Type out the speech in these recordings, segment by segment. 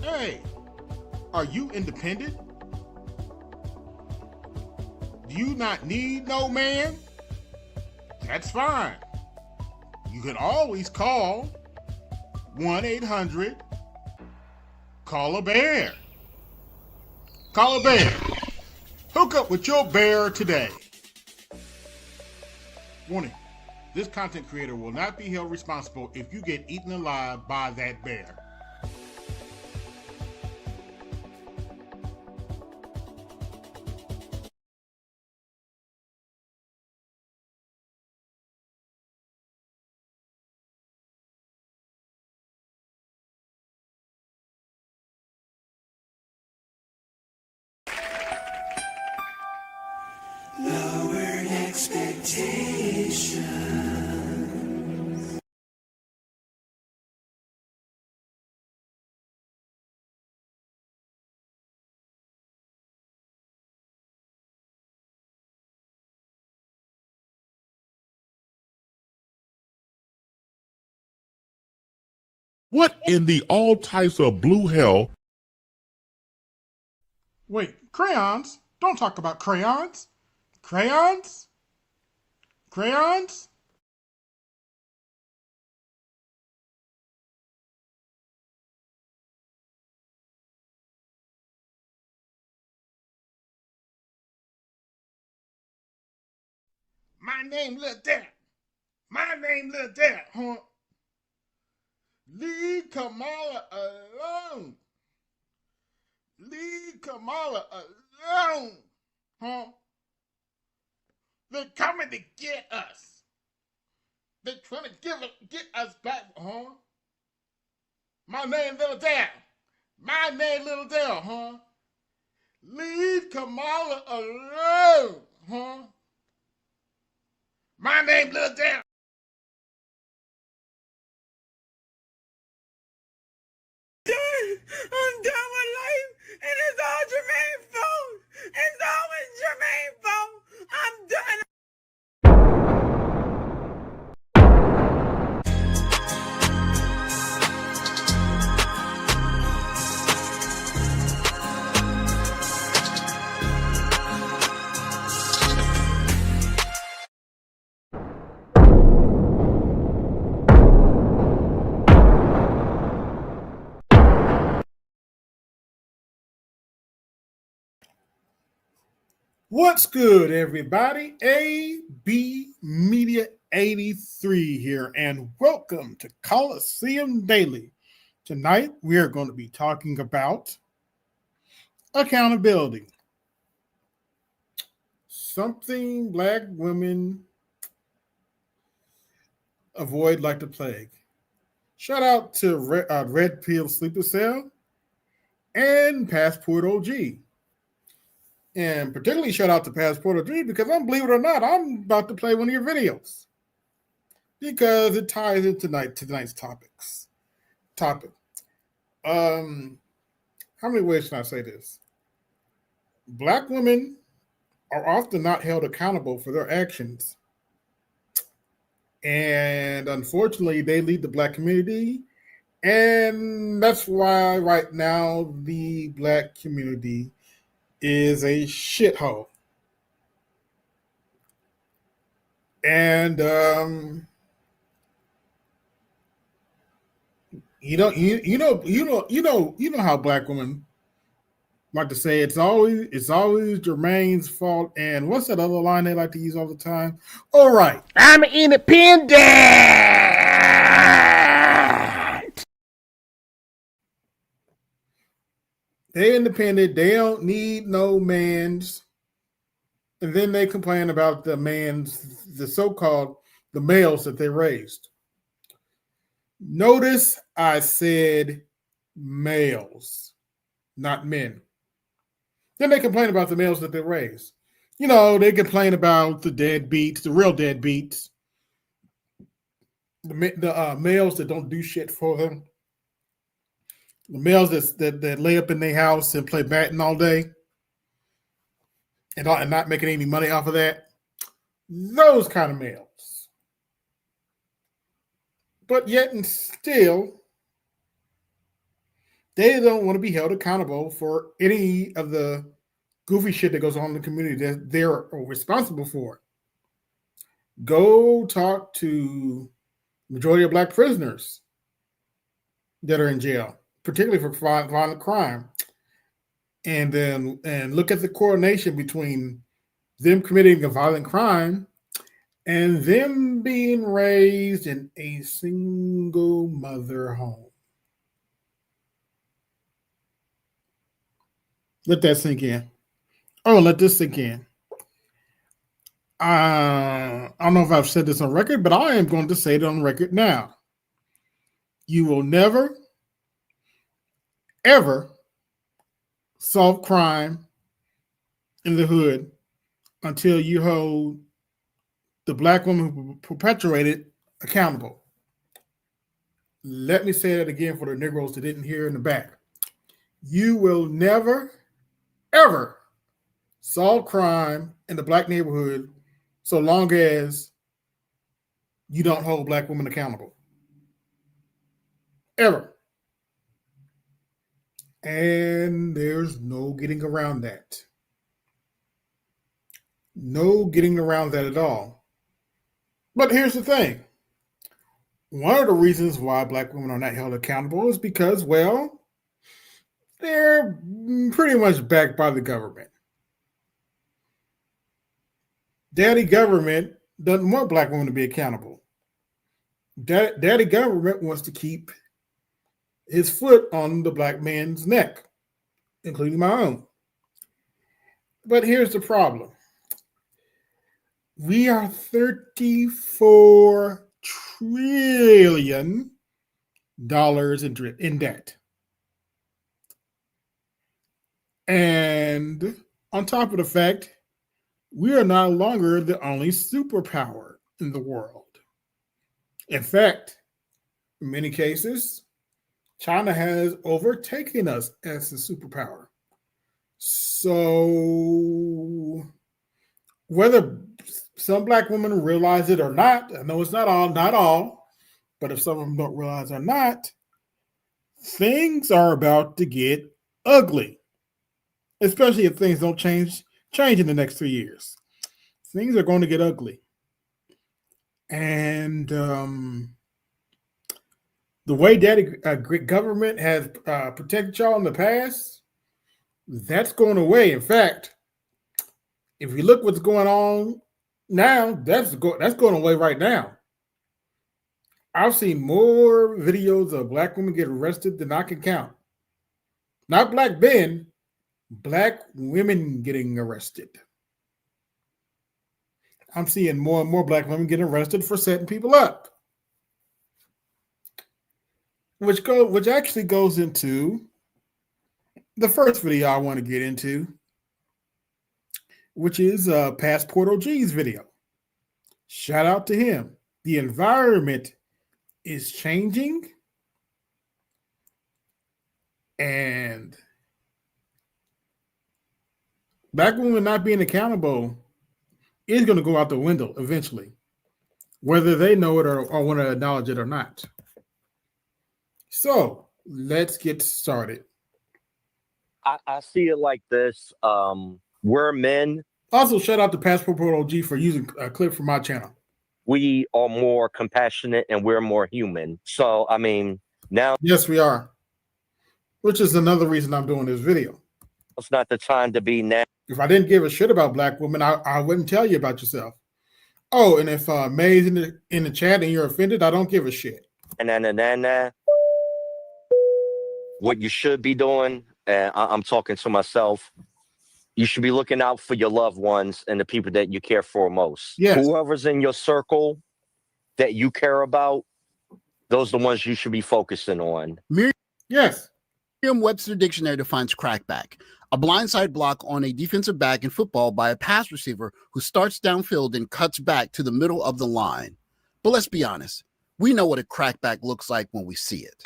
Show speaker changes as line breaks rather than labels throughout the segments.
Hey, are you independent? Do you not need no man? That's fine. You can always call 1-800 Call a Bear. Call a bear. Hook up with your bear today. Warning, this content creator will not be held responsible if you get eaten alive by that bear.
Lowered expectations.
What in the all types of blue hell?
Wait, crayons? Don't talk about crayons. Crayons? Crayons? My name Lil Dad. My name Lil Dad, huh? Leave Kamala alone. Leave Kamala alone, huh? They're coming to get us. They're trying to get us back, huh? My name Little Dale. My name Little Dale, huh? Leave Kamala alone, huh? My name Little Dale.
I'm done with life, and it's all Jermaine's fault. It's always Jermaine's fault. I'm done.
What's good, everybody? AB Media 83 here, and welcome to Colosseum Daily. Tonight, we are going to be talking about accountability. Something Black women avoid like the plague. Shout out to Red Pill Sleeper Cell and Passport OG. And particularly shout out to Passport OG because believe it or not, I'm about to play one of your videos because it ties into tonight's topic. How many ways can I say this? Black women are often not held accountable for their actions. And unfortunately, they lead the Black community. And that's why right now the Black community is a shithole. And you know how Black women like to say it's always Jermaine's fault. And what's that other line they like to use all the time? All right,
I'm independent.
they're independent. They don't need no mans. And then they complain about the so-called the males that they raised. Notice I said males, not men. Then they complain about the males that they raise. You know, they complain about the deadbeats, the real deadbeats, the males that don't do shit for them, the males that lay up in their house and play Madden all day and not making any money off of that. Those kind of males. But yet and still,
They don't want to be held accountable for any of the goofy shit that goes on in the community that they're responsible for. Go talk to majority of black prisoners that are in jail, particularly for violent crime, and look at the correlation between them committing a violent crime and them being raised in a single mother home. Let that sink in. Oh, let this sink in. I don't know if I've said this on record, but I am going to say it on record now. You will never, ever solve crime in the hood until you hold the black woman who perpetuated accountable. Let me say that again for the Negroes that didn't hear in the back. You will never, ever solve crime in the black neighborhood so long as you don't hold black women accountable. Ever. And there's no getting around that. No getting around that at all. But here's the thing. One of the reasons why black women are not held accountable is because, well, they're pretty much backed by the government. Daddy government doesn't want black women to be accountable. Daddy government wants to keep his foot on the black man's neck, including my own. But here's the problem. We are $34 trillion in debt. And on top of the fact, we are no longer the only superpower in the world. In fact, in many cases, China has overtaken us as a superpower. So whether some black women realize it or not, I know it's not all, but if some of them don't realize or not, things are about to get ugly, especially if things don't change in the next 3 years. Things are going to get ugly. And the way daddy government has protected y'all in the past, that's going away. In fact, if you look what's going on now, that's going away right now. I've seen more videos of black women get arrested than I can count. Not black men, black women getting arrested. I'm seeing more and more black women getting arrested for setting people up. Which actually goes into the first video I want to get into, which is Passport OG's video. Shout out to him. The environment is changing, and black women not being accountable is going to go out the window eventually, whether they know it or want to acknowledge it or not. So let's get started.
I see it like this. We're men.
Also, shout out to Passport OG for using a clip from my channel.
We are more compassionate and we're more human. So, I mean, now.
Yes, we are. Which is another reason I'm doing this video.
It's not the time to be now.
If I didn't give a shit about black women, I wouldn't tell you about yourself. Oh, and if May's in the chat and you're offended, I don't give a shit.
What you should be doing, and I'm talking to myself, you should be looking out for your loved ones and the people that you care for most.
Yes.
Whoever's in your circle that you care about, those are the ones you should be focusing on.
Yes.
Merriam-Webster Dictionary defines crackback: a blindside block on a defensive back in football by a pass receiver who starts downfield and cuts back to the middle of the line. But let's be honest, we know what a crackback looks like when we see it.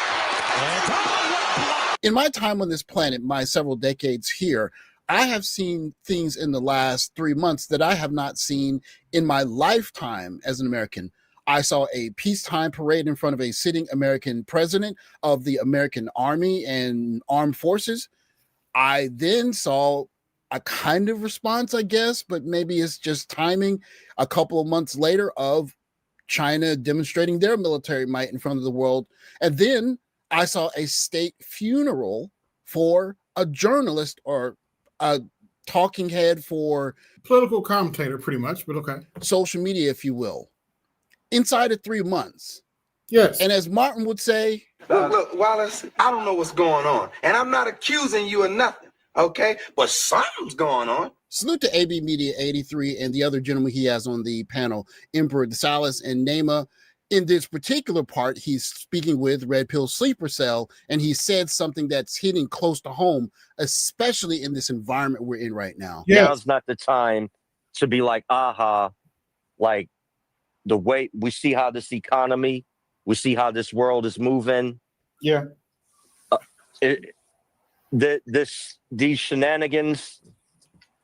In my time on this planet, my several decades here, I have seen things in the last 3 months that I have not seen in my lifetime as an American. I saw a peacetime parade in front of a sitting American president of the American Army and Armed Forces. I then saw a kind of response, I guess, but maybe it's just timing, a couple of months later, of China demonstrating their military might in front of the world. And then I saw a state funeral for a journalist or a talking head for
Political commentator, pretty much, but okay.
social media, if you will, inside of 3 months.
Yes.
And as Martin would say,
Look, Wallace, I don't know what's going on. And I'm not accusing you of nothing, okay? But something's going on.
salute to AB Media 83 and the other gentleman he has on the panel, Emperor DeSalis and Nema. In this particular part, he's speaking with Red Pill Sleeper Cell, and he said something that's hitting close to home, especially in this environment we're in right now.
Yes.
Now's not the time to be like, aha, like the way we see how this economy, we see how this world is moving.
Yeah.
These shenanigans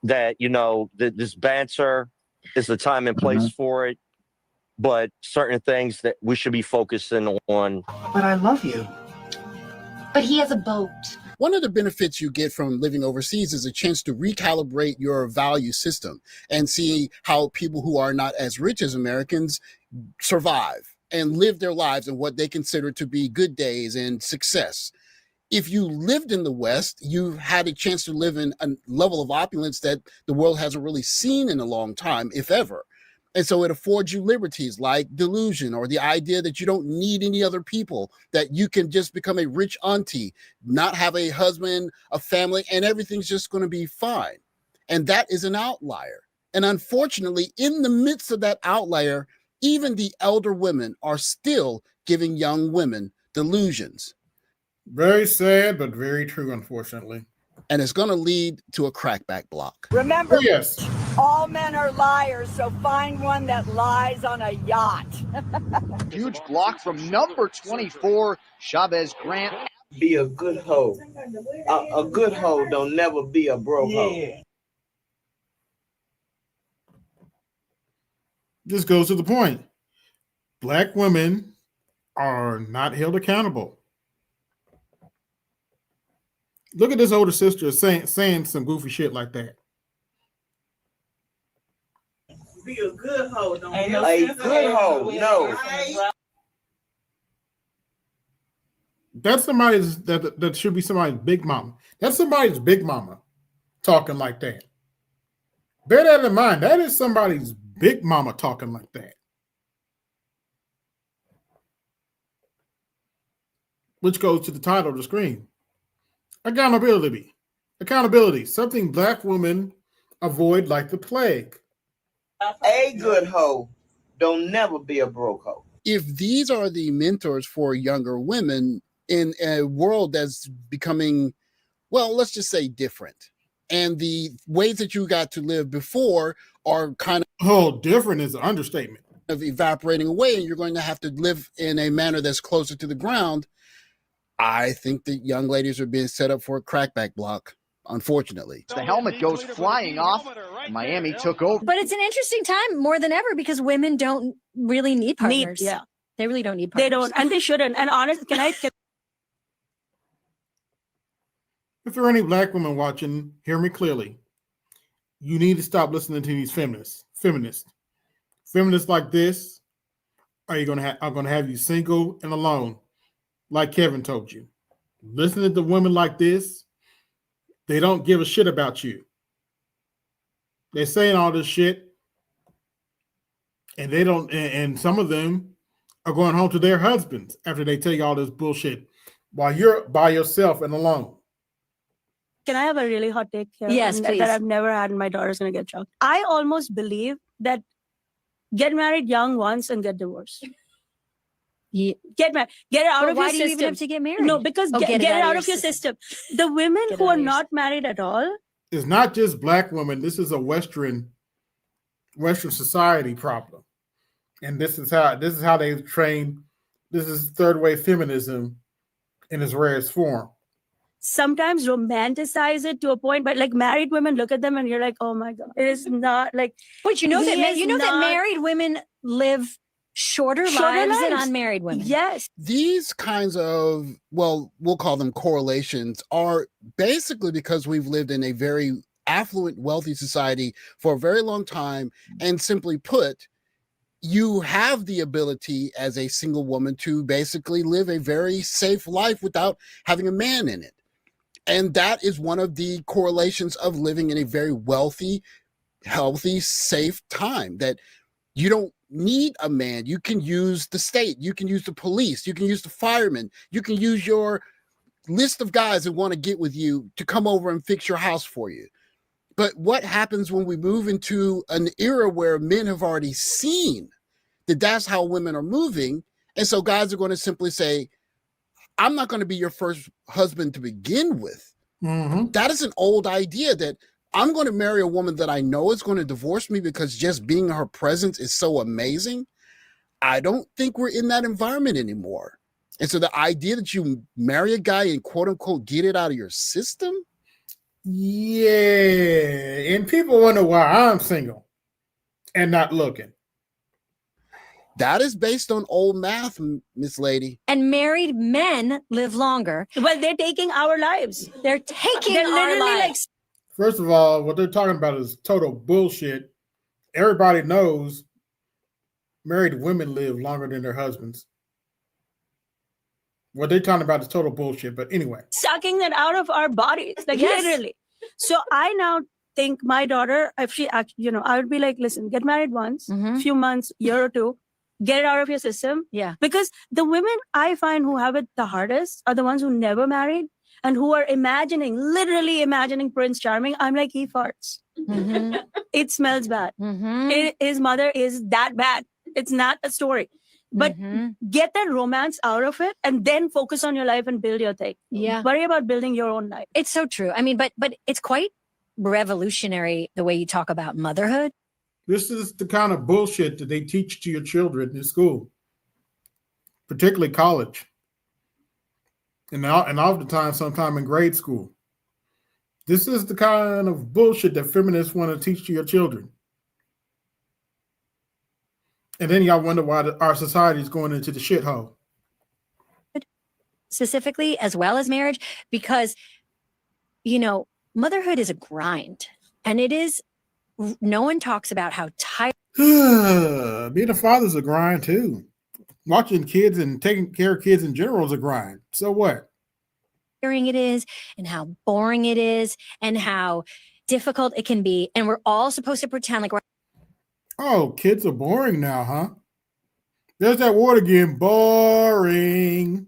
that, you know, this banter is the time and place for it. But certain things that we should be focusing on.
But I love you. But he has a boat.
One of the benefits you get from living overseas is a chance to recalibrate your value system and see how people who are not as rich as Americans survive and live their lives and what they consider to be good days and success. If you lived in the West, you had a chance to live in a level of opulence that the world hasn't really seen in a long time, if ever. And so it affords you liberties like delusion or the idea that you don't need any other people, that you can just become a rich auntie, not have a husband, a family, and everything's just going to be fine. And that is an outlier. And unfortunately, in the midst of that outlier, even the elder women are still giving young women delusions.
Very sad, but very true, unfortunately.
And it's going to lead to a crackback block.
Remember,
Yes.
all men are liars, so find one that lies on a yacht.
Huge block from number 24, Chavez Grant.
Be a good hoe. A good hoe don't never be a broke hoe.
This goes to the point. Black women are not held accountable. Look at this older sister saying some goofy shit like that.
Be a good hoe. Don't
A good hoe, no.
That's somebody's that should be somebody's big mama. That's somebody's big mama talking like that. Bear that in mind. That is somebody's big mama talking like that. Which goes to the title of the screen. Accountability. Accountability. Something black women avoid like the plague.
A good hoe don't never be a broke hoe.
If these are the mentors for younger women in a world that's becoming, well, let's just say different, and the ways that you got to live before are kind
Different is an understatement.
of evaporating away, and you're going to have to live in a manner that's closer to the ground, I think that young ladies are being set up for a crackback block, unfortunately.
The helmet goes flying off. Miami took over.
But it's an interesting time more than ever because women don't really need partners. They really don't need partners.
They don't, and they shouldn't. And honestly,
If there are any black women watching, hear me clearly. You need to stop listening to these feminists. Feminists like this are going to have you single and alone, like Kevin told you. Listening to women like this, they don't give a shit about you. They're saying all this shit, and they don't. And some of them are going home to their husbands after they tell you all this bullshit while you're by yourself and alone.
can I have a really hot take here?
Yes,
And
please.
that I've never had, and my daughter's going to get shocked. I almost believe that get married young once and get divorced. Get married. Get it out of
why
your
do you even
system.
have to get married?
No, because get it out of your system. The women
Get
who
out
are
of your
not married at all.
It's not just black women. This is a Western society problem, and this is how they've trained. This is third wave feminism in its rarest form.
Sometimes romanticize it to a point, but like married women look at them and you're like, oh my God, it is not like.
But you know
He
that
is
that
not-
married women live shorter lives than unmarried women.
Yes.
These kinds of, well, we'll call them correlations, are basically because we've lived in a very affluent, wealthy society for a very long time. And simply put, you have the ability as a single woman to basically live a very safe life without having a man in it. And that is one of the correlations of living in a very wealthy, healthy, safe time, that you don't need a man. You can use the state, you can use the police, you can use the firemen, you can use your list of guys that want to get with you to come over and fix your house for you. But what happens when we move into an era where men have already seen that that's how women are moving? And so guys are going to simply say, I'm not going to be your first husband to begin with. That is an old idea, that I'm going to marry a woman that I know is going to divorce me because just being in her presence is so amazing. I don't think we're in that environment anymore. And so the idea that you marry a guy and quote unquote get it out of your system.
Yeah. And people wonder why I'm single and not looking.
That is based on old math, Miss Lady.
And married men live longer.
Well, they're taking our lives.
They're taking our lives.
First of all, what they're talking about is total bullshit. Everybody knows married women live longer than their husbands. What they're talking about is total bullshit. But anyway.
Sucking that out of our bodies. Like literally. So I now think my daughter, if she, I would be like, listen, get married once, few months, year or two, get it out of your system.
Yeah.
Because the women I find who have it the hardest are the ones who never married and who are literally imagining Prince Charming. I'm like, he farts. It smells bad. His mother is that bad. It's not a story. But get that romance out of it and then focus on your life and build your thing.
Yeah.
Worry about building your own life.
It's so true. I mean, but it's quite revolutionary the way you talk about motherhood.
This is the kind of bullshit that they teach to your children in school, particularly college. And oftentimes, sometime in grade school. This is the kind of bullshit that feminists want to teach to your children. And then y'all wonder why our society is going into the shithole.
Specifically, as well as marriage, because, motherhood is a grind. And it is, no one talks about how tired.
Being a father's a grind too. Watching kids and taking care of kids in general is a grind. So what?
It is, and how boring it is, and how difficult it can be. And we're all supposed to pretend like we're.
Oh, kids are boring now, huh? There's that word again, boring.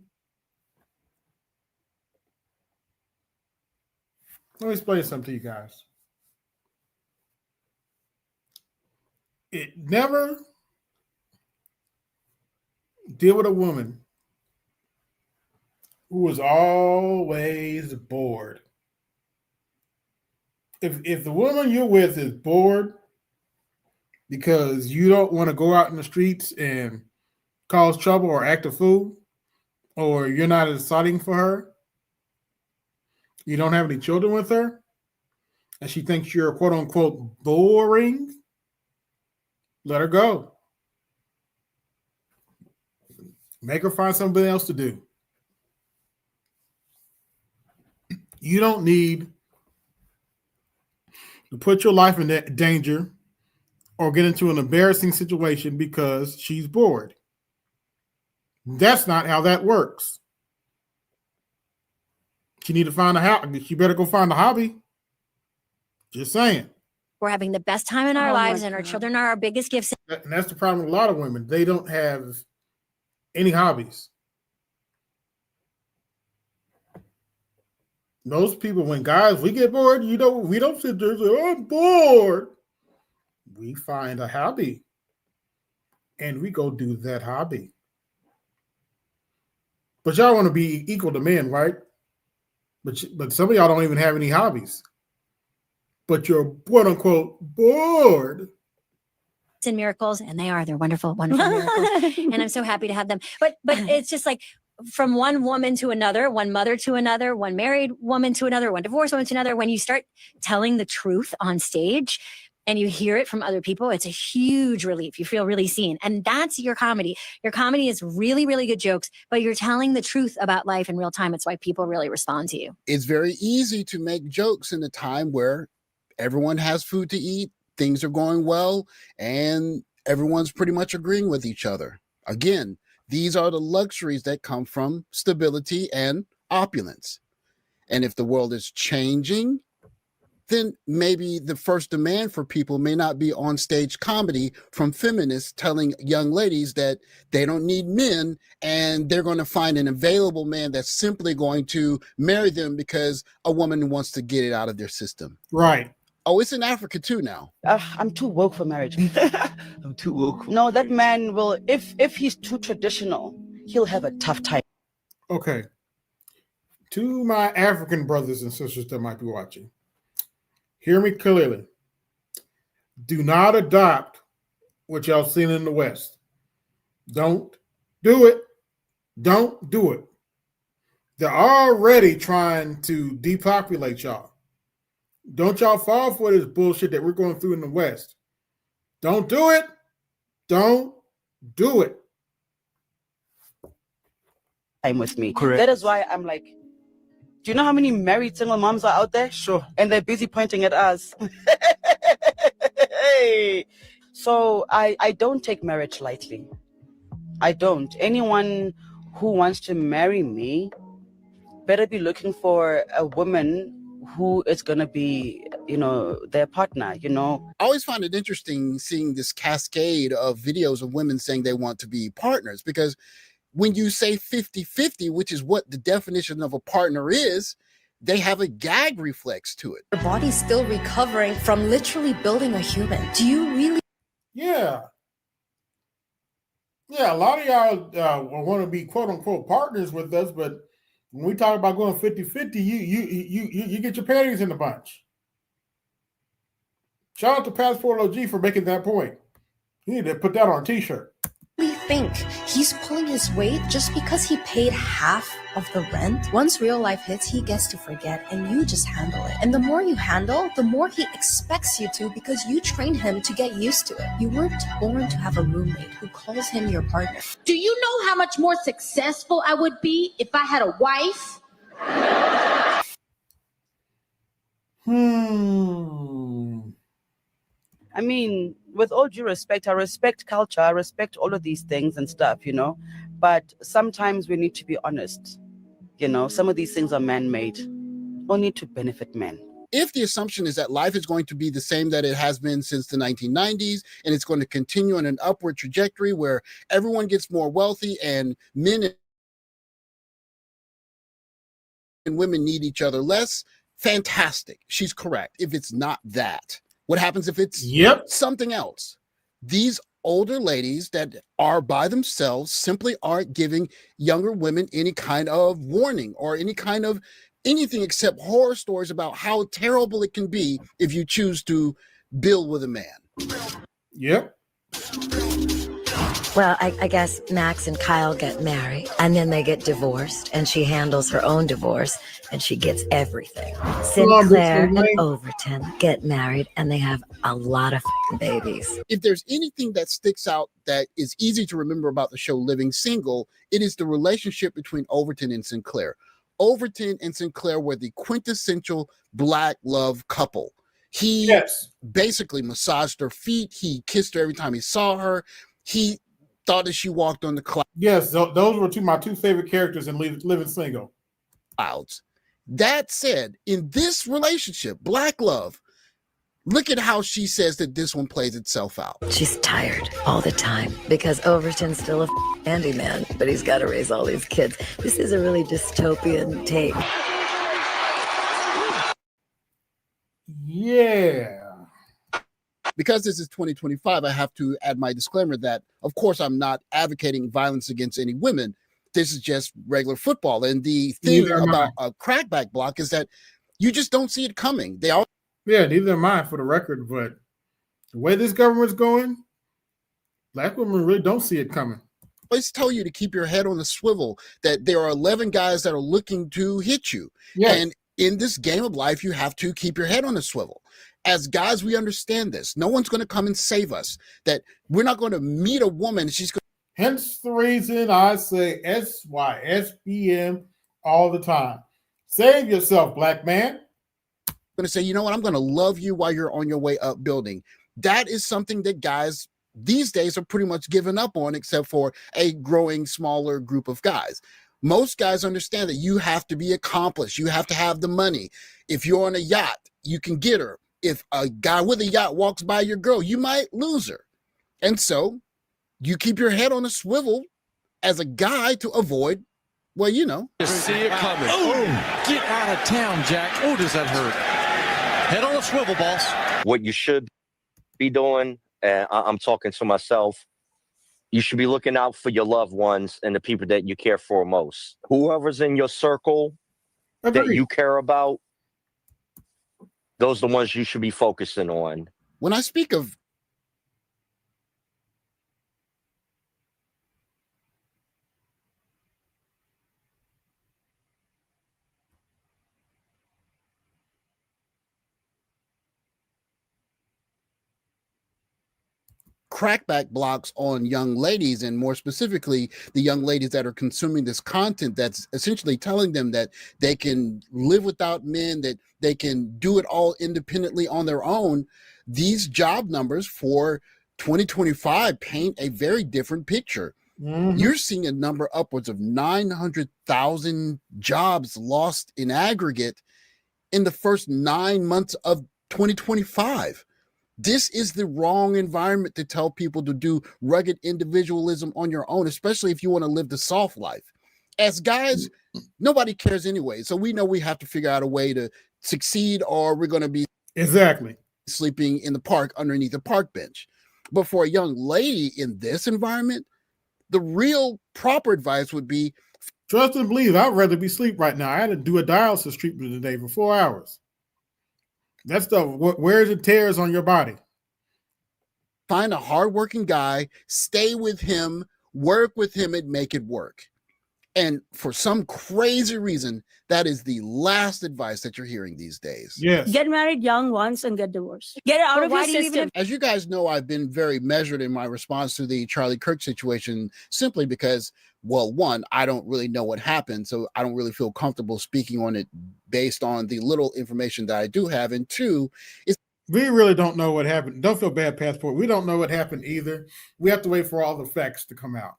Let me explain something to you guys. It never deal with a woman who was always bored. If the woman you're with is bored because you don't want to go out in the streets and cause trouble or act a fool, or you're not exciting for her, you don't have any children with her, and she thinks you're quote unquote boring, let her go. Make her find something else to do. You don't need to put your life in danger or get into an embarrassing situation because she's bored. That's not how that works. She need to find a hobby. She better go find a hobby. Just saying.
We're having the best time in our lives, and our children are our biggest gifts.
And that's the problem with a lot of women. They don't have any hobbies. Most people, when guys, we get bored, we don't sit there and say, oh, I'm bored. We find a hobby and we go do that hobby. But y'all want to be equal to men, right? But some of y'all don't even have any hobbies. But you're quote unquote bored.
And miracles, and they're wonderful, wonderful miracles. And I'm so happy to have them. But it's just like from one woman to another, one mother to another, one married woman to another, one divorced woman to another. When you start telling the truth on stage, and you hear it from other people, it's a huge relief. You feel really seen. And that's your comedy. Your comedy is really, really good jokes, but you're telling the truth about life in real time. It's why people really respond to you.
It's very easy to make jokes in a time where everyone has food to eat, things are going well, and everyone's pretty much agreeing with each other. Again, these are the luxuries that come from stability and opulence. And if the world is changing, then maybe the first demand for people may not be on stage comedy from feminists telling young ladies that they don't need men and they're going to find an available man that's simply going to marry them because a woman wants to get it out of their system.
Right.
Oh, it's in Africa too now.
I'm too woke for marriage.
I'm too woke.
No, that man will, if he's too traditional, he'll have a tough time.
Okay. To my African brothers and sisters that might be watching, hear me clearly. Do not adopt what y'all seen in the West. Don't do it. Don't do it. They're already trying to depopulate y'all. Don't y'all fall for this bullshit that we're going through in the West. Don't do it. Don't do it.
Time with me.
Correct.
That is why I'm like, do you know how many married single moms are out there?
Sure.
And they're busy pointing at us. Hey. So I don't take marriage lightly. I don't. Anyone who wants to marry me better be looking for a woman who is going to be, their partner, I
always find it interesting seeing this cascade of videos of women saying they want to be partners, because when you say 50-50, which is what the definition of a partner is, they have a gag reflex to it.
Your body's still recovering from literally building a human. Do you really?
Yeah. Yeah, a lot of y'all want to be quote unquote partners with us, but when we talk about going 50-50, you get your panties in a bunch. Shout out to Passport OG for making that point. You need to put that on a t-shirt.
We think he's pulling his weight just because he paid half of the rent? Once real life hits, he gets to forget and you just handle it. And the more you handle, the more he expects you to, because you trained him to get used to it. You weren't born to have a roommate who calls him your partner.
Do you know how much more successful I would be if I had a wife?
I mean, with all due respect, I respect culture, I respect all of these things and stuff, but sometimes we need to be honest. Some of these things are man-made, only to benefit men.
If the assumption is that life is going to be the same that it has been since the 1990s, and it's going to continue on an upward trajectory where everyone gets more wealthy and men and women need each other less, fantastic. She's correct. If it's not that, what happens if it's something else? These older ladies that are by themselves simply aren't giving younger women any kind of warning or any kind of anything except horror stories about how terrible it can be if you choose to build with a man.
Yep.
Well, I guess Max and Kyle get married, and then they get divorced, and she handles her own divorce, and she gets everything. Sinclair and Overton get married, and they have a lot of babies.
If there's anything that sticks out that is easy to remember about the show Living Single, it is the relationship between Overton and Sinclair. Overton and Sinclair were the quintessential Black love couple. He basically massaged her feet. He kissed her every time he saw her. He thought that she walked on the clouds.
Yes, those were my two favorite characters in Living Single.
Clouds. That said, in this relationship, Black love, look at how she says that this one plays itself out.
She's tired all the time because Overton's still a handyman, but he's got to raise all these kids. This is a really dystopian take.
Yeah.
Because this is 2025, I have to add my disclaimer that, of course, I'm not advocating violence against any women. This is just regular football. And the thing about a crackback block is that you just don't see it coming.
Neither am I, for the record. But the way this government's going, Black women really don't see it coming.
Always tell you to keep your head on the swivel, that there are 11 guys that are looking to hit you.
Yes.
And in this game of life, you have to keep your head on the swivel. As guys, we understand this. No one's going to come and save us. That we're not going to meet a woman. She's going.
Hence the reason I say SYSBM all the time. Save yourself, black man.
Going to say, you know what? I'm going to love you while you're on your way up building. That is something that guys these days are pretty much given up on, except for a growing smaller group of guys. Most guys understand that you have to be accomplished. You have to have the money. If you're on a yacht, you can get her. If a guy with a yacht walks by your girl, you might lose her. And so you keep your head on a swivel as a guy to avoid, well, you know.
Just see it coming. Oh, get out of town, Jack. Oh, does that hurt? Head on a swivel, boss.
What you should be doing, and I'm talking to myself, you should be looking out for your loved ones and the people that you care for most. Whoever's in your circle that you care about, those are the ones you should be focusing on.
When I speak of crackback blocks on young ladies, and more specifically the young ladies that are consuming this content that's essentially telling them that they can live without men, that they can do it all independently on their own, these job numbers for 2025 paint a very different picture. You're seeing a number upwards of 900,000 jobs lost in aggregate in the first 9 months of 2025. This is the wrong environment to tell people to do rugged individualism on your own, especially if you want to live the soft life. As guys, nobody cares anyway. So we know we have to figure out a way to succeed, or we're going to be sleeping in the park underneath a park bench. But for a young lady in this environment, the real proper advice would be,
trust and believe, I'd rather be asleep right now. I had to do a dialysis treatment today for 4 hours. That stuff wears and tears on your body.
Find a hardworking guy, stay with him, work with him, and make it work. And for some crazy reason, that is the last advice that you're hearing these days.
Yes.
Get married young once and get divorced. Get it out of your system.
As you guys know, I've been very measured in my response to the Charlie Kirk situation, simply because, well, one, I don't really know what happened, so I don't really feel comfortable speaking on it based on the little information that I do have. And two,
we really don't know what happened. Don't feel bad, Passport. We don't know what happened either. We have to wait for all the facts to come out.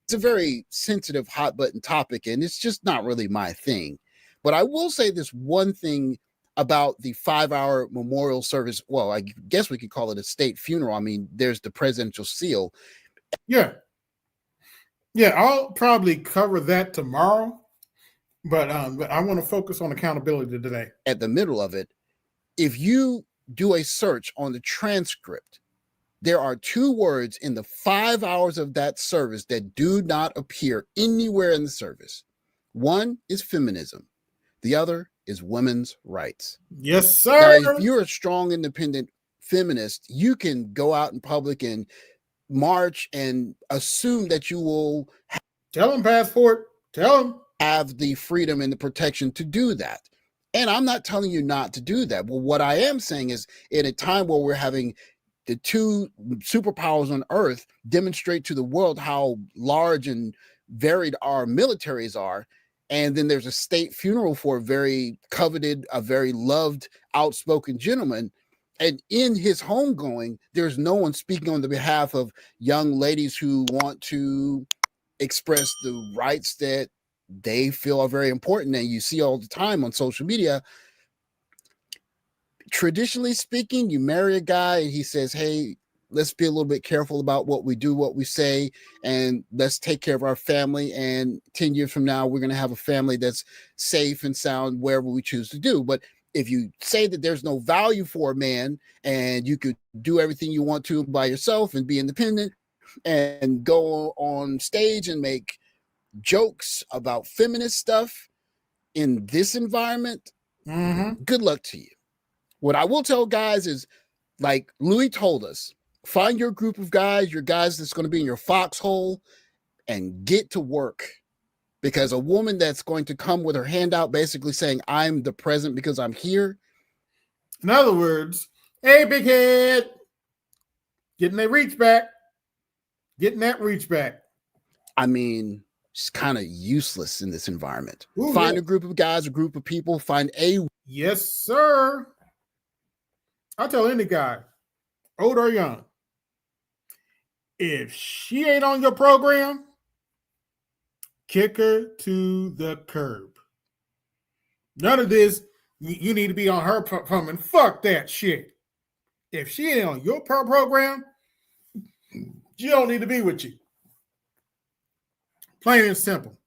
It's a very sensitive, hot button topic, and it's just not really my thing. But I will say this one thing about the 5-hour memorial service. Well, I guess we could call it a state funeral. I mean, there's the presidential seal.
Yeah, I'll probably cover that tomorrow, but I want to focus on accountability today.
At the middle of it, if you do a search on the transcript, there are 2 words in the 5 hours of that service that do not appear anywhere in the service. One is feminism. The other is women's rights.
Yes, sir.
Now, if you're a strong, independent feminist, you can go out in public and march and assume that you will
tell them, Passport, tell them,
have the freedom and the protection to do that. And I'm not telling you not to do that. But what I am saying is, in a time where we're having the 2 superpowers on earth demonstrate to the world how large and varied our militaries are, and then there's a state funeral for a very coveted, a very loved, outspoken gentleman, and in his homegoing, there's no one speaking on the behalf of young ladies who want to express the rights that they feel are very important. And you see all the time on social media, traditionally speaking, you marry a guy and he says, hey, let's be a little bit careful about what we do, what we say, and let's take care of our family. And 10 years from now, we're going to have a family that's safe and sound wherever we choose to do. But if you say that there's no value for a man and you could do everything you want to by yourself and be independent and go on stage and make jokes about feminist stuff in this environment, good luck to you. What I will tell guys is, like Louis told us, find your group of guys, your guys that's going to be in your foxhole, and get to work. Because a woman that's going to come with her hand out basically saying, I'm the president because I'm here,
In other words, hey, big head, getting that reach back. Getting that reach back.
I mean, it's kind of useless in this environment.
Ooh,
find
yeah.
a group of guys, a group of people, find a.
Yes, sir. I'll tell any guy, old or young, if she ain't on your program, kick her to the curb. None of this, you need to be on her program. Fuck that shit. If she ain't on your program, she don't need to be with you. Plain and simple.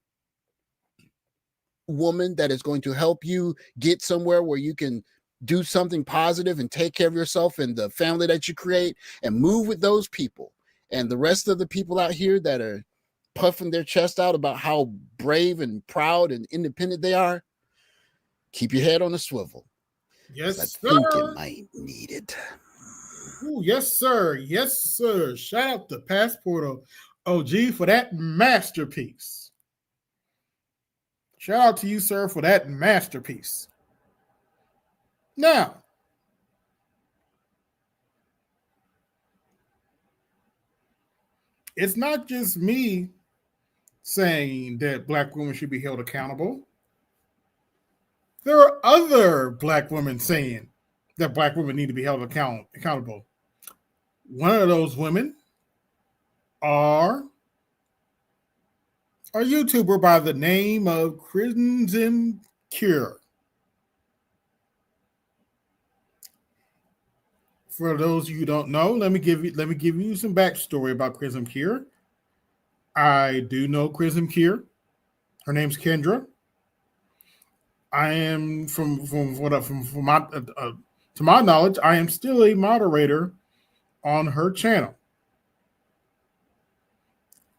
Woman that is going to help you get somewhere where you can do something positive and take care of yourself and the family that you create and move with those people. And the rest of the people out here that are puffing their chest out about how brave and proud and independent they are, keep your head on a swivel.
Yes,
I
sir.
think it might need it.
Ooh, yes, sir. Yes, sir. Shout out to Passport OG for that masterpiece. Shout out to you, sir, for that masterpiece. Now, it's not just me saying that Black women should be held accountable. There are other Black women saying that Black women need to be held accountable. One of those women are a YouTuber by the name of Chrism Cure. For those of you who don't know, let me give you some backstory about Chrism Cure. I do know Chrism Cure. Her name's Kendra. I am to my knowledge, I am still a moderator on her channel.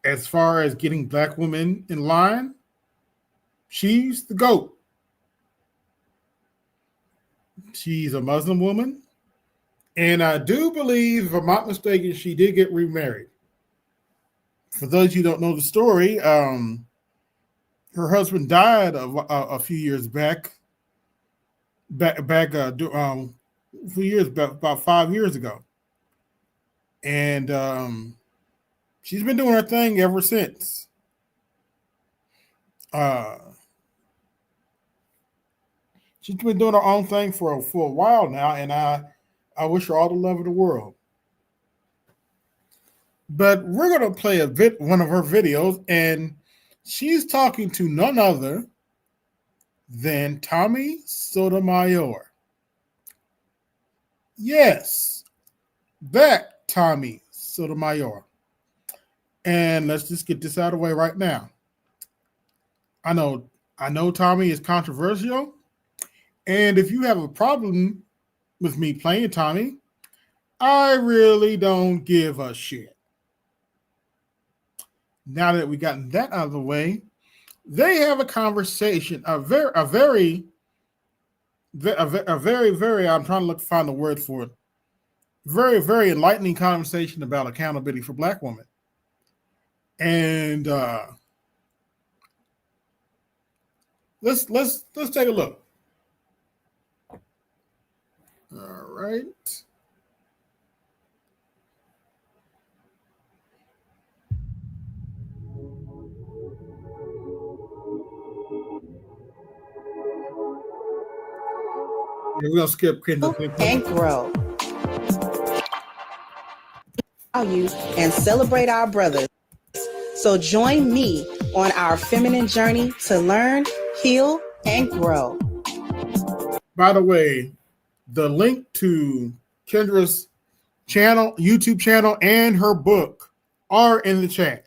As far as getting Black women in line, she's the GOAT. She's a Muslim woman. And I do believe, if I'm not mistaken, she did get remarried. For those of you who don't know the story, her husband died a few years back. A few years back, about 5 years ago, and she's been doing her thing ever since. She's been doing her own thing for a while now, and I wish her all the love of the world. But we're going to play one of her videos, and she's talking to none other than Tommy Sotomayor. Yes, that Tommy Sotomayor. And let's just get this out of the way right now. I know Tommy is controversial, and if you have a problem with me playing Tommy, I really don't give a shit. Now that we gotten that out of the way, they have a conversation, a very, I'm trying to find the word for it, very, very enlightening conversation about accountability for Black women. And let's take a look. All right. Yeah, we're gonna skip Kendra.
And grow. Value and celebrate our brothers. So join me on our feminine journey to learn, heal, and grow.
By the way, the link to Kendra's channel, YouTube channel, and her book are in the chat.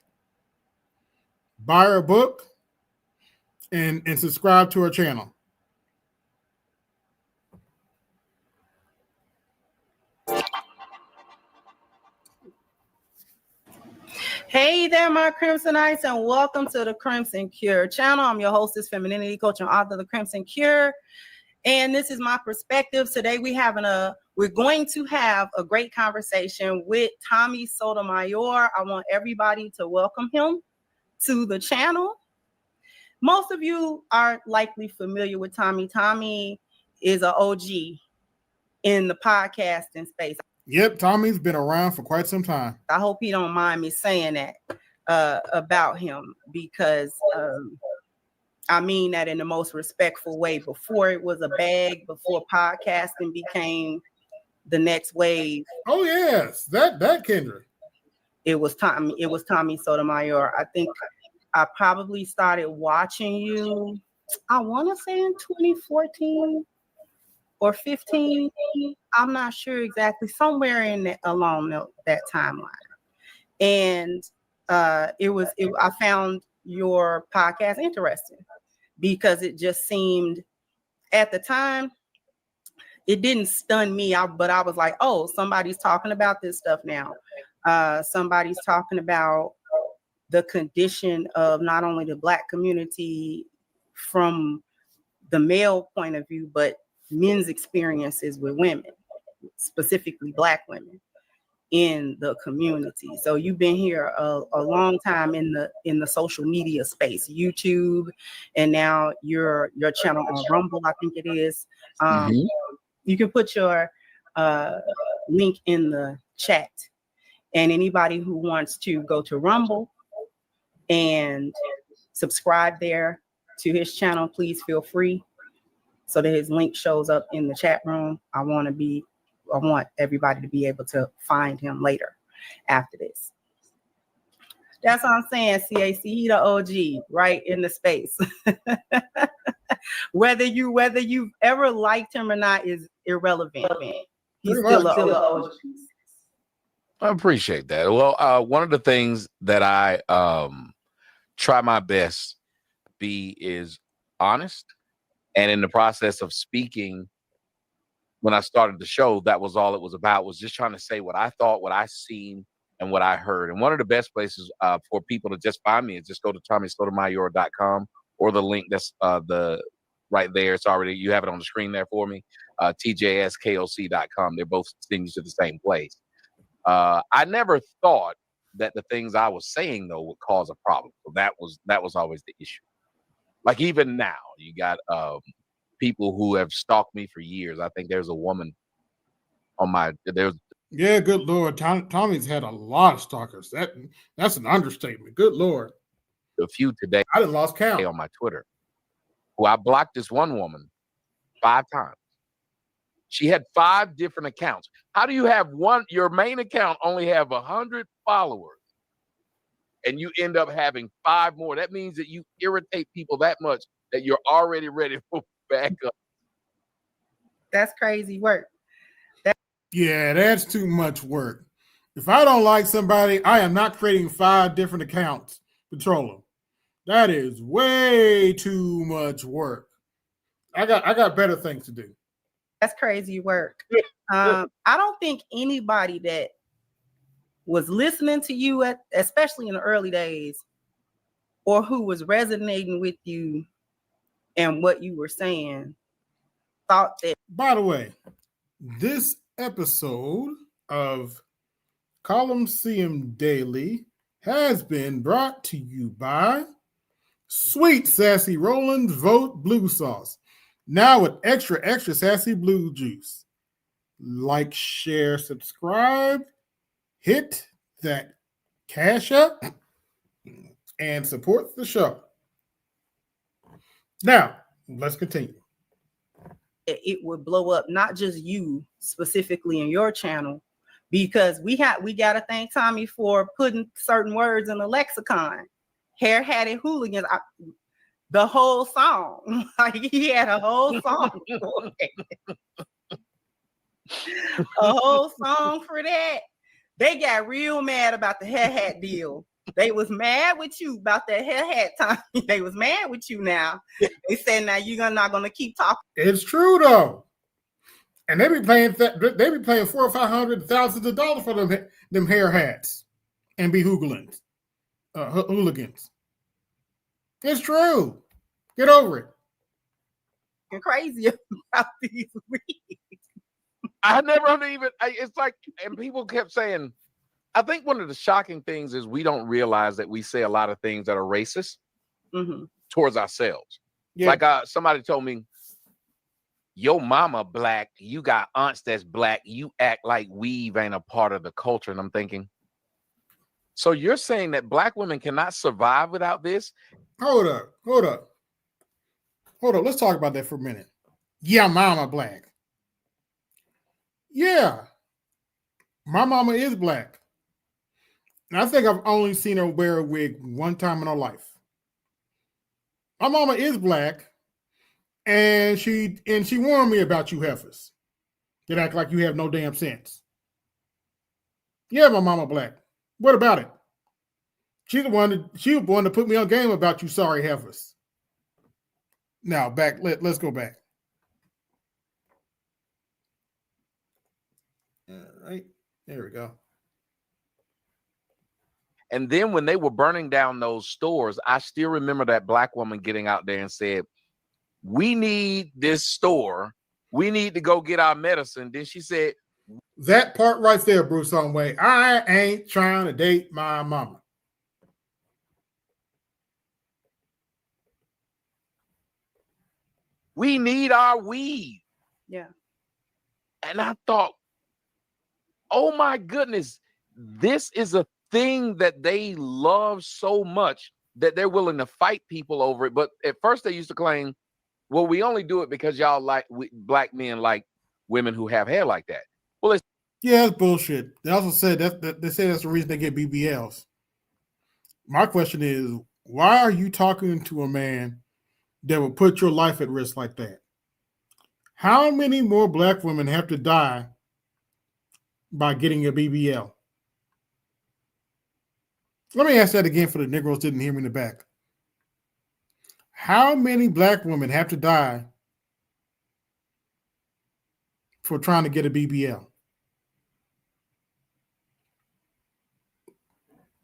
Buy her book and subscribe to her channel.
Hey there, my Crimsonites, and welcome to the Chrism Cure channel. I'm your hostess, femininity coach, and author of the Chrism Cure. And this is my perspective. Today we're going to have a great conversation with Tommy Sotomayor. I want everybody to welcome him to the channel. Most of you are likely familiar with Tommy. Tommy is an OG
in the podcasting space.
Yep, Tommy's been around for quite some time.
I hope he don't mind me saying that about him, because I mean that in the most respectful way. Before it was a bag, before podcasting became the next wave.
Oh yes, that Kendra.
It was Tommy Sotomayor. I think I probably started watching you, I want to say in 2014 or 15. I'm not sure exactly, somewhere along that timeline. And I found your podcast interesting because it just seemed, at the time, it didn't stun me out, but I was like, oh, somebody's talking about this stuff now. Somebody's talking about the condition of not only the Black community from the male point of view, but men's experiences with women, specifically Black women in the community. So you've been here a long time in the social media space, YouTube, and now your channel on Rumble, I think it is. You can put your link in the chat, and anybody who wants to go to Rumble and subscribe there to his channel, please feel free, so that his link shows up in the chat room. I want everybody to be able to find him later after this. That's what I'm saying, CAC, he the OG right in the space. Whether you've ever liked him or not is irrelevant. He's still an OG.
I appreciate that. Well, one of the things that I try my best be is honest. And in the process of speaking, when I started the show, that was all it was about, was just trying to say what I thought, what I seen, and what I heard. And one of the best places for people to just find me is just go to TommySotomayor.com, or the link that's right there. It's already, you have it on the screen there for me, TJSKOC.com. They're both things to the same place. I never thought that the things I was saying, though, would cause a problem. So that was always the issue. Like even now, you got people who have stalked me for years. I think there's a woman on
Yeah, good Lord. Tommy's had a lot of stalkers. That's an understatement. Good Lord.
A few today.
I done lost count
on my Twitter. Who I blocked this one woman 5 times. She had 5 different accounts. How do you have your main account only have 100 followers, and you end up having 5 more? That means that you irritate people that much that you're already ready for backup.
That's crazy work.
Yeah, that's too much work. If I don't like somebody, I am not creating 5 different accounts to troll them. That is way too much work. I got better things to do.
That's crazy work. I don't think anybody that was listening to you especially in the early days, or who was resonating with you and what you were saying, thought that.
By the way, this episode of Colosseum Daily has been brought to you by Sweet Sassy Roland's Vote Blue Sauce, now with extra sassy blue juice. Like, share, subscribe, hit that cash up, and support the show. Now, let's continue.
It would blow up, not just you specifically in your channel, because we got to thank Tommy for putting certain words in the lexicon. Hair-hatted hooligans, the whole song. Like, he had a whole song for it. A whole song for that. They got real mad about the hair hat deal. They was mad with you about that hair hat time. They was mad with you now. They said, now you're not going to keep talking.
It's true, though. And they be paying $400,000 or $500,000 for them hair hats and be hooligans. It's true. Get over it.
You're crazy about these weeks.
I never even, it's like, and people kept saying, I think one of the shocking things is we don't realize that we say a lot of things that are racist towards ourselves. Yeah. Like somebody told me, your mama black, you got aunts that's black, you act like weave ain't a part of the culture. And I'm thinking, so you're saying that black women cannot survive without this?
Hold up. Let's talk about that for a minute. Yeah, mama black. Yeah, my mama is black. And I think I've only seen her wear a wig one time in her life. My mama is black, and she warned me about you heifers that act like you have no damn sense. Yeah, my mama black. What about it? She was the one to put me on game about you sorry heifers. Now back, let's go back. All right, there we go.
And then when they were burning down those stores, I still remember that black woman getting out there and said, we need this store. We need to go get our medicine. Then she said,
that part right there, Bruce Onway, I ain't trying to date my mama.
we need our weed.
Yeah.
And I thought, oh my goodness, this is a thing that they love so much that they're willing to fight people over it. But at first they used to claim, well, we only do it because y'all like black men like women who have hair like that. Well, it's
bullshit. They also said that they say that's the reason they get BBLs. My question is, why are you talking to a man that would put your life at risk like that? How many more black women have to die by getting a BBL? Let me ask that again for the Negroes didn't hear me in the back. How many black women have to die for trying to get a BBL?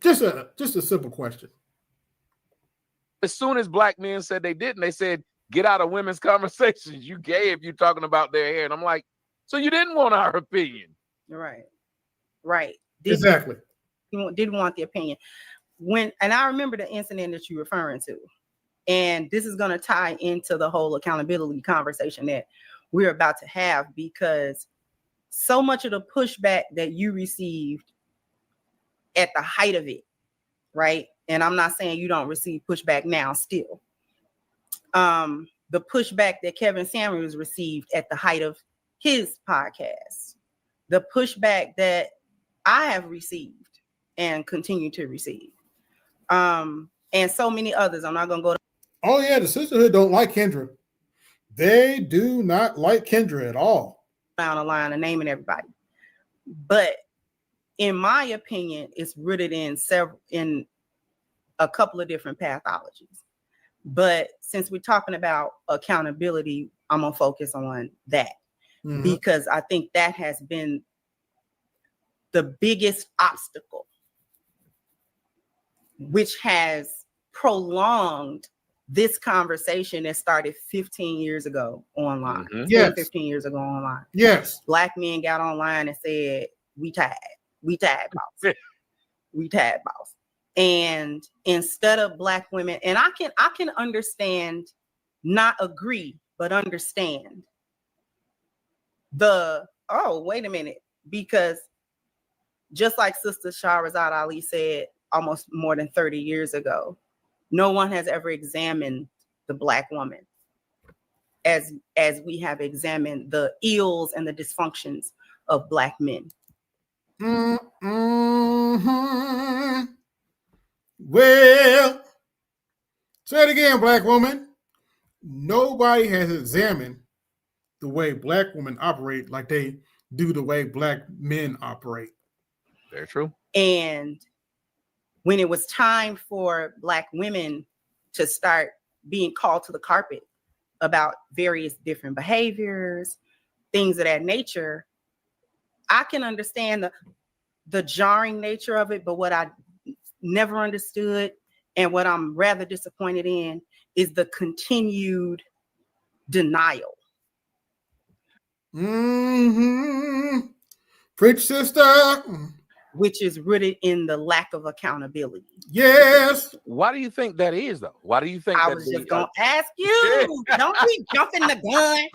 Just a simple question.
As soon as black men said they didn't, they said, get out of women's conversations. You gay if you're talking about their hair. And I'm like, so you didn't want our opinion.
Right.
Exactly.
You didn't want the opinion. And I remember the incident that you're referring to. And this is going to tie into the whole accountability conversation that we're about to have, because so much of the pushback that you received at the height of it, right? And I'm not saying you don't receive pushback now still. The pushback that Kevin Samuels received at the height of his podcast, the pushback that I have received and continue to receive, and so many others. I'm not going to go to.
Oh yeah, the sisterhood don't like Kendra. They do not like Kendra at all.
Down the line and naming everybody, but in my opinion, it's rooted in a couple of different pathologies. But since we're talking about accountability, I'm gonna focus on that because I think that has been the biggest obstacle, which has prolonged this conversation that started 15 years ago online. 15 years ago online.
Yes.
Black men got online and said, we tired, boss. We tired, boss. And instead of black women, and I can understand, not agree, but understand wait a minute, because just like Sister Shahrazad Ali said almost more than 30 years ago, no one has ever examined the black woman as we have examined the ills and the dysfunctions of black men.
Well, say it again, black woman. Nobody has examined the way black women operate like they do the way black men operate.
Very true.
And when it was time for black women to start being called to the carpet about various different behaviors, things of that nature, I can understand the jarring nature of it, but what I never understood and what I'm rather disappointed in is the continued denial.
Preach, sister.
which is rooted in the lack of accountability.
Yes.
Why do you think that is, though? Why do you think
I
that
was
they,
just gonna ask you. Don't be jumping the gun.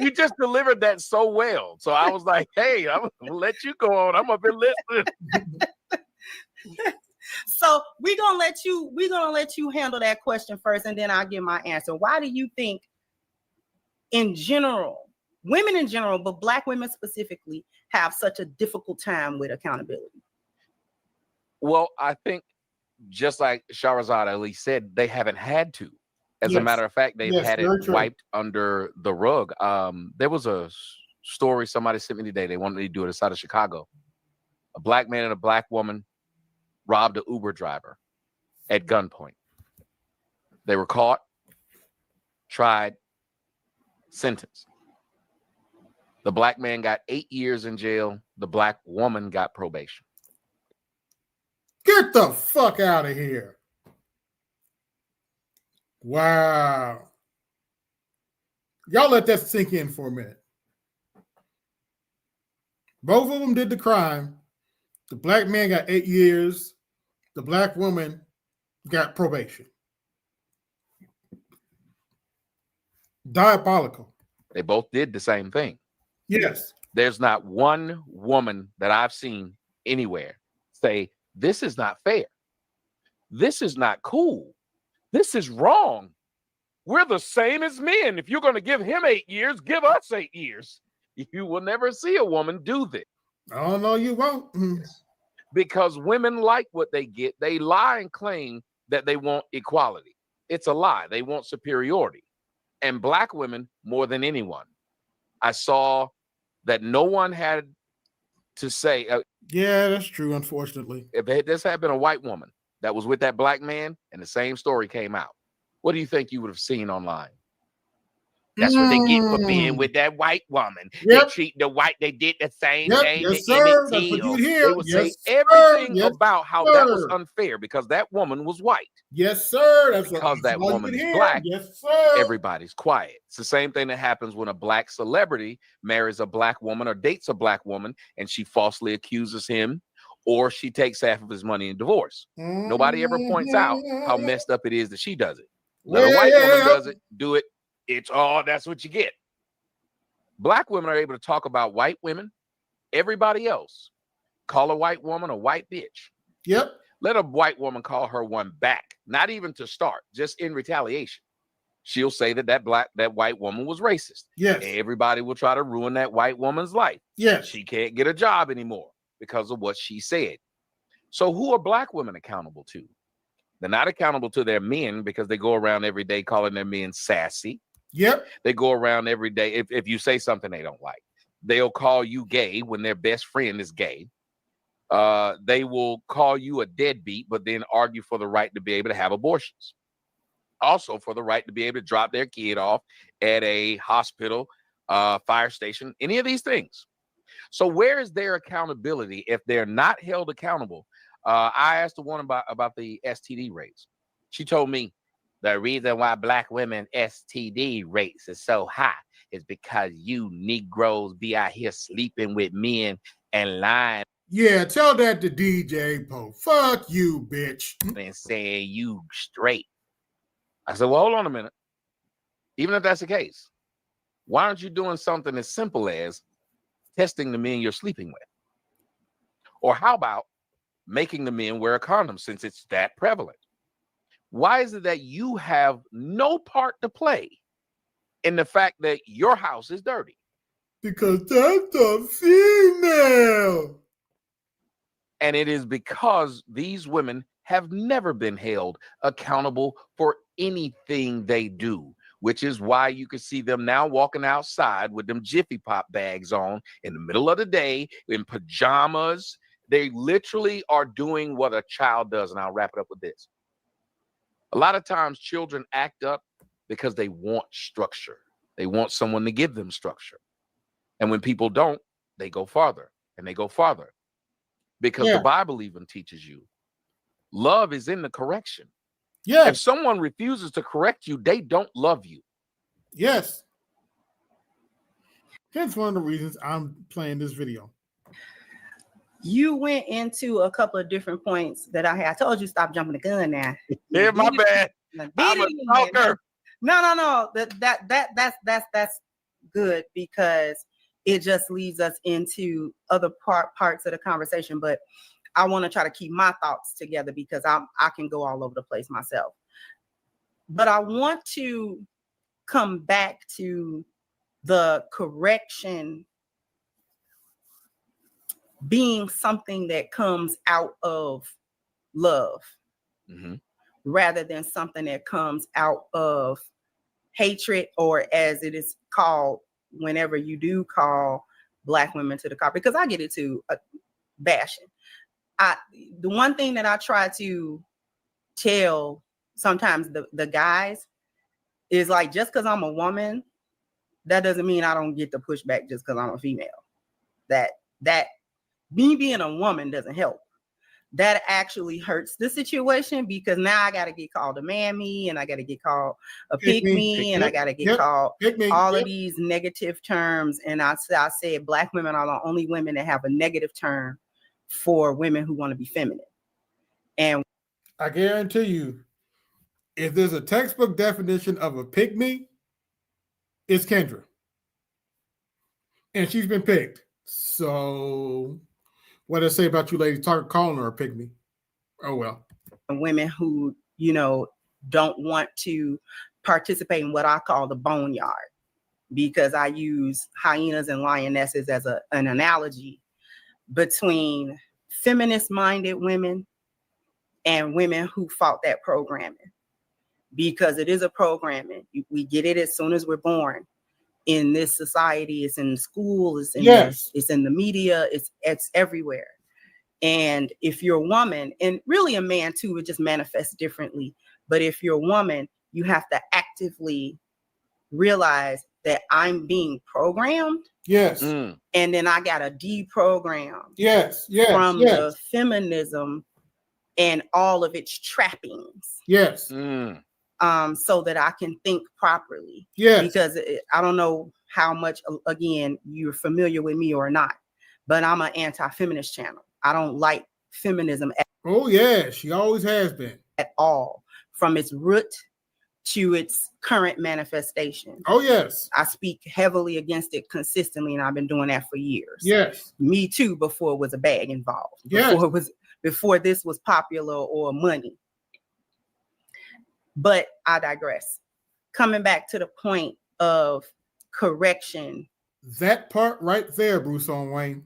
you just delivered that so well. So I was like, hey, I'm gonna let you go on. I'm up here listening.
So we're gonna let you handle that question first, and then I'll give my answer. Why do you think, in general, women in general, but Black women specifically, have such a difficult time with accountability?
Well, I think just like Shahrazad Ali said, they haven't had to. As a
Yes.
matter of fact, they've
Yes,
had it
very true.
wiped under the rug. There was a story somebody sent me today. They wanted me to do it outside of Chicago. A Black man and a Black woman robbed an Uber driver at gunpoint. They were caught, tried, sentenced. The Black man got 8 years in jail. The Black woman got probation.
Get the fuck out of here. Wow. Y'all let that sink in for a minute. Both of them did the crime. The Black man got 8 years. The Black woman got probation. Diabolical.
They both did the same thing.
Yes.
There's not one woman that I've seen anywhere say, this is not fair. This is not cool. This is wrong. We're the same as men. If you're going to give him 8 years, give us 8 years. You will never see a woman do this.
Oh, no, you won't.
Because women like what they get. They lie and claim that they want equality. It's a lie. They want superiority. And Black women, more than anyone, I saw that no one had to say.
Yeah, that's true, unfortunately.
If this had been a white woman that was with that Black man and the same story came out, what do you think you would have seen online? That's what they get for being with that white woman.
Yep.
They treat the white, they did the same
Yep,
thing
yes,
to
sir.
Emmett
That's what
Till.
you hear.
They would
Yes,
say
sir.
everything
Yes,
about how that was
sir.
unfair because that woman was white.
Yes, sir. That's
Because that
all you
woman
can
is
hear.
Black,
Yes, sir.
everybody's quiet. It's the same thing that happens when a Black celebrity marries a Black woman or dates a Black woman and she falsely accuses him or she takes half of his money in divorce. Nobody ever points out how messed up it is that she does it. Let a white woman does it, do it. It's all, that's what you get. Black women are able to talk about white women, everybody else. Call a white woman a white bitch.
Yep.
Let a white woman call her one back, not even to start, just in retaliation. She'll say that white woman was racist.
Yes.
Everybody will try to ruin that white woman's life.
Yes.
She can't get a job anymore because of what she said. So who are Black women accountable to? They're not accountable to their men because they go around every day calling their men sassy.
Yep.
They go around every day. If you say something they don't like, they'll call you gay when their best friend is gay. They will call you a deadbeat, but then argue for the right to be able to have abortions. Also for the right to be able to drop their kid off at a hospital, fire station, any of these things. So where is their accountability if they're not held accountable? I asked the one about the STD rates. She told me the reason why Black women STD rates is so high is because you Negroes be out here sleeping with men and lying.
Yeah, tell that to DJ Poe. Fuck you, bitch.
And saying you straight. I said, well, hold on a minute. Even if that's the case, why aren't you doing something as simple as testing the men you're sleeping with? Or how about making the men wear a condom since it's that prevalent? Why is it that you have no part to play in the fact that your house is dirty?
Because that's a female.
And it is because these women have never been held accountable for anything they do, which is why you can see them now walking outside with them Jiffy Pop bags on in the middle of the day in pajamas. They literally are doing what a child does. And I'll wrap it up with this. A lot of times children act up because they want structure. They want someone to give them structure. And when people don't, they go farther and they go farther. Because the Bible even teaches you love is in the correction.
Yeah.
If someone refuses to correct you, they don't love you.
Yes. That's one of the reasons I'm playing this video.
You went into a couple of different points that I had. I told you stop jumping the gun now.
Yeah, my bad. I'm a talker.
No. That's good because it just leads us into other parts of the conversation. But I want to try to keep my thoughts together because I can go all over the place myself. But I want to come back to the correction being something that comes out of love rather than something that comes out of hatred, or as it is called whenever you do call Black women to the carpet, because I get it too, bashing. The one thing that I try to tell sometimes the guys is like, just because I'm a woman, that doesn't mean I don't get the pushback just because I'm a female. That me being a woman doesn't help. That actually hurts the situation because now I got to get called a mammy and I got to get called a pick me and I got to get called all of these negative terms. And I said Black women are the only women that have a negative term for women who want to be feminine. And
I guarantee you, if there's a textbook definition of a pick me, it's Kendra. And she's been picked. So what did I say about you ladies calling her a pick me? Oh, well.
Women who, don't want to participate in what I call the boneyard, because I use hyenas and lionesses as an analogy between feminist-minded women and women who fought that programming. Because it is a programming. We get it as soon as we're born. In this society, it's in school, it's in the media, it's everywhere. And if you're a woman, and really a man too, it just manifests differently. But if you're a woman, you have to actively realize that I'm being programmed.
Yes.
And then I got to deprogram.
Yes.
From the feminism and all of its trappings.
Yes.
So that I can think properly.
Yes.
Because I don't know how much, again, you're familiar with me or not, but I'm an anti-feminist channel. I don't like feminism
she always has been.
At all, from its root to its current manifestation.
Oh, yes.
I speak heavily against it consistently, and I've been doing that for years.
Yes.
Me too, before it was a bag involved.
Yes.
Before this was popular or money. But I digress. Coming back to the point of correction.
That part right there, Bruce on Wayne.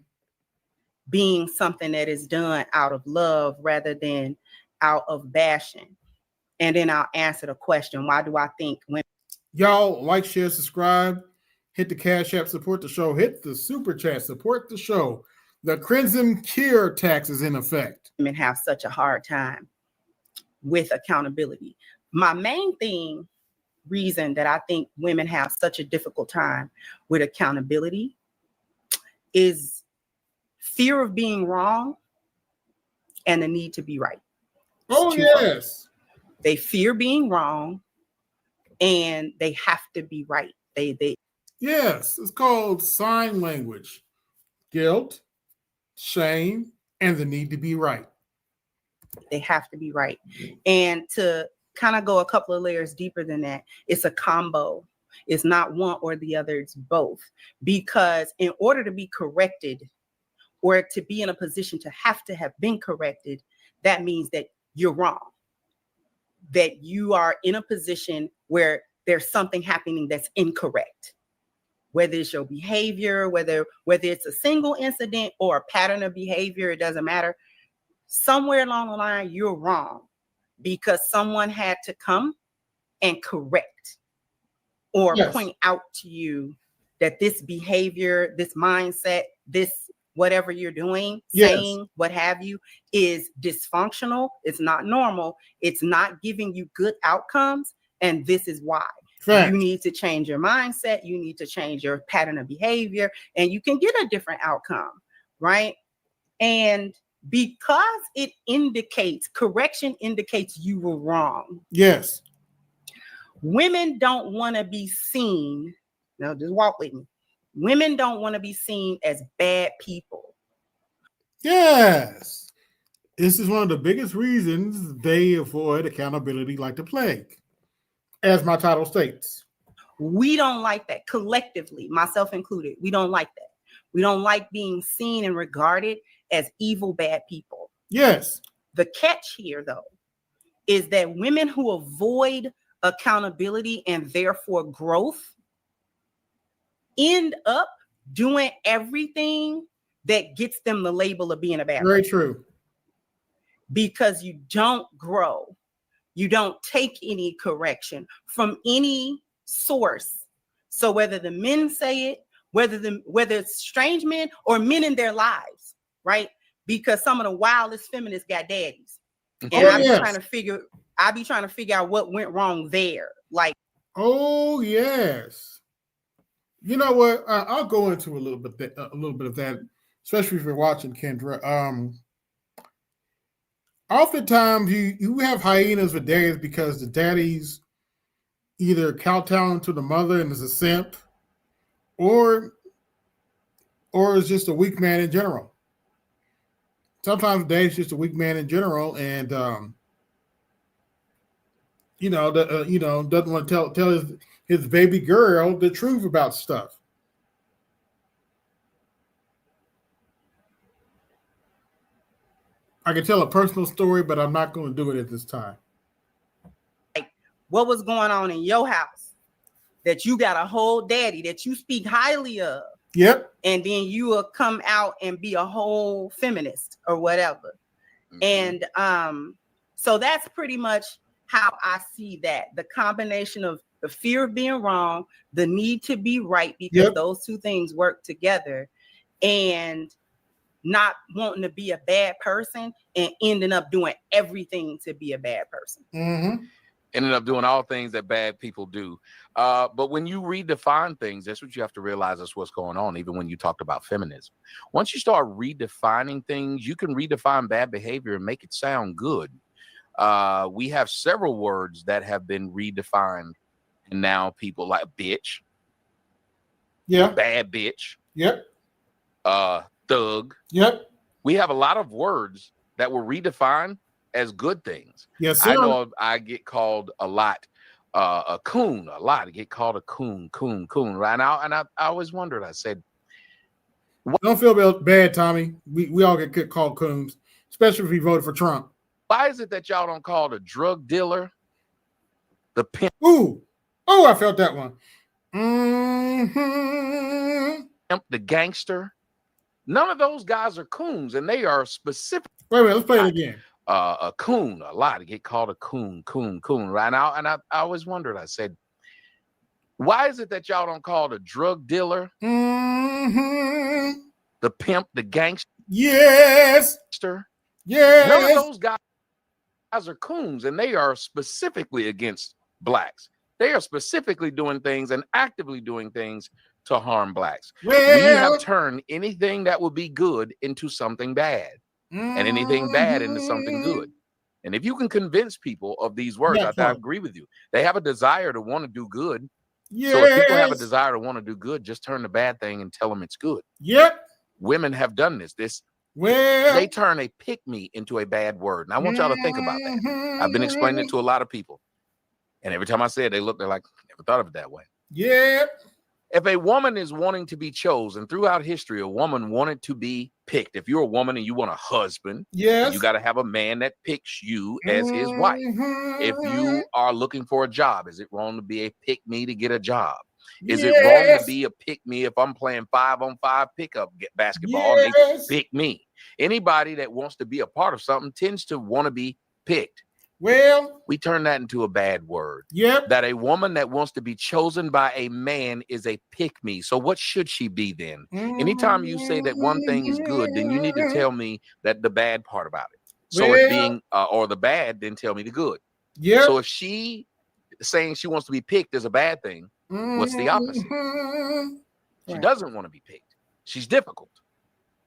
Being something that is done out of love rather than out of bashing. And then I'll answer the question, why do I think women...
Y'all like, share, subscribe, hit the Cash App, support the show, hit the Super Chat, support the show. The Chrism Cure tax is in effect.
Women have such a hard time with accountability. My main reason that I think women have such a difficult time with accountability is fear of being wrong and the need to be right.
Oh, yes.
They fear being wrong and they have to be right.
Yes, it's called sign language. Guilt, shame, and the need to be right.
They have to be right. And to kind of go a couple of layers deeper than that, it's a combo. It's not one or the other, it's both. Because in order to be corrected or to be in a position to have been corrected, that means that you're wrong. That you are in a position where there's something happening that's incorrect. Whether it's your behavior, whether it's a single incident or a pattern of behavior, it doesn't matter. Somewhere along the line, you're wrong because someone had to come and correct or point out to you that this behavior, this mindset, this whatever you're doing, saying, what have you, is dysfunctional. It's not normal. It's not giving you good outcomes. And this is why. Fact. You need to change your mindset. You need to change your pattern of behavior, and you can get a different outcome, right? And because correction indicates you were wrong.
Yes.
Women don't want to be seen. Now, just walk with me. Women don't want to be seen as bad people.
Yes. This is one of the biggest reasons they avoid accountability like the plague, as my title states.
We don't like that collectively, myself included. We don't like that. We don't like being seen and regarded as evil, bad people.
Yes.
The catch here, though, is that women who avoid accountability and therefore growth end up doing everything that gets them the label of being a bad person.
Very true.
Because you don't grow. You don't take any correction from any source. So whether the men say it, whether it's strange men or men in their lives, right? Because some of the wildest feminists got daddies. And I be trying to figure out what went wrong there. Like,
oh yes. You know what? I'll go into a little bit of that, especially if you're watching, Kendra. Oftentimes you have hyenas with daddies because the daddies either kowtow to the mother and is a simp, or is just a weak man in general. Sometimes daddy's just a weak man in general, and doesn't want to tell his baby girl the truth about stuff. I can tell a personal story, but I'm not going to do it at this time.
Like, what was going on in your house that you got a whole daddy that you speak highly of?
Yep.
And then you will come out and be a whole feminist or whatever. Mm-hmm. And so that's pretty much how I see that. The combination of the fear of being wrong, the need to be right, because those two things work together, and not wanting to be a bad person and ending up doing everything to be a bad person.
Mm-hmm.
Ended up doing all things that bad people do. But when you redefine things, that's what you have to realize is what's going on, even when you talked about feminism. Once you start redefining things, you can redefine bad behavior and make it sound good. We have several words that have been redefined, and now people like bitch.
Yeah.
Bad bitch.
Yep.
Thug.
Yep.
We have a lot of words that were redefined as good things.
Yes, sir.
I know I get called a lot, a coon, a lot. I get called a coon, right now. And I always wondered, I said,
don't feel bad, Tommy. We all get called coons, especially if we voted for Trump.
Why is it that y'all don't call the drug dealer the pimp?
Ooh. Oh, I felt that one. Mm-hmm.
The gangster? None of those guys are coons, and they are specific.
Wait a minute, let's play it again.
A coon, a lot. I get called a coon, right now. And I always wondered, I said, why is it that y'all don't call the drug dealer
the
pimp, the gangster?
Yes. Yes.
None of those guys are coons, and they are specifically against blacks. They are specifically doing things and actively doing things to harm blacks. We have turned anything that would be good into something bad, and anything bad into something good. And if you can convince people of these words, I agree with you. They have a desire to want to do good.
Yes.
So if people have a desire to want to do good, just turn the bad thing and tell them it's good.
Yep.
Women have done this. They turn a pick me into a bad word. And I want y'all to think about that. I've been explaining it to a lot of people. And every time I say it, they're like, never thought of it that way.
Yeah.
If a woman is wanting to be chosen, throughout history, a woman wanted to be picked. If you're a woman and you want a husband,
yes,
you got to have a man that picks you as his wife. If you are looking for a job, is it wrong to be a pick me to get a job? Is it wrong to be a pick me if I'm playing 5-on-5 pickup basketball and they pick me? Anybody that wants to be a part of something tends to want to be picked.
Well,
we turn that into a bad word.
Yep.
That a woman that wants to be chosen by a man is a pick-me. So what should she be then? Anytime you say that one thing is good, then you need to tell me that the bad part about it. So if being or the bad, then tell me the good.
Yeah.
So if she saying she wants to be picked is a bad thing, what's the opposite? She doesn't want to be picked. She's difficult.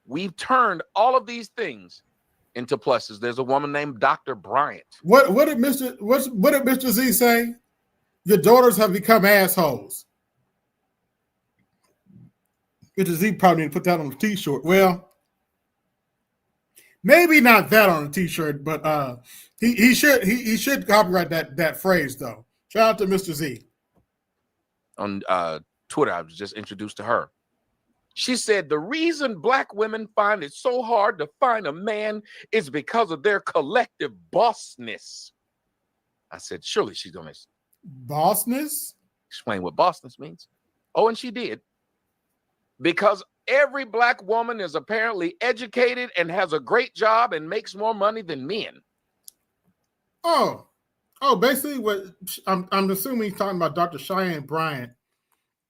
We've turned all of these things into pluses. There's a woman named Dr. Bryant.
What did Mr. Z say? Your daughters have become assholes. Mr. Z probably need to put that on a t-shirt. Well, Maybe not that on a t-shirt, but he should copyright that phrase though. Shout out to Mr. Z.
On Twitter, I was just introduced to her. She said the reason Black women find it so hard to find a man is because of their collective bossness. I said, surely she's going to
bossness?
Explain what bossness means. Oh, and she did. Because every Black woman is apparently educated and has a great job and makes more money than men.
Oh, basically what I'm assuming he's talking about Dr. Cheyenne Bryant.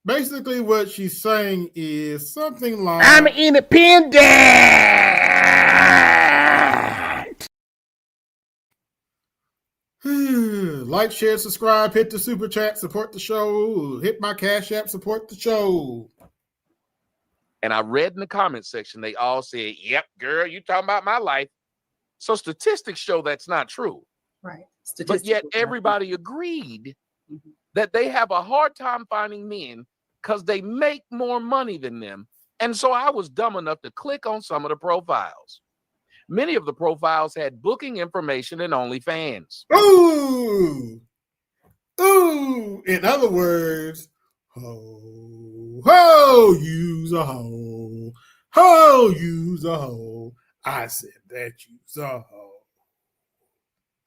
Basically, what she's saying is something like,
I'm independent.
Like, share, subscribe, hit the super chat, support the show, hit my Cash App, support the show.
And I read in the comment section, they all said, yep, girl, you talking about my life. So statistics show that's not true.
Right.
But yet everybody agreed that they have a hard time finding men because they make more money than them. And so I was dumb enough to click on some of the profiles. Many of the profiles had booking information and OnlyFans.
Ooh. In other words, ho, use a hoe. Ho, use a hoe. I said that use a hoe.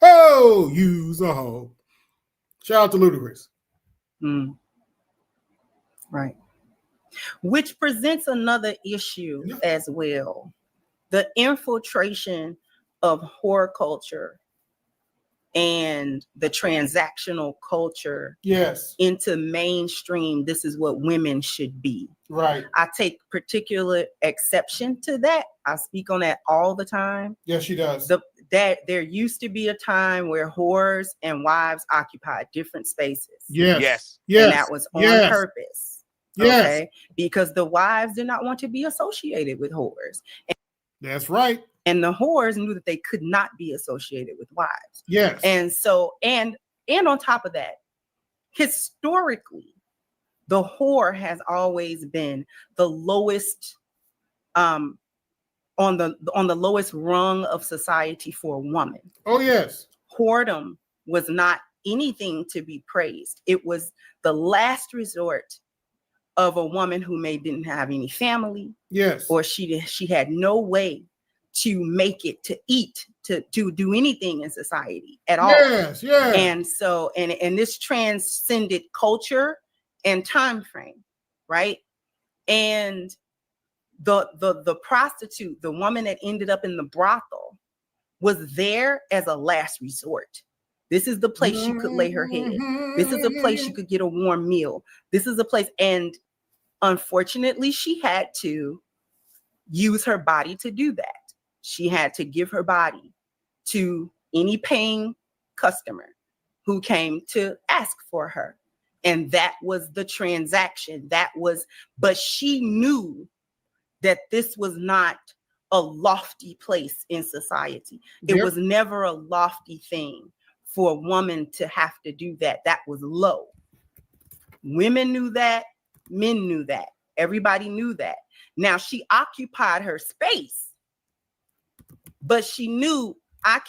Ho, use a hoe. Shout out to Ludacris.
Right. Which presents another issue as well. The infiltration of horror culture and the transactional culture into mainstream. This is what women should be.
Right.
I take particular exception to that. I speak on that all the time.
Yes, she does.
That there used to be a time where whores and wives occupied different spaces.
Yes.
And that was on purpose.
Yes.
Okay. Because the wives did not want to be associated with whores.
That's right.
And the whores knew that they could not be associated with wives.
Yes.
And so, and on top of that, historically, the whore has always been the lowest, on the lowest rung of society for a woman.
Oh, yes.
Whoredom was not anything to be praised. It was the last resort of a woman who didn't have any family.
Yes.
Or she had no way to make it, to eat, to do anything in society at all.
Yes, yes.
And so, and this transcended culture and time frame, right? And the prostitute, the woman that ended up in the brothel, was there as a last resort. This is the place she could lay her head. This is a place she could get a warm meal. This is a place, and unfortunately, she had to use her body to do that. She had to give her body to any paying customer who came to ask for her. And that was the transaction. But she knew that this was not a lofty place in society. It was never a lofty thing for a woman to have to do that. That was low. Women knew that. Men knew that. Everybody knew that. Now she occupied her space, but she knew I'm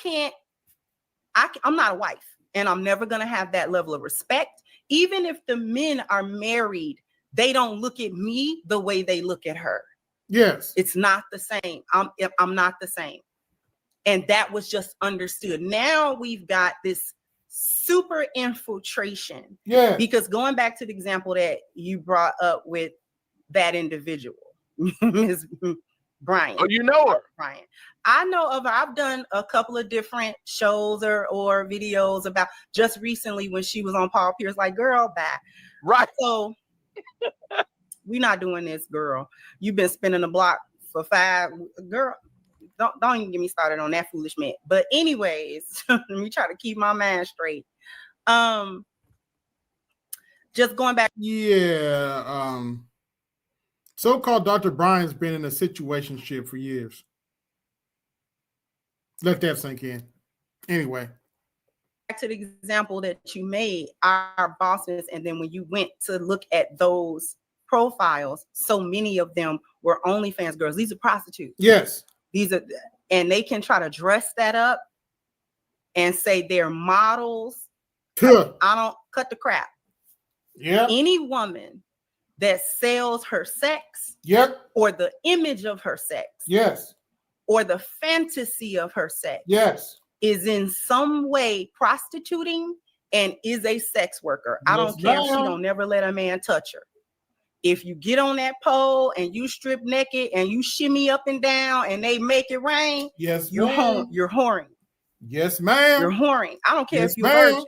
not a wife, and I'm never going to have that level of respect. Even if the men are married, they don't look at me the way they look at her.
Yes.
It's not the same. I'm not the same. And that was just understood. Now we've got this super infiltration.
Yeah.
Because going back to the example that you brought up with that individual, Ms. Bryant.
Oh, you know her.
Bryant. I know of her. I've done a couple of different shows or videos about just recently when she was on Paul Pierce, like, girl, bye.
Right.
So we're not doing this, girl. You've been spinning the block for 5, girl. Don't even get me started on that foolish man. But anyways, let me try to keep my mind straight. Just going back.
Yeah. So-called Dr. Brian's been in a situationship for years. Let that sink in. Anyway.
Back to the example that you made, our bosses, and then when you went to look at those profiles, so many of them were OnlyFans girls. These are prostitutes.
Yes.
These are, and they can try to dress that up and say they're models. I don't cut the crap.
Yeah.
Any woman that sells her sex, or the image of her sex, or the fantasy of her sex, is in some way prostituting and is a sex worker. I don't care if she don't never let a man touch her. If you get on that pole and you strip naked and you shimmy up and down and they make it rain, you're whoring.
Yes, ma'am.
You're whoring. I don't care if you're virgin.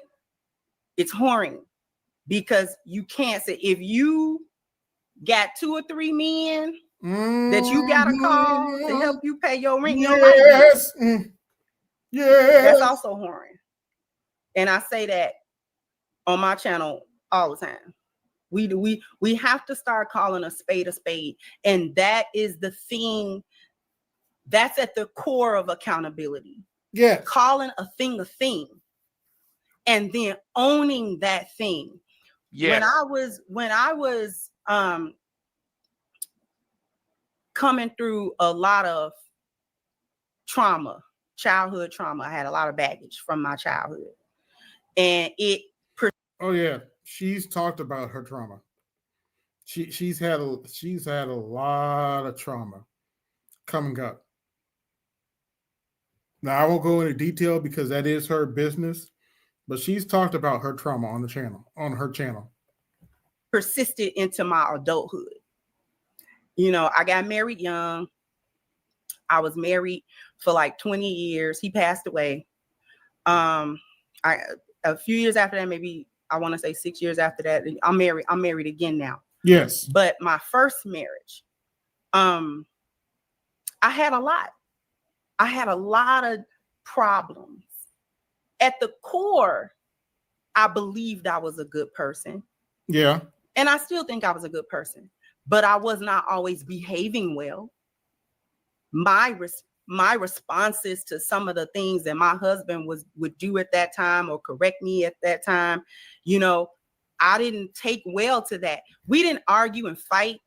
It's whoring, because you can't say, if you got 2 or 3 men that you got to call to help you pay your rent, you don't like it. That's also whoring. And I say that on my channel all the time. We have to start calling a spade, and that is the thing that's at the core of accountability.
Yes,
calling a thing, and then owning that thing.
Yes.
When I was coming through a lot of trauma, childhood trauma, I had a lot of baggage from my childhood, and
oh yeah, she's talked about her trauma. She's had a lot of trauma coming up. Now I won't go into detail because that is her business, but she's talked about her trauma on her channel.
Persisted into my adulthood. You know, I got married young. I was married for like 20 years. He passed away. A few years after that, maybe I want to say 6 years after that, I'm married again now.
Yes.
But my first marriage, I had a lot. I had a lot of problems. At the core, I believed I was a good person.
Yeah.
And I still think I was a good person, but I was not always behaving well. My responses to some of the things that my husband would do at that time or correct me at that time, you know, I didn't take well to that. We didn't argue and fight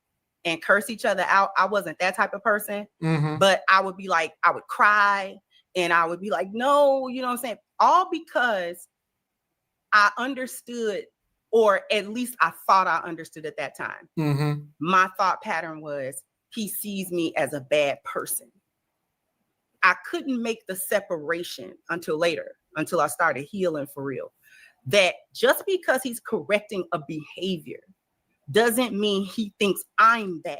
and curse each other out. I wasn't that type of person, but I would be like, I would cry and I would be like, no, you know what I'm saying? All because I understood, or at least I thought I understood at that time. My thought pattern was, he sees me as a bad person. I couldn't make the separation until later, until I started healing for real. That just because he's correcting a behavior doesn't mean he thinks I'm bad.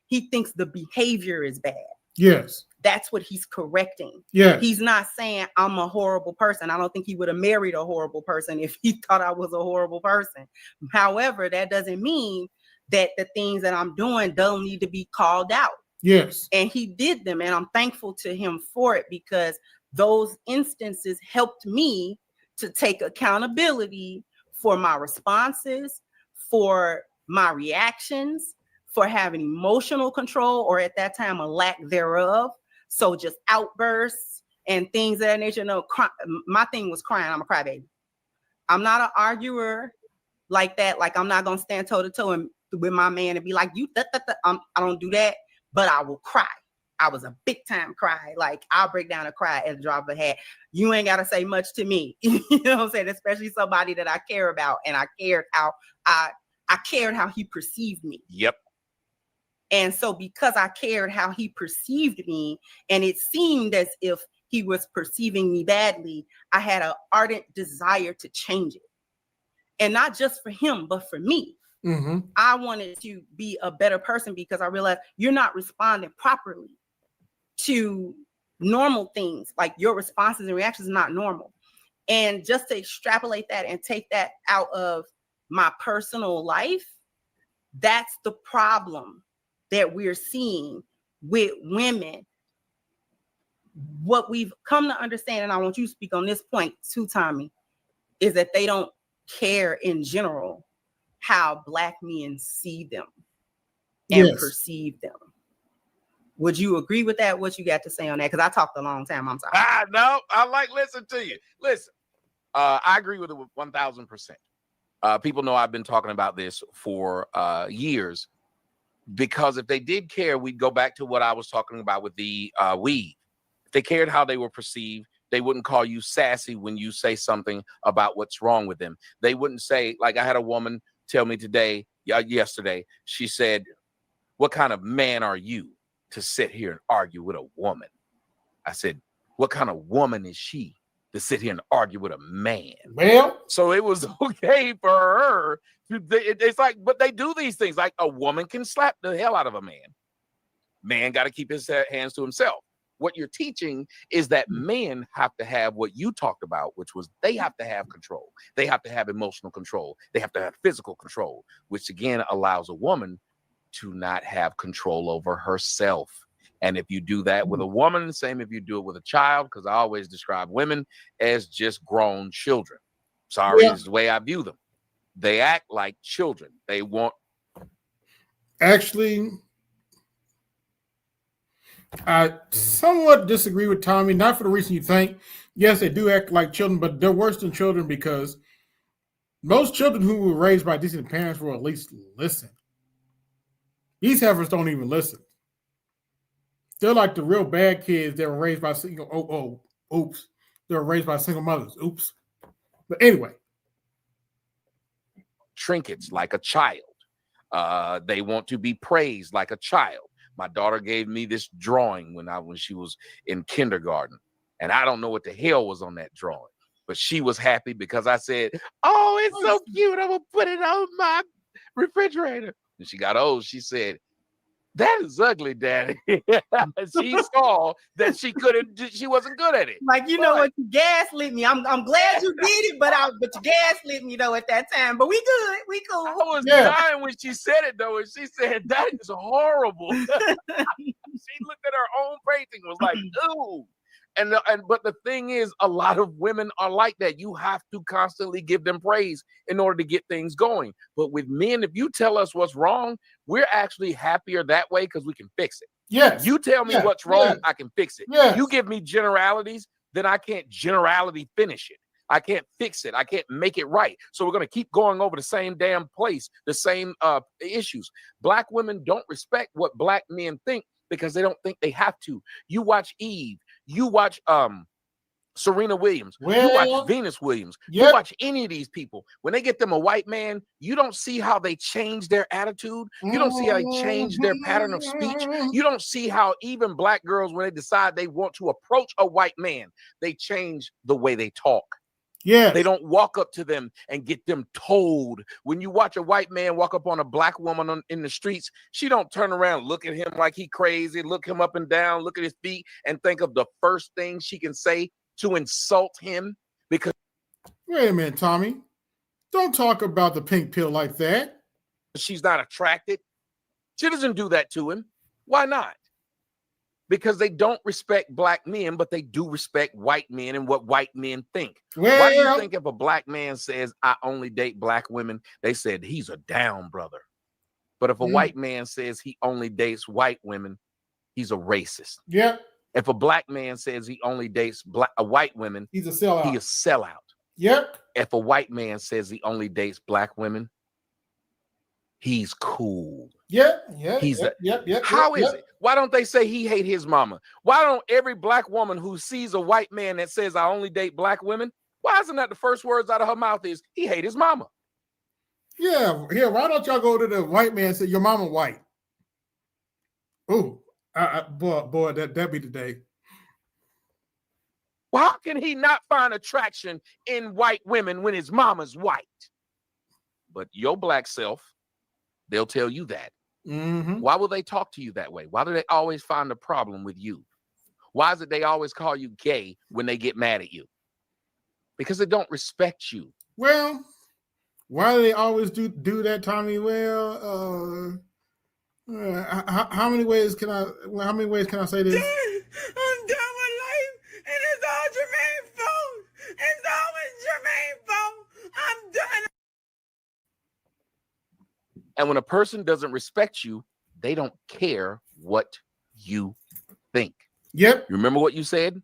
He thinks the behavior is bad.
Yes.
That's what he's correcting.
Yes.
He's not saying I'm a horrible person. I don't think he would have married a horrible person if he thought I was a horrible person. However, that doesn't mean that the things that I'm doing don't need to be called out.
Yes.
And he did them, and I'm thankful to him for it, because those instances helped me to take accountability for my responses, for my reactions, for having emotional control, or at that time a lack thereof. So just outbursts and things of that nature. No, my thing was crying. I'm a crybaby. I'm not an arguer like that. Like, I'm not gonna stand toe to toe with my man and be like, you, I don't do that. But I will cry. I was a big time cry. Like, I'll break down and cry at the drop of a hat. You ain't got to say much to me. You know what I'm saying? Especially somebody that I care about, and I cared how he perceived me.
Yep.
And so because I cared how he perceived me, and it seemed as if he was perceiving me badly, I had an ardent desire to change it. And not just for him, but for me. I wanted to be a better person, because I realized you're not responding properly to normal things. Like, your responses and reactions are not normal. And just to extrapolate that and take that out of my personal life, that's the problem that we're seeing with women. What we've come to understand, and I want you to speak on this point too, Tommy, is that they don't care in general how Black men see them and perceive them. Would you agree with that? What you got to say on that? Because I talked a long time. I'm sorry.
No, I listen to you. Listen, I agree with it 1,000%. People know I've been talking about this for years, because if they did care, we'd go back to what I was talking about with the weave. If they cared how they were perceived, they wouldn't call you sassy when you say something about what's wrong with them. They wouldn't say, like I had a woman tell me yesterday, she said, "What kind of man are you to sit here and argue with a woman?" I said, "What kind of woman is she to sit here and argue with a man?"
Well,
so it was okay for her. It's like, but they do these things. Like a woman can slap the hell out of a man. Man got to keep his hands to himself. What you're teaching is that men have to have what you talked about, which was they have to have control. They have to have emotional control. They have to have physical control, which again allows a woman to not have control over herself. And if you do that with a woman, same if you do it with a child, because I always describe women as just grown children. Sorry, This is the way I view them. They act like children. They want.
Actually, I somewhat disagree with Tommy, not for the reason you think. Yes, they do act like children, but they're worse than children because most children who were raised by decent parents will at least listen. These heifers don't even listen. They're like the real bad kids that were raised by oops. They were raised by single mothers. Oops. But anyway.
Trinkets like a child. They want to be praised like a child. My daughter gave me this drawing when she was in kindergarten, and I don't know what the hell was on that drawing, but she was happy because I said, "Oh, it's so cute. I'm gonna put it on my refrigerator." And she got old. She said, "That is ugly, Daddy." She saw that she wasn't good at it.
Like, you know what, you gaslit me. I'm glad you did it, but you gaslit me though at that time. But we good, we cool.
I was dying when she said it though, and she said, "That is horrible." She looked at her own painting, was like, "Ooh." But the thing is, a lot of women are like that. You have to constantly give them praise in order to get things going. But with men, if you tell us what's wrong, we're actually happier that way because we can fix it.
Yes.
You tell me what's wrong, I can fix it.
Yes.
You give me generalities, then I can't generality finish it. I can't fix it. I can't make it right. So we're going to keep going over the same damn place, the same issues. Black women don't respect what black men think because they don't think they have to. You watch Eve. You watch Serena Williams. You watch Venus Williams. You watch any of these people. When they get them a white man, you don't see how they change their attitude. You don't see how they change their pattern of speech. You don't see how even black girls, when they decide they want to approach a white man, they change the way they talk.
Yeah,
they don't walk up to them and get them told. When you watch a white man walk up on a black woman in the streets, she don't turn around, look at him like he crazy, look him up and down, look at his feet, and think of the first thing she can say to insult him. Because
wait a minute, Tommy, don't talk about the pink pill like that.
She's not attracted. She doesn't do that to him. Why not? Because they don't respect black men, but they do respect white men and what white men think.
Well,
why do you think if a black man says, "I only date black women," they said he's a down brother? But if a white man says he only dates white women, he's a racist.
Yeah.
If a black man says he only dates white women,
he's a sellout.
He is sellout.
Yep.
If a white man says he only dates black women, he's cool.
Yep.
How is it? Why don't they say he hate his mama? Why don't every black woman who sees a white man that says I only date black women, why isn't that the first words out of her mouth is he hate his mama?
Yeah. Why don't y'all go to the white man and say your mama white? Oh, boy, that'd be the day.
Well, how can he not find attraction in white women when his mama's white? But your black self, they'll tell you that.
Mm-hmm.
Why will they talk to you that way? Why do they always find a problem with you? Why is it they always call you gay when they get mad at you? Because they don't respect you.
Well, why do they always do that, Tommy? Well, how many ways can I say this?
I'm done with life, and it's all Jermaine's fault. It's always Jermaine's fault. I'm done.
And when a person doesn't respect you, they don't care what you think.
Yep.
You remember what you said?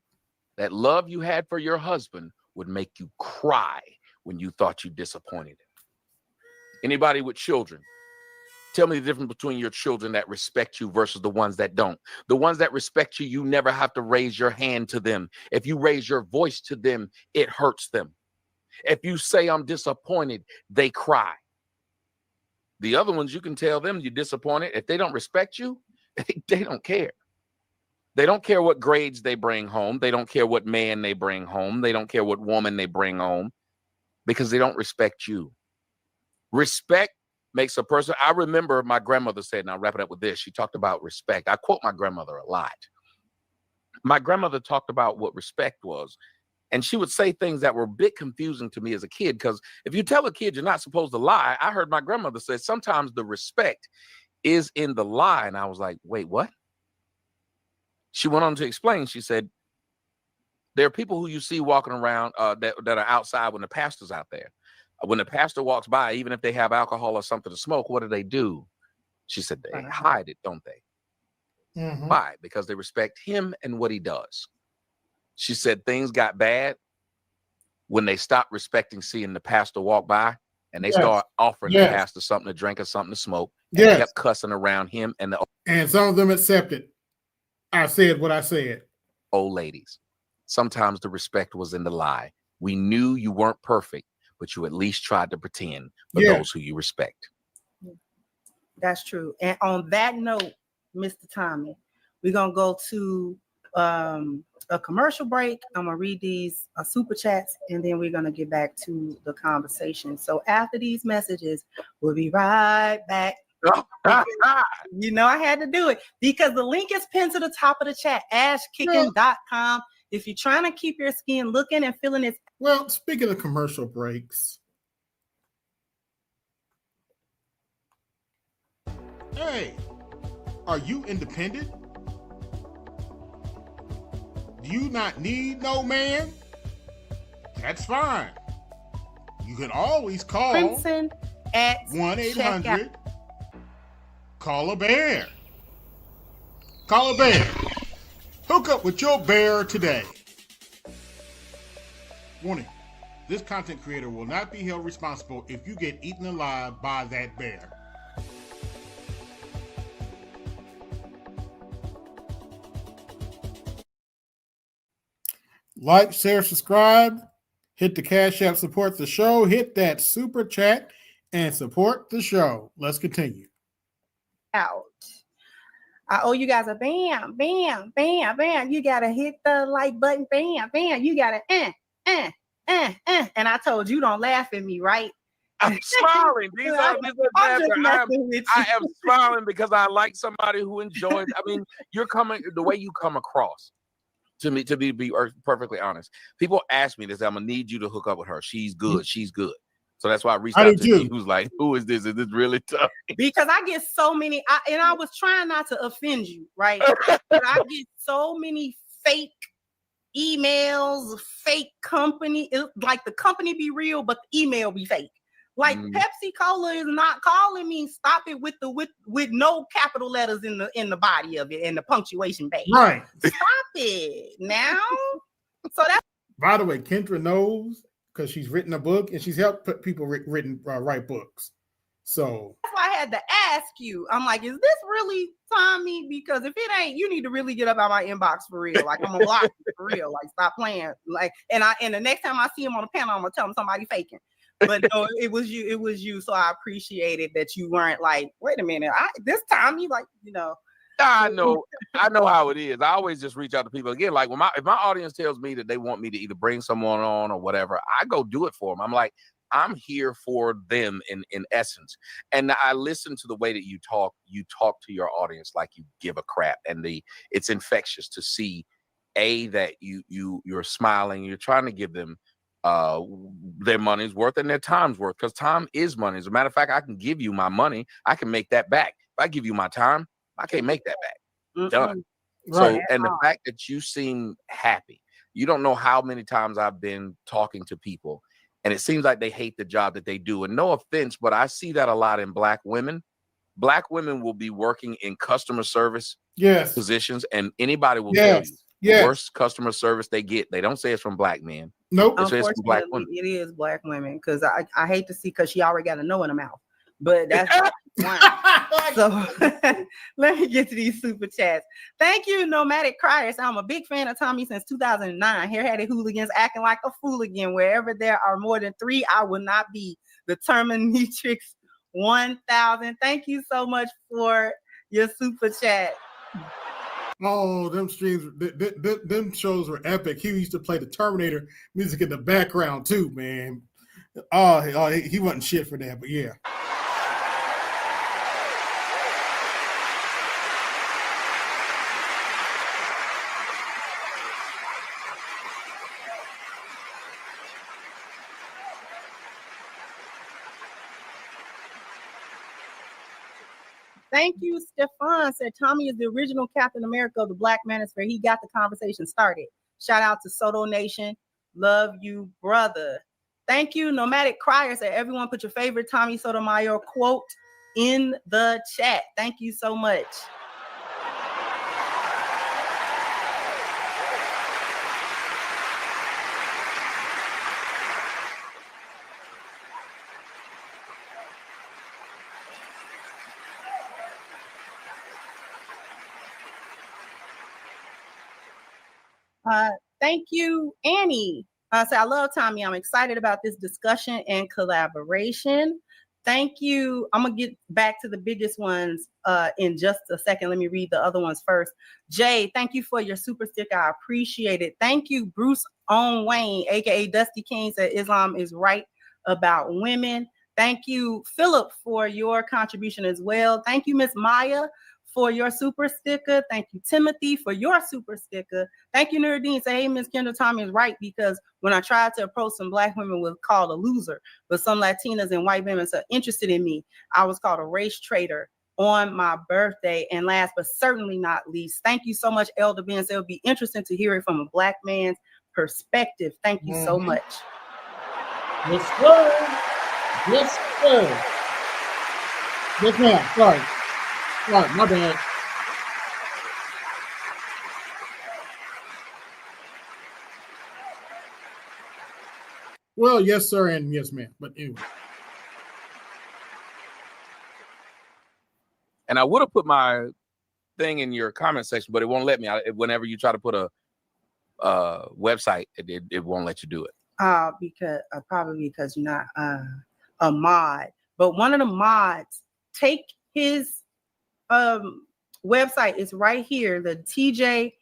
That love you had for your husband would make you cry when you thought you disappointed him. Anybody with children, Tell me the difference between your children that respect you versus the ones that don't. The ones that respect you, you never have to raise your hand to them. If you raise your voice to them, it hurts them. If you say I'm disappointed, they cry. The other ones, you can tell them you're disappointed. If they don't respect you, they don't care. They don't care what grades they bring home. They don't care what man they bring home. They don't care what woman they bring home because they don't respect you. Respect makes a person. I remember my grandmother said, and I'll wrap it up with this. She talked about respect. I quote my grandmother a lot. My grandmother talked about what respect was. And she would say things that were a bit confusing to me as a kid, because if you tell a kid you're not supposed to lie, I heard my grandmother say sometimes the respect is in the lie. And I was like, wait, what? She went on to explain. She said, there are people who you see walking around that are outside when the pastor's out there. When the pastor walks by, even if they have alcohol or something to smoke, what do? She said, they hide it, don't they?
Mm-hmm.
Why? Because they respect him and what he does. She said things got bad when they stopped respecting seeing the pastor walk by and they start offering the pastor something to drink or something to smoke and kept cussing around him and
some of them accepted. I said what I said.
Old ladies. Sometimes the respect was in the lie. We knew you weren't perfect, but you at least tried to pretend for those who you respect.
That's true. And on that note, Mr. Tommy, we're going to go to a commercial break. I'm going to read these super chats, and then we're going to get back to the conversation. So after these messages, we'll be right back. You know I had to do it because the link is pinned to the top of the chat, ashkicking.com. If you're trying to keep your skin looking and feeling it.
Well, speaking of commercial breaks.
Hey, are you independent? Do you not need no man? That's fine. You can always call
Crimson at
1-800 Call a Bear. Call a bear. Hook up with your bear today. Warning, this content creator will not be held responsible if you get eaten alive by that bear.
Like, share, subscribe, hit the Cash App, support the show, hit that super chat, and support the show. Let's continue.
Out. I owe you guys a bam, bam, bam, bam. You gotta hit the like button, bam, bam. You gotta and I told you don't laugh at me, right?
I'm smiling. I am smiling because I like somebody who enjoys. I mean, the way you come across to me, to be perfectly honest. People ask me this, I'm gonna need you to hook up with her. She's good. She's good. So that's why I reached out to you. Who's like, who is this? Is this really tough?
Because I get so many, and I was trying not to offend you, right? But I get so many fake emails, fake company. Like the company be real, but the email be fake. Like Pepsi Cola is not calling me. Stop it with no capital letters in the body of it and the punctuation base.
Right.
Stop it now. So that's.
By the way, Kendra knows because she's written a book and she's helped people write books. So
that's why I had to ask you. I'm like, is this really Tommy? Because if it ain't, you need to really get up out my inbox for real. Like I'm gonna block you for real. Like stop playing. Like and the next time I see him on the panel, I'm gonna tell him somebody faking. But no, it was you. It was you. So I appreciated that you weren't like, wait a minute. This time you like,
I know how it is. I always just reach out to people again. Like if my audience tells me that they want me to either bring someone on or whatever, I go do it for them. I'm like, I'm here for them in essence. And I listen to the way that you talk to your audience like you give a crap. And it's infectious to see that you're smiling, you're trying to give them their money's worth and their time's worth, because time is money. As a matter of fact, I can give you my money, I can make that back. If I give you my time, I can't make that back. Done. Right. So, and the fact that you seem happy, you don't know how many times I've been talking to people and it seems like they hate the job that they do. And no offense, but I see that a lot in Black women. Black women will be working in customer service positions, and anybody will tell you the worst customer service they get. They don't say it's from Black men.
Nope.
They say it's from Black women.
It is Black women, because I hate to see, because she already got a no in her mouth. But that's One. So let me get to these super chats. Thank you, Nomadic Criers. I'm a big fan of Tommy since 2009. Hairheaded hooligans acting like a fool again. Wherever there are more than 3, I will not be. The Terminatrix 1000. Thank you so much for your super chat.
Oh, them streams, them shows were epic. He used to play the Terminator music in the background too, man. Oh, he wasn't shit for that, but yeah.
Thank you, Stefan. Said Tommy is the original Captain America of the Black Manosphere. He got the conversation started. Shout out to Soto Nation. Love you, brother. Thank you, Nomadic Crier. Said everyone put your favorite Tommy Sotomayor quote in the chat. Thank you so much. Thank you, Annie. So I love Tommy. I'm excited about this discussion and collaboration. Thank you. I'm gonna get back to the biggest ones in just a second. Let me read the other ones first. Jay, thank you for your super sticker. I appreciate it. Thank you, Bruce Owen Wayne, aka Dusty King, said Islam is right about women. Thank you, Philip, for your contribution as well. Thank you, Miss Maya, for your super sticker. Thank you, Timothy, for your super sticker. Thank you, Nuruddin. Say, hey, Miss Kendra, Tommy is right, because when I tried to approach some Black women, was called a loser, but some Latinas and white women are interested in me. I was called a race traitor on my birthday. And last but certainly not least, thank you so much, Elder Ben. It'll be interesting to hear it from a Black man's perspective. Thank you so much.
Yes, sir. Yes, sir. Yes, ma'am. Sorry. Sorry, my bad. Well, yes, sir, and yes, ma'am. But anyway.
And I would have put my thing in your comment section, but it won't let me. Whenever you try to put a website, it won't let you do it.
Because probably because you're not a mod. But one of the mods, take his website is right here, the tjskoc.com.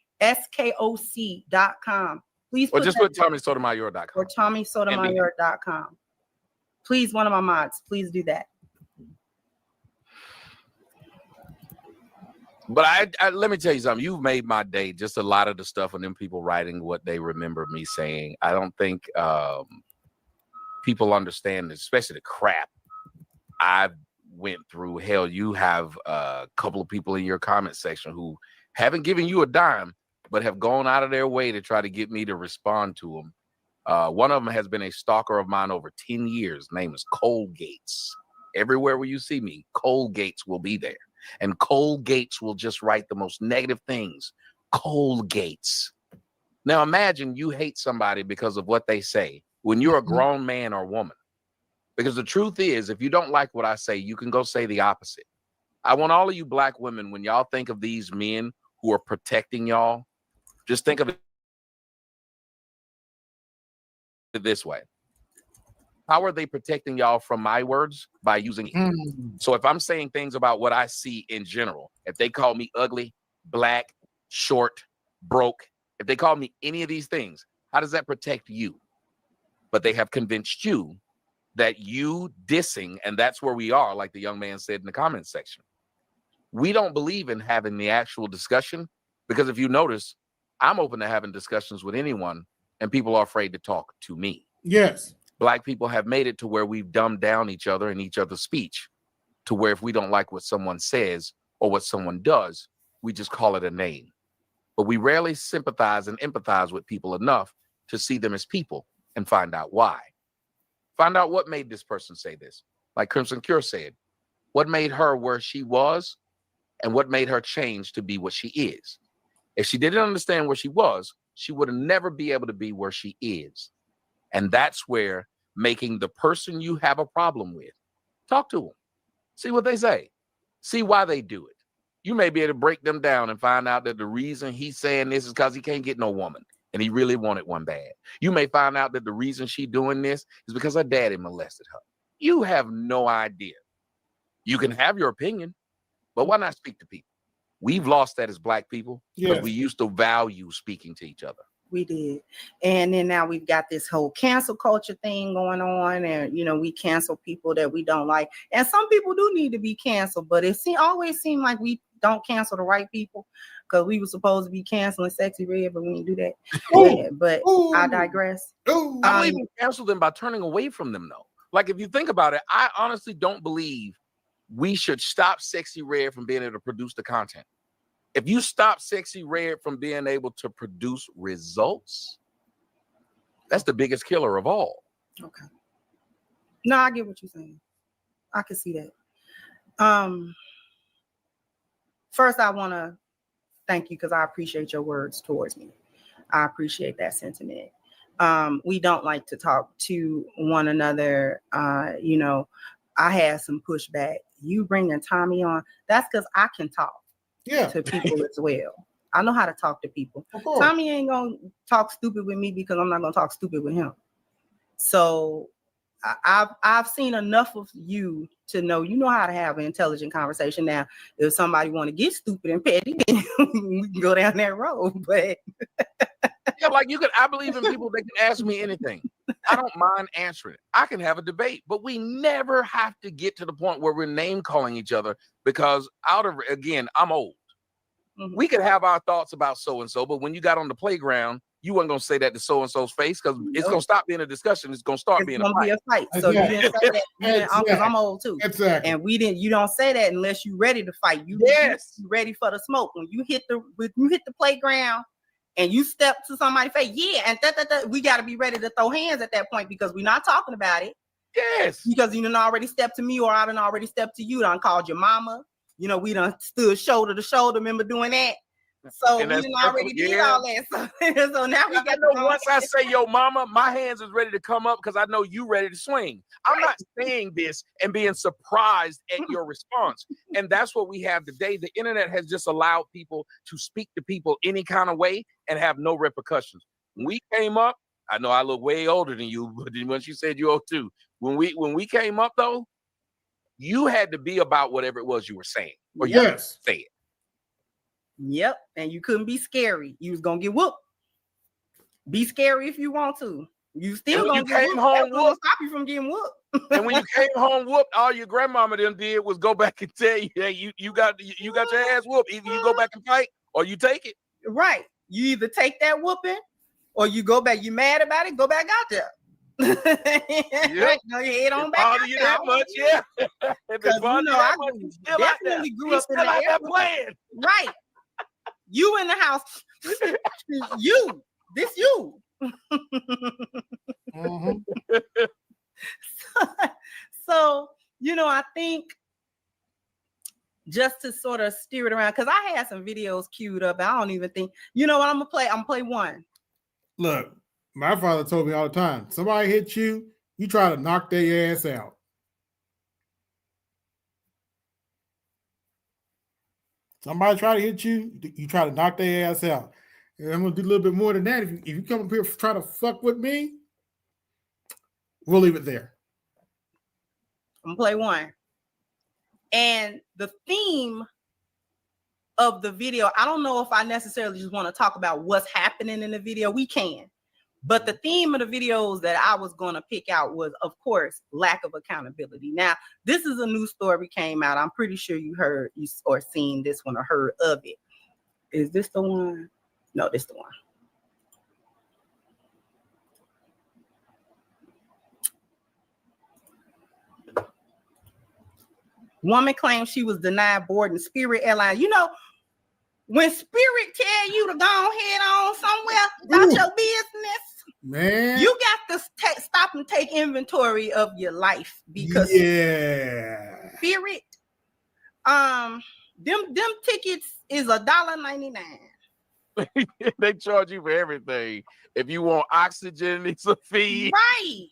Please
or just put TommySotomayor.com.
Or TommySotomayor.com. Please, one of my mods, please do that.
But I let me tell you something. You've made my day. Just a lot of the stuff and them people writing what they remember me saying. I don't think people understand, especially the crap I've went through. Hell, you have a couple of people in your comment section who haven't given you a dime, but have gone out of their way to try to get me to respond to them. One of them has been a stalker of mine over 10 years. Name is Cole Gates. Everywhere where you see me, Cole Gates will be there. And Cole Gates will just write the most negative things. Cole Gates. Now imagine you hate somebody because of what they say when you're a grown man or woman. Because the truth is, if you don't like what I say, you can go say the opposite. I want all of you Black women, when y'all think of these men who are protecting y'all, just think of it this way. How are they protecting y'all from my words? By using it. So if I'm saying things about what I see in general, if they call me ugly, black, short, broke, if they call me any of these things, how does that protect you? But they have convinced you that you dissing, and that's where we are, like the young man said in the comments section. We don't believe in having the actual discussion, because if you notice, I'm open to having discussions with anyone, and people are afraid to talk to me.
Yes.
Black people have made it to where we've dumbed down each other and each other's speech, to where if we don't like what someone says or what someone does, we just call it a name. But we rarely sympathize and empathize with people enough to see them as people and find out why. Find out what made this person say this. Like Chrism Cure said, what made her where she was and what made her change to be what she is. If she didn't understand where she was, she would have never be able to be where she is. And that's where making the person you have a problem with, talk to them. See what they say. See why they do it. You may be able to break them down and find out that the reason he's saying this is because he can't get no woman and he really wanted one bad. You may find out that the reason she's doing this is because her daddy molested her. You have no idea. You can have your opinion, but why not speak to people? We've lost that as Black people because we used to value speaking to each other.
We did. And then now we've got this whole cancel culture thing going on, and we cancel people that we don't like. And some people do need to be canceled, but it always seemed like we don't cancel the right people, because we were supposed to be canceling Sexy Red, but we didn't do that. Yeah, but I digress.
I believe we cancel them by turning away from them, though. Like, if you think about it, I honestly don't believe we should stop Sexy Red from being able to produce the content. If you stop Sexy Red from being able to produce results, that's the biggest killer of all.
Okay. No, I get what you're saying. I can see that. First, I want to thank you because I appreciate your words towards me. I appreciate that sentiment. We don't like to talk to one another. I had some pushback. You bringing Tommy on, that's because I can talk to people as well. I know how to talk to people. Tommy ain't gonna talk stupid with me because I'm not gonna talk stupid with him. So I've seen enough of you to know how to have an intelligent conversation. Now, if somebody want to get stupid and petty, then we can go down that road. But
I believe in people that can ask me anything. I don't mind answering it. I can have a debate, but we never have to get to the point where we're name calling each other, because I'm old. Mm-hmm. We could have our thoughts about so-and-so, but when you got on the playground, you weren't going to say that to so-and-so's face, because it's going to stop being a discussion. It's going to start being a fight.
So you didn't say that, because I'm old too.
Exactly.
And you don't say that unless you're ready to fight. You ready for the smoke. When you hit the playground and you step to somebody's face, and we got to be ready to throw hands at that point, because we're not talking about it.
Yes.
Because you done already stepped to me, or I done already stepped to you. Done called your mama. We done stood shoulder to shoulder. Remember doing that? So we done already did all that. So now we got to
know once I say yo mama, my hands is ready to come up because I know you ready to swing. I'm not saying this and being surprised at your response. And that's what we have today. The internet has just allowed people to speak to people any kind of way and have no repercussions. When we came up, I know I look way older than you, but when you said you're old too. When we came up though, you had to be about whatever it was you were saying. Or you say it.
Yep, and you couldn't be scary. You was gonna get whooped. Be scary if you want to. You still gonna get whooped. That's gonna stop you from getting whooped.
And when you came home whooped, all your grandmama them did was go back and tell you, hey, you got your ass whooped. Either you go back and fight or you take it.
Right. You either take that whooping or you go back. You mad about it? Go back out there.
Yep.
Go head on back.
Bother you that much, yeah.
Because I definitely grew up in the area.
Playing.
Right. You in the house. You. Mm-hmm. So, I think just to sort of steer it around, because I had some videos queued up. I don't even think, what I'm gonna play? I'm gonna play one.
Look, my father told me all the time, somebody hit you, you try to knock their ass out. Somebody try to hit you, you try to knock their ass out. And I'm going to do a little bit more than that. If you come up here try to fuck with me, we'll leave it there.
I'm going to play one. And the theme of the video, I don't know if I necessarily just want to talk about what's happening in the video. We can. But the theme of the videos that I was going to pick out was, of course, lack of accountability. Now, this is a new story came out. I'm pretty sure you heard or seen this one or heard of it. Is this the one? No, this is the one. Woman claims she was denied boarding Spirit Airlines. When Spirit tell you to go head on somewhere about your business,
man,
you got to stop and take inventory of your life, because Spirit, them tickets is $1.99.
They charge you for everything. If you want oxygen, it's a fee.
Right.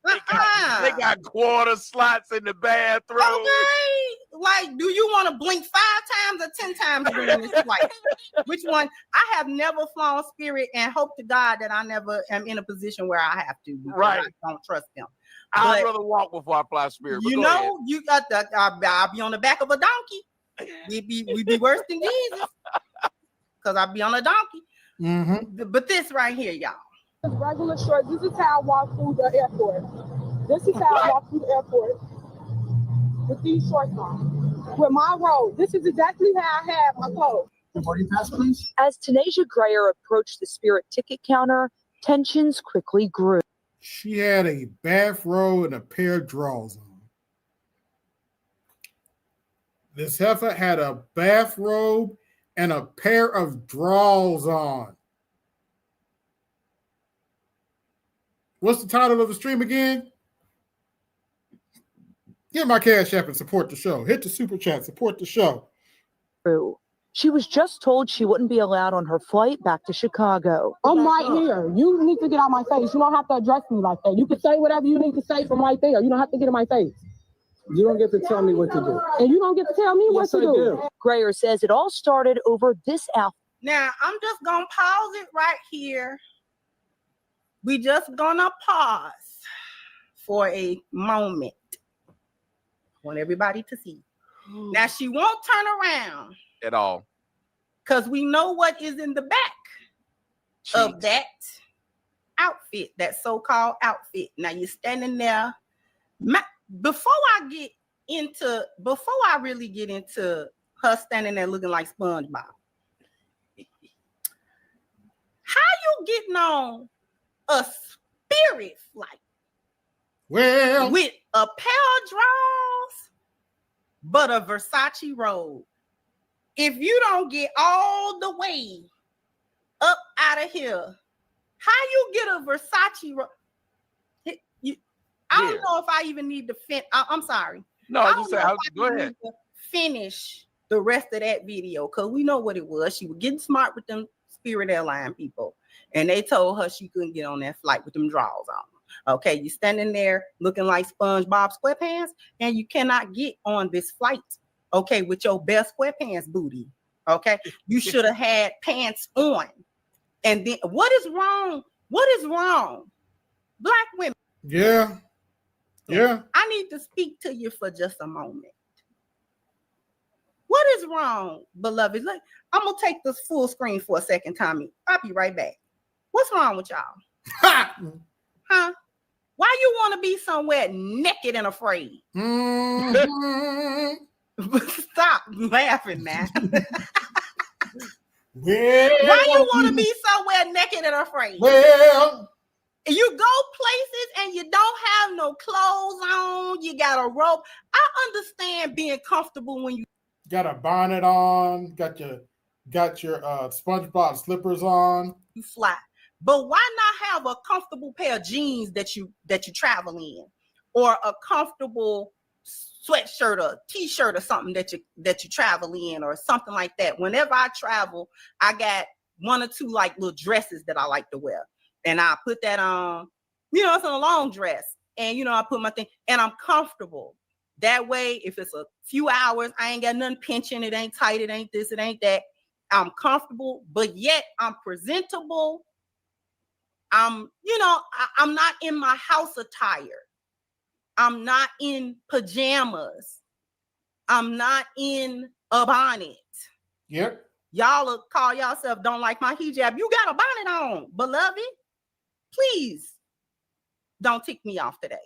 They got quarter slots in the bathroom.
Okay. Like, do you want to blink 5 times or 10 times during this flight? Which one? I have never flown Spirit, and hope to God that I never am in a position where I have to.
Right.
I don't trust them.
I'd rather walk before I fly Spirit.
You know, you got the. I'll be on the back of a donkey. We be worse than Jesus, because I'll be on a donkey.
Mm-hmm.
But this right here, y'all.
Regular shorts. This is how I walk through the airport. This is how I walk through the airport with these shorts on. With my robe. This is exactly how I have my clothes.
Boarding pass, please.
As Tanasia Grayer approached the Spirit ticket counter, tensions quickly grew.
She had a bathrobe and a pair of drawers on. This heifer had a bathrobe and a pair of drawers on. What's the title of the stream again? Get my Cash App and support the show. Hit the super chat, support the show.
She was just told she wouldn't be allowed on her flight back to Chicago.
I'm right here. You need to get out my face. You don't have to address me like that. You can say whatever you need to say from right there. You don't have to get in my face.
You don't get to tell me what to do.
And you don't get to tell me what to do.
Grayer says it all started over this outfit.
Now, I'm just going to pause it right here. We just going to pause for a moment. I want everybody to see. Now, she won't turn around.
At all.
Because we know what is in the back of that outfit, that so-called outfit. Now, you're standing there. Before I really get into her standing there looking like SpongeBob, how you getting on a Spirit flight?
Well,
with a pair of drawers, but a Versace robe. If you don't get all the way up out of here, how you get a Versace robe? I don't know if I even need to I'm sorry.
No,
I
just
don't
say,
know if
go
I
ahead.
need to finish the rest of that video, because we know what it was. She was getting smart with them Spirit Airline people, and they told her she couldn't get on that flight with them drawers on. Okay, you're standing there looking like SpongeBob SquarePants, and you cannot get on this flight, okay, with your best SquarePants booty. Okay, you should have had pants on. And then what is wrong? What is wrong? Black women.
Yeah.
I need to speak to you for just a moment. What is wrong, beloved? Look, I'm gonna take this full screen for a second, Tommy. I'll be right back. What's wrong with y'all? Huh? Why you want to be somewhere naked and afraid?
Mm-hmm.
Stop laughing, man.
Well,
why you want to be somewhere naked and afraid?
Well,
you go places and you don't have no clothes on. You got a robe. I understand being comfortable when you
got a bonnet on. Got your SpongeBob slippers on.
You fly, but why not have a comfortable pair of jeans that you travel in, or a comfortable sweatshirt or t-shirt or something that you travel in, or something like that. Whenever I travel, I got 1 or 2 like little dresses that I like to wear, and I put that on. It's a long dress, and I put my thing, and I'm comfortable. That way, if it's a few hours, I ain't got nothing pinching. It ain't tight. It ain't this. It ain't that. I'm comfortable, but yet I'm presentable. I'm not in my house attire. I'm not in pajamas. I'm not in a bonnet.
Yep.
Y'all will call yourself don't like my hijab. You got a bonnet on, beloved. Please don't tick me off today.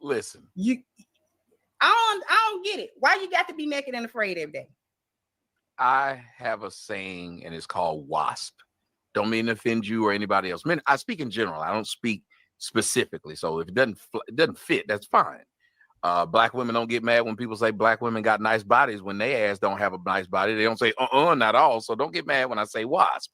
Listen.
I don't get it. Why you got to be naked and afraid every day?
I have a saying, and it's called WASP. Don't mean to offend you or anybody else. I speak in general. I don't speak specifically. So if it doesn't fit, that's fine. Black women don't get mad when people say black women got nice bodies when they ass don't have a nice body. They don't say not all. So don't get mad when I say WASP.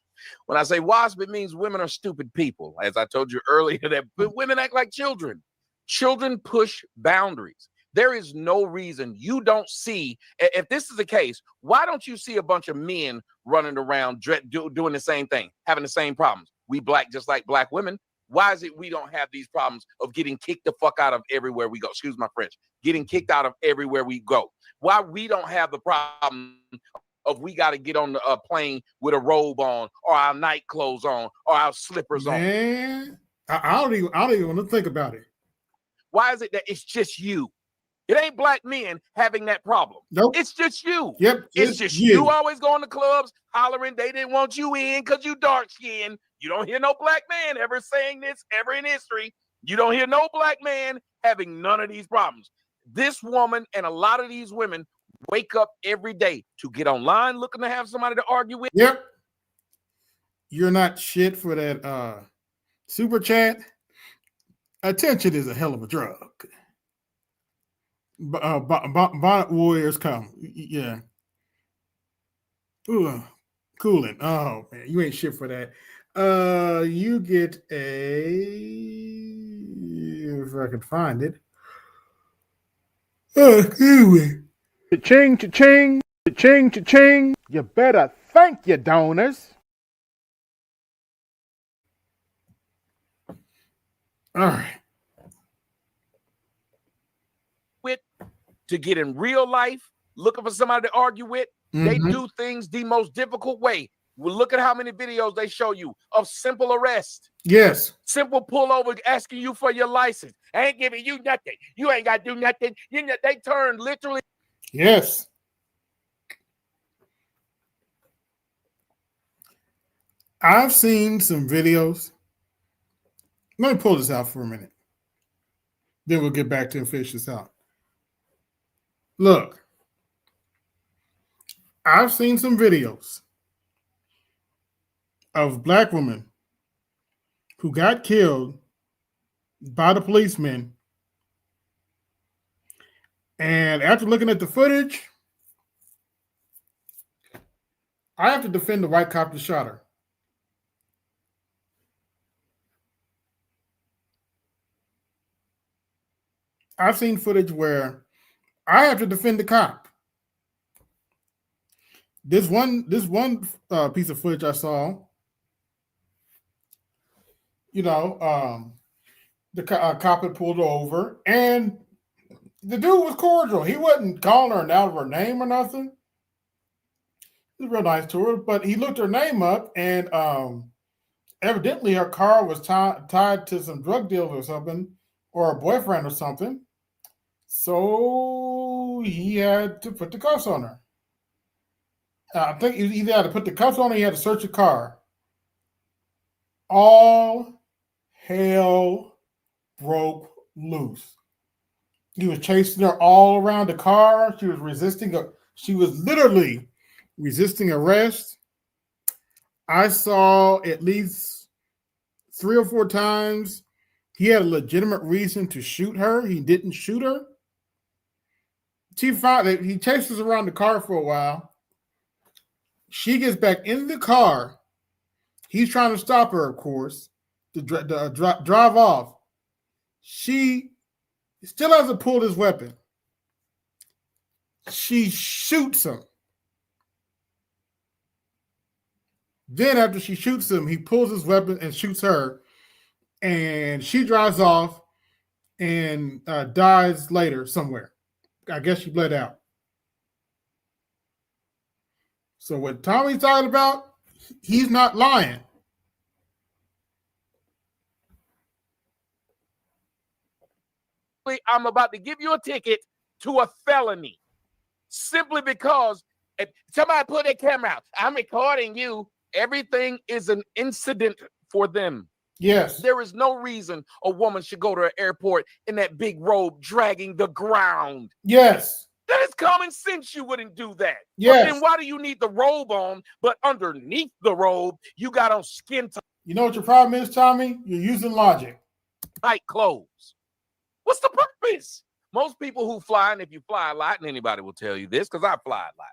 When I say WASP, it means women are stupid people. As I told you earlier, that women act like children. Children push boundaries. There is no reason you don't see, if this is the case, why don't you see a bunch of men running around doing the same thing, having the same problems? We black, just like black women, Why is it we don't have these problems of getting kicked the fuck out of everywhere we go? Excuse my French. Getting kicked out of everywhere we go. Why we don't have the problem of we got to get on a plane with a robe on or our night clothes on or our slippers on?
Man, I don't even want to think about it.
Why is it that it's just you? It ain't black men having that problem.
Nope.
It's just you.
Yep.
It's just you always going to clubs hollering they didn't want you in because you dark skinned. You don't hear no black man ever saying this ever in history. You don't hear no black man having none of these problems. This woman and a lot of these women wake up every day to get online looking to have somebody to argue with.
Yep. You're not shit for that super chat. Attention is a hell of a drug. Bonnet warriors come. Yeah. Ooh, cooling. Oh man, you ain't shit for that. You get if I can find it. Anyway.
Cha-ching, cha-ching, cha-ching, cha-ching. You better thank your donors.
All right.
To get in real life, looking for somebody to argue with, they do things the most difficult way. Well, look at how many videos they show you of simple arrest.
Yes.
Simple pullover asking you for your license. I ain't giving you nothing. You ain't got to do nothing. They turn literally.
Yes. I've seen some videos. Let me pull this out for a minute. Then we'll get back to and finish this out. Look, I've seen some videos of black women who got killed by the policemen. And after looking at the footage, I have to defend the white cop that shot her. I've seen footage where I have to defend the cop. This one piece of footage I saw, the cop had pulled her over, and the dude was cordial. He wasn't calling her out of her name or nothing. He was real nice to her, but he looked her name up, and evidently her car was tied to some drug deals or something, or a boyfriend or something. So he had to put the cuffs on her. I think he either had to put the cuffs on or he had to search the car. All hell broke loose. He was chasing her all around the car. She was resisting. She was literally resisting arrest. I saw at least 3 or 4 times he had a legitimate reason to shoot her. He didn't shoot her. She found that he chases around the car for a while. She gets back in the car. He's trying to stop her, of course, to drive off. She still hasn't pulled his weapon. She shoots him. Then after she shoots him, he pulls his weapon and shoots her. And she drives off and dies later somewhere. I guess she bled out. So what Tommy's talking about, he's not lying.
I'm about to give you a ticket to a felony simply because if somebody put their camera out, I'm recording you. Everything is an incident for them.
Yes.
There is no reason a woman should go to an airport in that big robe dragging the ground.
Yes.
That is common sense. You wouldn't do that.
Yes.
But then why do you need the robe on, but underneath the robe, you got on skin tight?
You know what your problem is, Tommy? You're using logic.
Tight clothes. What's the purpose? Most people who fly, and if you fly a lot, and anybody will tell you this, because I fly a lot.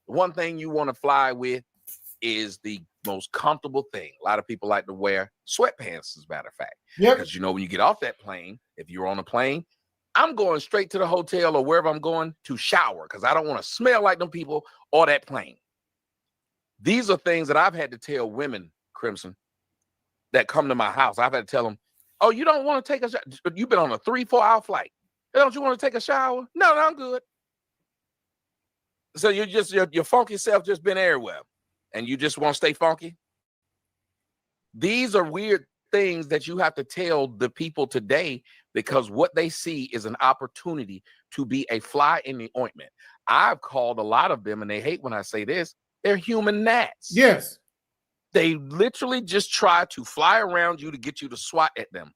The one thing you want to fly with is the most comfortable thing. A lot of people like to wear sweatpants, as a matter of fact.
Yep.
Because when you get off that plane, if you're on a plane, I'm going straight to the hotel or wherever I'm going to shower because I don't want to smell like them people or that plane. These are things that I've had to tell women, Crimson, that come to my house. I've had to tell them, oh, you don't want to take a shower? You've been on a 3-4 hour flight. Don't you want to take a shower? No, I'm good. So you're just your funky self just been everywhere, and you just want to stay funky. These are weird things that you have to tell the people today, because what they see is an opportunity to be a fly in the ointment. I've called a lot of them, and they hate when I say this, they're human gnats.
Yes.
They literally just try to fly around you to get you to swat at them.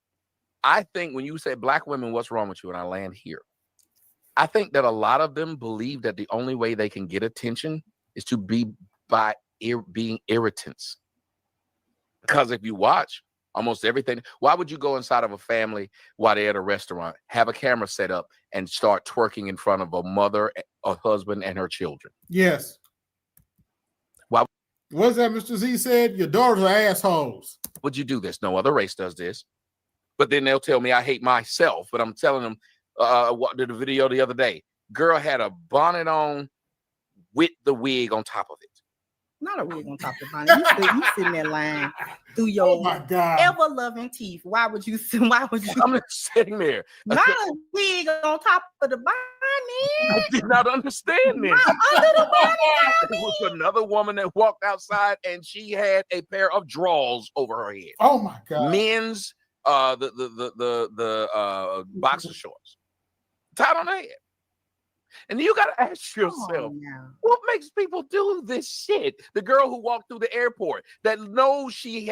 I think when you say Black women, what's wrong with you? And I land here. I think that a lot of them believe that the only way they can get attention is to be by being irritants. Because if you watch almost everything, why would you go inside of a family while they're at a restaurant, have a camera set up, and start twerking in front of a mother, a husband, and her children?
Yes.
Why?
What's that Mr. Z said? Your daughters are assholes.
Would you do this? No other race does this. But then they'll tell me I hate myself. But I'm telling them, what did the video the other day? Girl had a bonnet on with the wig on top of it.
Not a wig on top of the bonnet. You sitting there lying through your ever-loving teeth. Why would you?
I'm just sitting there.
Not a wig on top of the bonnet.
I did not understand this.
Under the bonnet.
There was another woman that walked outside and she had a pair of drawers over her head.
Oh my God.
Men's the boxer shorts tied on her head. And you got to ask yourself, what makes people do this shit? The girl who walked through the airport that knows she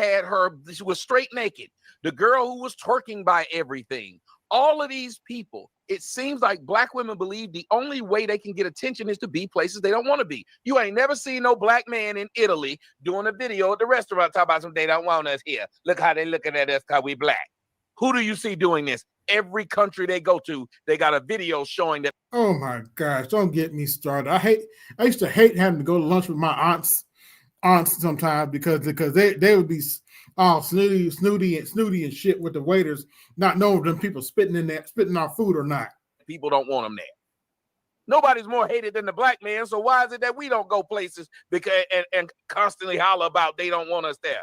was straight naked. The girl who was twerking by everything. All of these people, it seems like Black women believe the only way they can get attention is to be places they don't want to be. You ain't never seen no Black man in Italy doing a video at the restaurant talking about they don't want us here. Look how they looking at us because we Black. Who do you see doing this? Every country they go to, they got a video showing that.
Oh my gosh, don't get me started. I used to hate having to go to lunch with my aunts sometimes because they would be all snooty and shit with the waiters, not knowing them people spitting out food or not.
People don't want them there. Nobody's more hated than the Black man, so why is it that we don't go places and constantly holler about they don't want us there?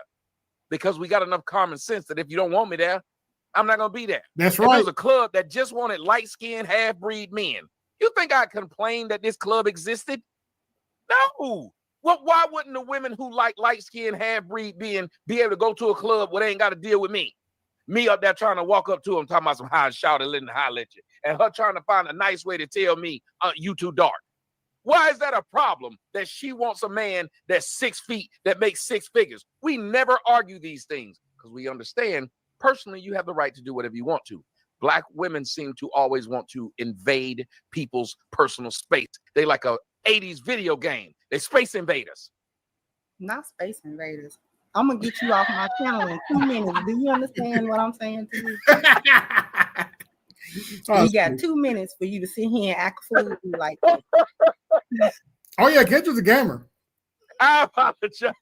Because we got enough common sense that if you don't want me there, I'm not going to be there.
That's
right.
right.
There's a club that just wanted light-skinned, half-breed men. You think I complained that this club existed? No. Well, why wouldn't the women who like light-skinned, half-breed men be able to go to a club where they ain't got to deal with me? Me up there trying to walk up to them, talking about some high and shout and letting the holler at you. And her trying to find a nice way to tell me, you too dark. Why is that a problem that she wants a man that's 6 feet, that makes 6 figures? We never argue these things because we understand personally, you have the right to do whatever you want to. Black women seem to always want to invade people's personal space. They like a 80s video game. They space invaders.
Not space invaders. I'm going to get you off my channel in 2 minutes. Do you understand what I'm saying to you? You got 2 minutes for you to sit here and act a fool like that.
Oh, yeah, Kendra's a gamer.
I apologize.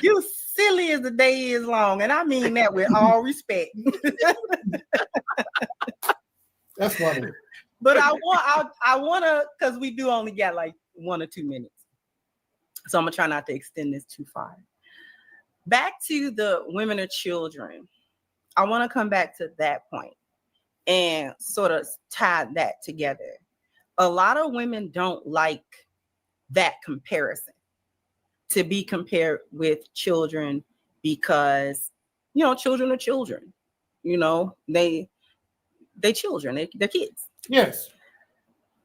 You silly as the day is long, and I mean that with all respect.
That's funny.
But I want to, because we do only got like 1 or 2 minutes, so I'm gonna try not to extend this too far. Back to the women or children, I want to come back to that point and sort of tie that together. A lot of women don't like that comparison, to be compared with children, because, children are children. They children, they're kids.
Yes.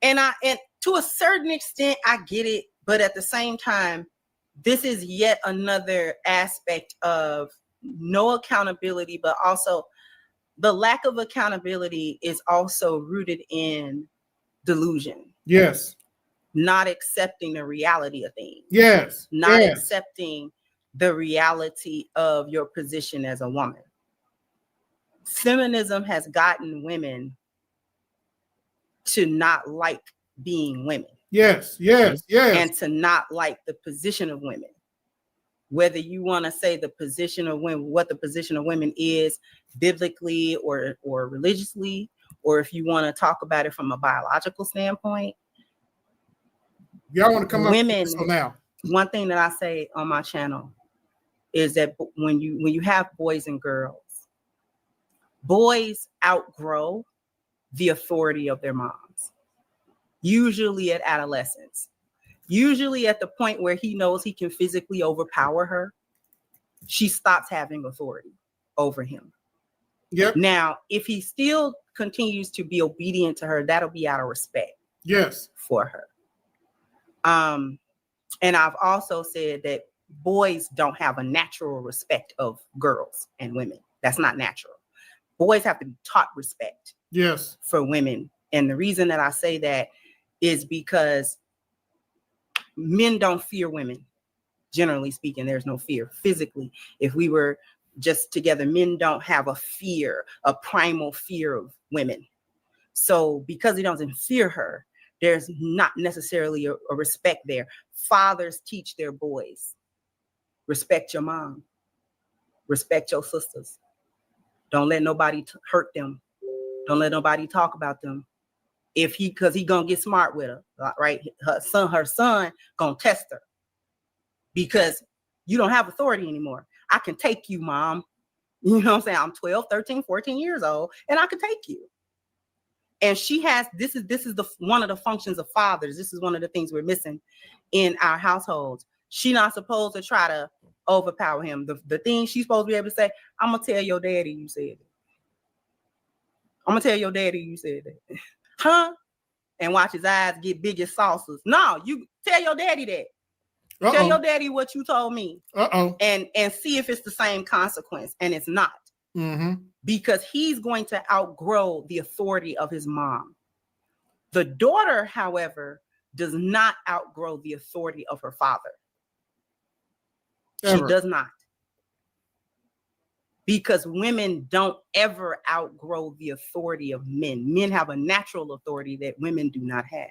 And to a certain extent, I get it. But at the same time, this is yet another aspect of no accountability, but also the lack of accountability is also rooted in delusion.
Yes.
Not accepting the reality of things.
Yes.
Not accepting the reality of your position as a woman. Feminism has gotten women to not like being women.
Yes.
And to not like the position of women. Whether you want to say the position of women, what the position of women is biblically or religiously, or if you want to talk about it from a biological standpoint.
Y'all want to come
women,
up so now.
one thing that I say on my channel is that when you have boys and girls, boys outgrow the authority of their moms, usually at adolescence, usually at the point where he knows he can physically overpower her. She stops having authority over him.
Yep.
Now, if he still continues to be obedient to her, that'll be out of respect.
Yes.
For her. And I've also said that boys don't have a natural respect of girls and women. That's not natural. Boys have to be taught respect.
Yes.
For women. And the reason that I say that is because men don't fear women. Generally speaking, there's no fear physically. If we were just together, men don't have a fear, a primal fear of women. So because he doesn't fear her, there's not necessarily a respect there. Fathers teach their boys, respect your mom, respect your sisters. Don't let nobody hurt them. Don't let nobody talk about them. Because he gonna get smart with her, right? Her son gonna test her because you don't have authority anymore. I can take you, mom. You know what I'm saying? I'm 12, 13, 14 years old, and I can take you. And she has, this is one of the functions of fathers. This is one of the things we're missing in our households. She's not supposed to try to overpower him. The thing she's supposed to be able to say, I'm gonna tell your daddy you said it. I'm gonna tell your daddy you said that. Huh? And watch his eyes get big as saucers. No, you tell your daddy that.
Uh-oh.
Tell your daddy what you told me.
Uh-oh.
And see if it's the same consequence. And it's not.
Mm-hmm.
Because he's going to outgrow the authority of his mom. The daughter, however, does not outgrow the authority of her father.
Ever.
She does not. Because women don't ever outgrow the authority of men. Men have a natural authority that women do not have.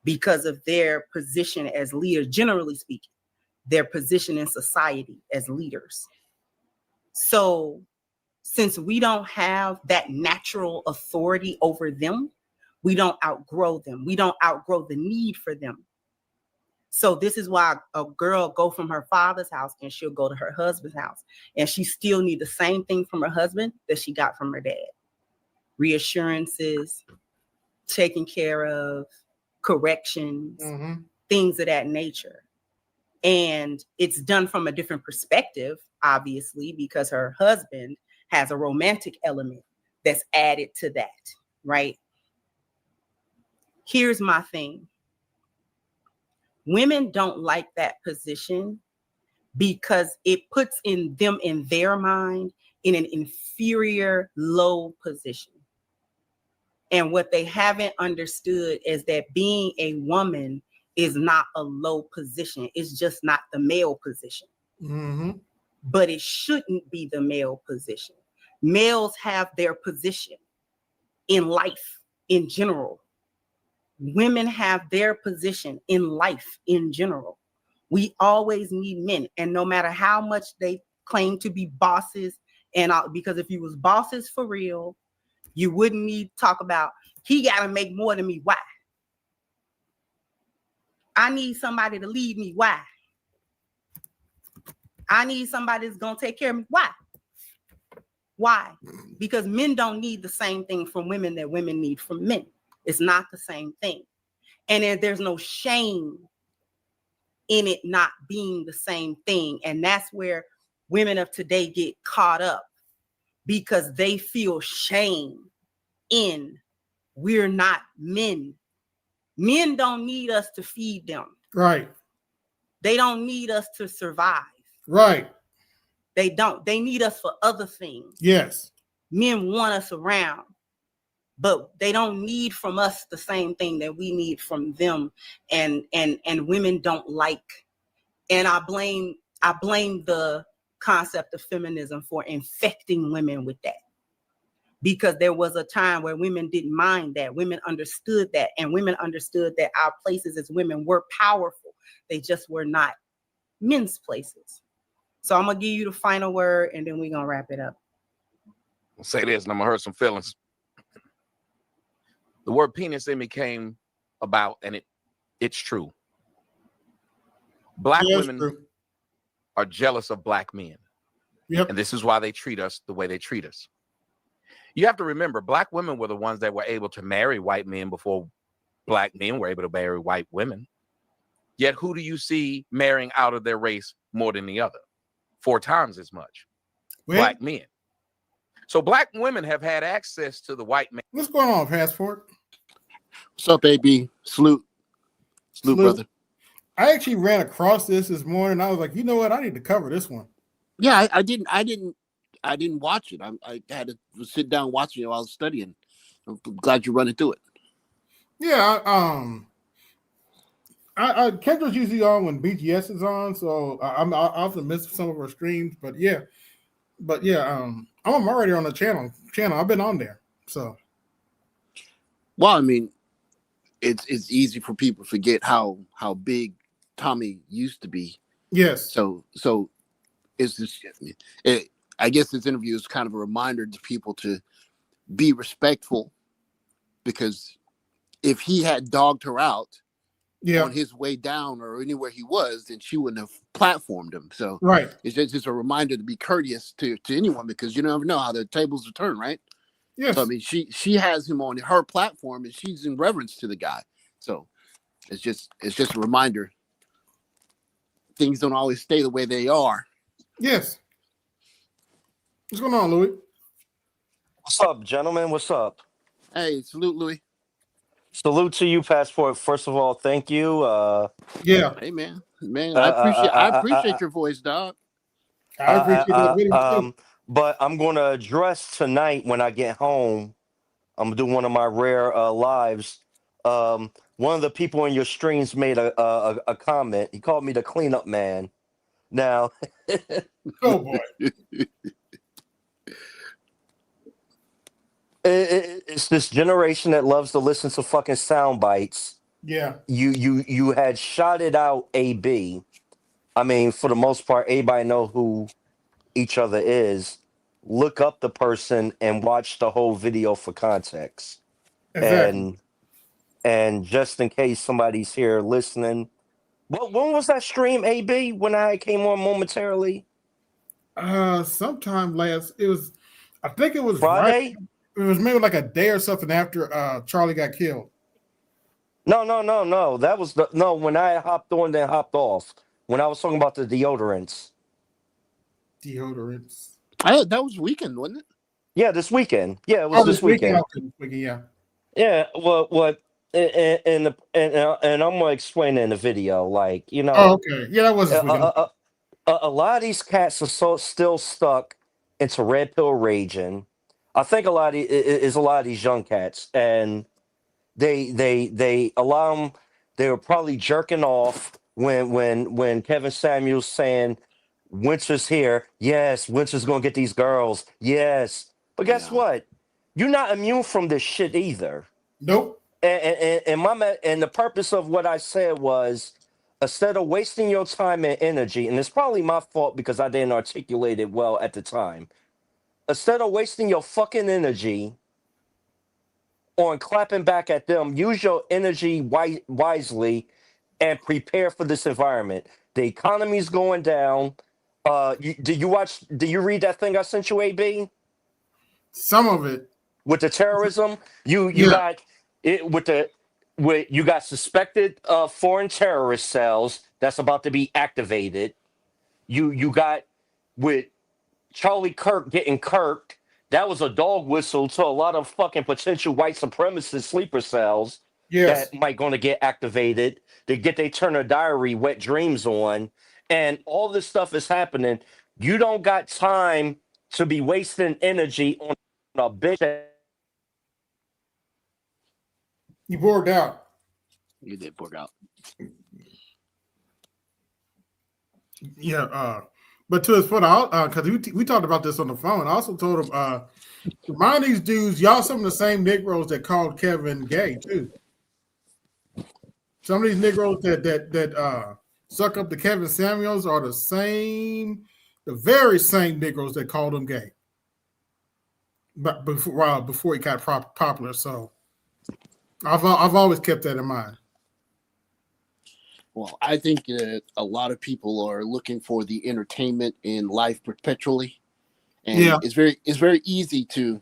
Because of their position as leaders, generally speaking, their position in society as leaders. So, since we don't have that natural authority over them, we don't outgrow them. We don't outgrow the need for them. So this is why a girl go from her father's house and she'll go to her husband's house. And she still need the same thing from her husband that she got from her dad. Reassurances, taken care of, corrections, things of that nature. And it's done from a different perspective, obviously, because her husband has a romantic element that's added to that, right? Here's my thing. Women don't like that position because it puts them in their mind in an inferior, low position. And what they haven't understood is that being a woman is not a low position. It's just not the male position.
Mm-hmm.
But it shouldn't be the male position. Males have their position in life in general. Women have their position in life in general. We always need men. And no matter how much they claim to be bosses, and because if you was bosses for real, you wouldn't need to talk about, he got to make more than me. Why? I need somebody to lead me. Why? I need somebody that's going to take care of me. Why? Why? Because men don't need the same thing from women that women need from men. It's not the same thing. And there's no shame in it not being the same thing. And that's where women of today get caught up because they feel shame in we're not men. Men don't need us to feed them.
Right.
They don't need us to survive.
Right.
They don't. They need us for other things.
Yes.
Men want us around, but they don't need from us the same thing that we need from them. And women don't like. And I blame the concept of feminism for infecting women with that. Because there was a time where women didn't mind that. Women understood that. And women understood that our places as women were powerful. They just were not men's places. So I'm going to give you the final word, and then we're going to wrap it up.
I'll say this, and I'm going to hurt some feelings. The word penis in me came about, and it's true. Black
Yeah, that's
women
true.
are jealous of black men.
Yep.
And this is why they treat us the way they treat us. You have to remember, black women were the ones that were able to marry white men before black men were able to marry white women. Yet who do you see marrying out of their race more than the other? 4 times as much. Black men. So black women have had access to the white man.
What's going on, Passport?
What's up, AB? Salute, brother.
I actually ran across this morning. I was like, you know what? I need to cover this one.
Yeah, I didn't watch it. I had to sit down watching it while I was studying. I'm glad you're running through it.
Yeah, Kendra's usually on when BGS is on, so I often miss some of her streams. But yeah, I'm already on the channel. I've been on there, so.
Well, I mean, it's easy for people to forget how big Tommy used to be.
Yes.
So it's just, I guess this interview is kind of a reminder to people to be respectful, because if he had dogged her out on his way down or anywhere he was, then she wouldn't have platformed him. So
right,
it's just a reminder to be courteous to anyone, because you never know how the tables will turn, right?
Yes.
So I mean, she has him on her platform and she's in reverence to the guy. So it's just a reminder. Things don't always stay the way they are.
Yes. What's going on, Louis?
What's up, gentlemen? What's up?
Hey, salute, Louis.
Salute to you, Passport. First of all, thank you.
Yeah.
Hey, man. I appreciate your voice, dog.
I appreciate that video too.
But I'm going to address tonight when I get home. I'm going to do one of my rare lives. One of the people in your streams made a comment. He called me the cleanup man. Now,
oh boy.
It's this generation that loves to listen to fucking sound bites.
Yeah.
You had shot it out, AB. I mean, for the most part, everybody know who each other is. Look up the person and watch the whole video for context.
Exactly.
And just in case somebody's here listening, when was that stream, AB? When I came on momentarily?
Sometime I think it was
Friday.
Right, it was maybe like a day or something after Charlie got killed.
No. That was when I hopped on, then hopped off. When I was talking about the deodorants.
Deodorants.
That was weekend, wasn't it?
Yeah, this weekend. Yeah, it was this weekend.
Yeah.
Yeah. What? And I'm gonna explain it in the video. Like, you know.
Oh, okay. Yeah, that was this weekend.
A lot of these cats are still stuck into red pill raging. I think a lot of these young cats, and they allow them. They were probably jerking off when Kevin Samuels saying, "Winter's here. Yes, Winter's gonna get these girls. Yes." But guess what? You're not immune from this shit either.
Nope.
And the purpose of what I said was, instead of wasting your time and energy, and it's probably my fault because I didn't articulate it well at the time. Instead of wasting your fucking energy on clapping back at them, use your energy wisely and prepare for this environment. The economy's going down. Do you read that thing I sent you, AB?
Some of it.
With the terrorism, you got it you got suspected foreign terrorist cells that's about to be activated. You got with Charlie Kirk getting kirked. That was a dog whistle to a lot of fucking potential white supremacist sleeper cells that might going to get activated. They get they Turner Diary wet dreams on, and all this stuff is happening. You don't got time to be wasting energy on a bitch.
You bored out.
You did bored out.
Yeah, but to his point, because we talked about this on the phone. I also told him, remind these dudes, y'all some of the same Negroes that called Kevin gay too. Some of these Negroes that suck up to Kevin Samuels are the very same Negroes that called him gay. But before he got popular, so I've always kept that in mind.
Well, I think that a lot of people are looking for the entertainment in life perpetually, and it's very easy to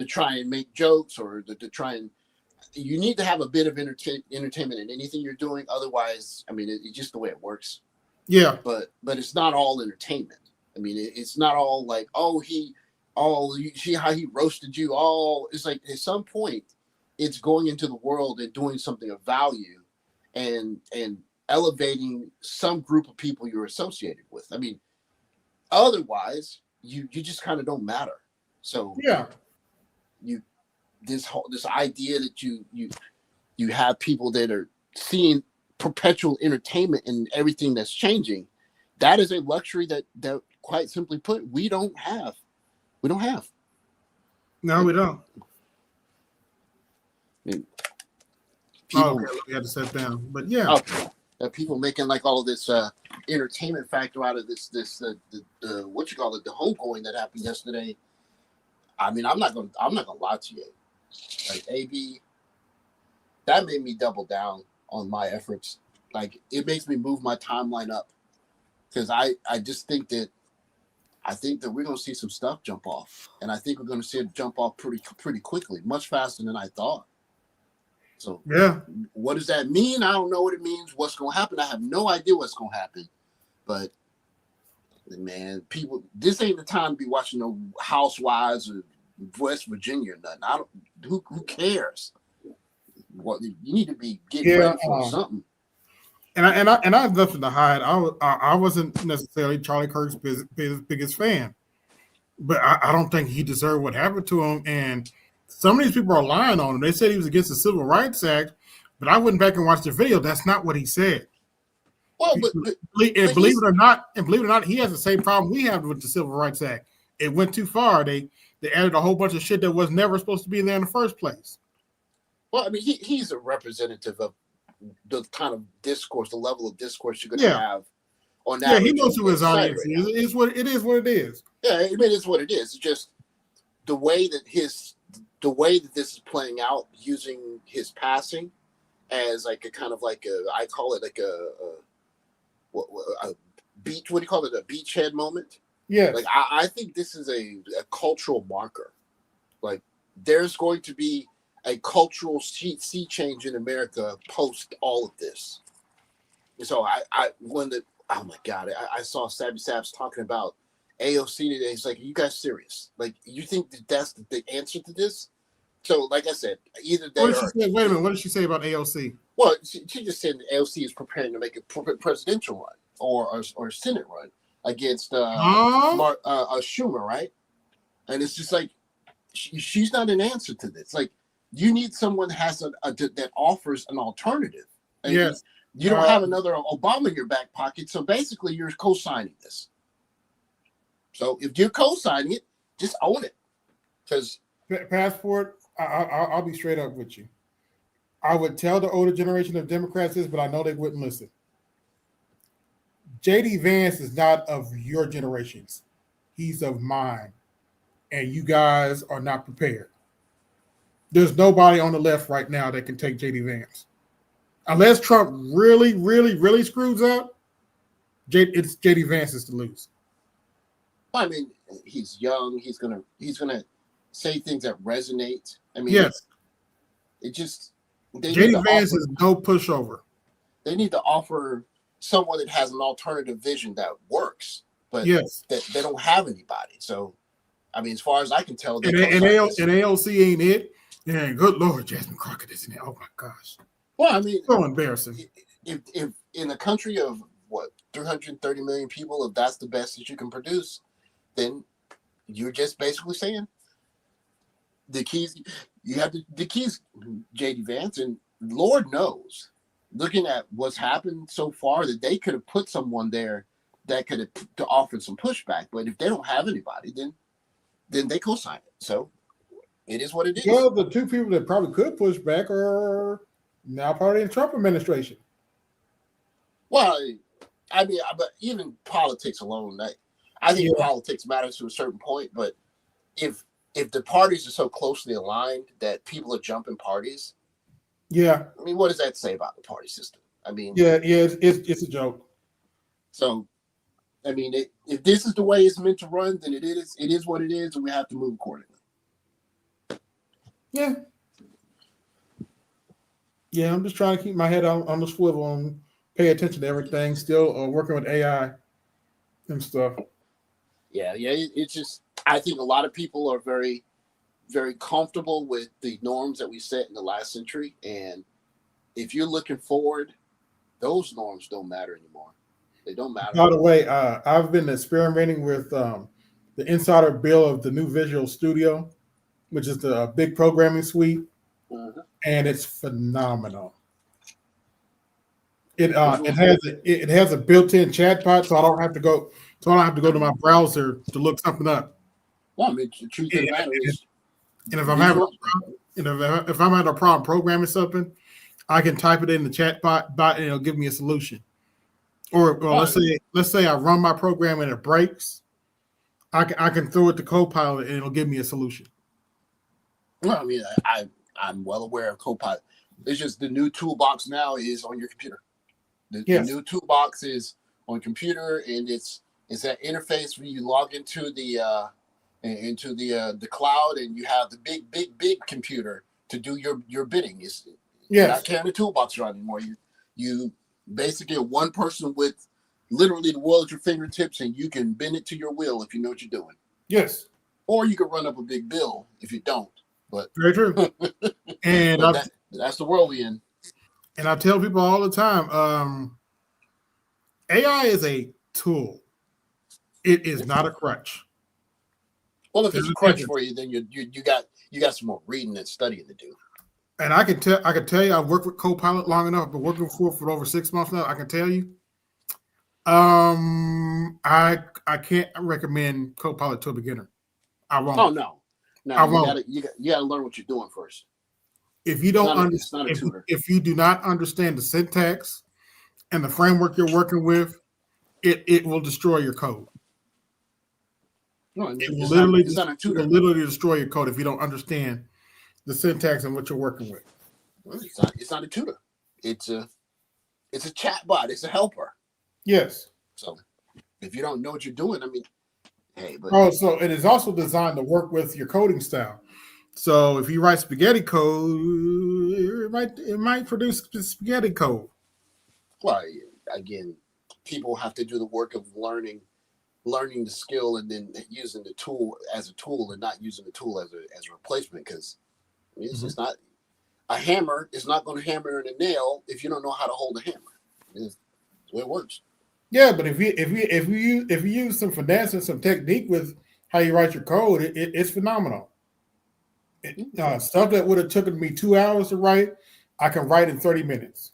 try and make jokes or to try and. You need to have a bit of entertainment in anything you're doing. Otherwise, I mean, it's just the way it works.
Yeah.
But it's not all entertainment. I mean, it's not all like, you see how he roasted you. It's like at some point, it's going into the world and doing something of value, and elevating some group of people you're associated with. I mean, otherwise, you just kind of don't matter. So
yeah,
this idea that you have people that are seeing perpetual entertainment and everything that's changing, that is a luxury that quite simply put, we don't have.
No, we don't.
People,
we had to sit down, but yeah.
People making like all of this entertainment factor out of this what you call it, the homegoing that happened yesterday. I mean, I'm not gonna lie to you. Like AB, that made me double down on my efforts. Like it makes me move my timeline up because I just think that we're gonna see some stuff jump off, and I think we're gonna see it jump off pretty quickly, much faster than I thought. So
yeah,
what does that mean? I don't know what it means. What's gonna happen? I have no idea what's gonna happen. But man, people, this ain't the time to be watching no Housewives or West Virginia or nothing. Who cares? What you need to be getting ready for something.
And I have nothing to hide. I wasn't necessarily Charlie Kirk's biggest fan, but I don't think he deserved what happened to him. And some of these people are lying on him. They said he was against the Civil Rights Act, but I went back and watched the video. That's not what he said.
Well,
believe it or not, he has the same problem we have with the Civil Rights Act. It went too far. They added a whole bunch of shit that was never supposed to be in there in the first place.
Well, I mean, he's a representative of the kind of discourse, the level of discourse you're going to have on that.
Yeah, he knows who his audience is. It is what it is.
Yeah, I mean, it's what it is. It's just the way that this is playing out, using his passing as like a kind of like I call it like a beach. What do you call it? A beachhead moment.
Yeah.
Like I think this is a cultural marker. Like there's going to be a cultural sea change in America post all of this. And so oh my God, I saw Sabby Sabs talking about AOC today. He's like, are you guys serious? Like, you think that's the answer to this? So, like I said, either they
wait a minute, what did she say about AOC?
Well, she just said that AOC is preparing to make a presidential run or Senate run against Schumer, right? And it's just like, she's not an answer to this. Like, you need someone that has that offers an alternative. And
yes.
You don't have another Obama in your back pocket, so basically you're co-signing this. So if you're co-signing it, just own it. Because
Passport, I'll be straight up with you. I would tell the older generation of Democrats this, but I know they wouldn't listen. J.D. Vance is not of your generations. He's of mine. And you guys are not prepared. There's nobody on the left right now that can take J.D. Vance. Unless Trump really, really, really screws up, it's J.D. Vance's to lose.
I mean, he's young. He's gonna say things that resonate. I mean,
yes.
It just
J.D. Vance is no pushover.
They need to offer someone that has an alternative vision that works, but
yes,
that they don't have anybody. So, I mean, as far as I can tell,
and AOC ain't it. Yeah, good Lord, Jasmine Crockett isn't it? Oh my gosh.
Well, I mean,
so embarrassing.
If in a country of 330 million people, if that's the best that you can produce, then you're just basically saying the keys. You have the keys, J.D. Vance, and Lord knows, looking at what's happened so far, that they could have put someone there that could have to offer some pushback. But if they don't have anybody, then they co-sign it. So it is what it is.
Well, the two people that probably could push back are now part of the Trump administration.
Well, I mean, but even politics alone, I think politics matters to a certain point. But if the parties are so closely aligned that people are jumping parties,
I
mean, what does that say about the party system?
I mean,
it's a joke.
So, I mean, if this is the way it's meant to run, then it is what it is, and we have to move accordingly.
Yeah. Yeah, I'm just trying to keep my head on the swivel and pay attention to everything. Still working with AI and stuff.
Yeah. It's just, I think a lot of people are very, very comfortable with the norms that we set in the last century. And if you're looking forward, those norms don't matter anymore. They don't matter.
By the way, I've been experimenting with the insider build of the new Visual Studio, which is the big programming suite, and it's phenomenal. It has a built-in chatbot, so I don't have to go to my browser to look something up.
Well, I mean, the truth of the matter is,
and if I'm having a problem programming something, I can type it in the chatbot and it'll give me a solution. Or let's say I run my program and it breaks, I can throw it to Copilot and it'll give me a solution.
Well, I mean, I'm well aware of Copilot. It's just the new toolbox now is on your computer. The new toolbox is on computer, and it's that interface where you log into the cloud, and you have the big computer to do your bidding. You're not carrying the toolbox around anymore. You basically are one person with literally the world at your fingertips, and you can bend it to your will if you know what you're doing.
Yes.
Or you could run up a big bill if you don't. But
very true. And
that's the world we're in.
And I tell people all the time, AI is a tool. It is not a crutch.
Well, if it's a crutch for you, then you got some more reading and studying to do.
And I can tell you, I've worked with Copilot long enough. I've been working for over 6 months now. I can tell you, I can't recommend Copilot to a beginner. I won't.
Oh no,
I won't.
You got to learn what you're doing first.
If you don't understand, if you do not understand the syntax and the framework you're working with, it will destroy your code.
No,
it will literally destroy your code if you don't understand the syntax and what you're working with.
Well, it's not a tutor. It's a chatbot. It's a helper.
Yes.
So if you don't know what you're doing, I mean, hey. But
so it is also designed to work with your coding style. So if you write spaghetti code, it might produce spaghetti code.
Well, again, people have to do the work of learning the skill and then using the tool as a tool and not using the tool as a replacement, because it's just not a hammer is not going to hammer in a nail if you don't know how to hold a hammer. It's the way it works.
Yeah, but if you use some finesse and some technique with how you write your code, it's phenomenal. Stuff that would have taken me 2 hours to write, I can write in 30 minutes.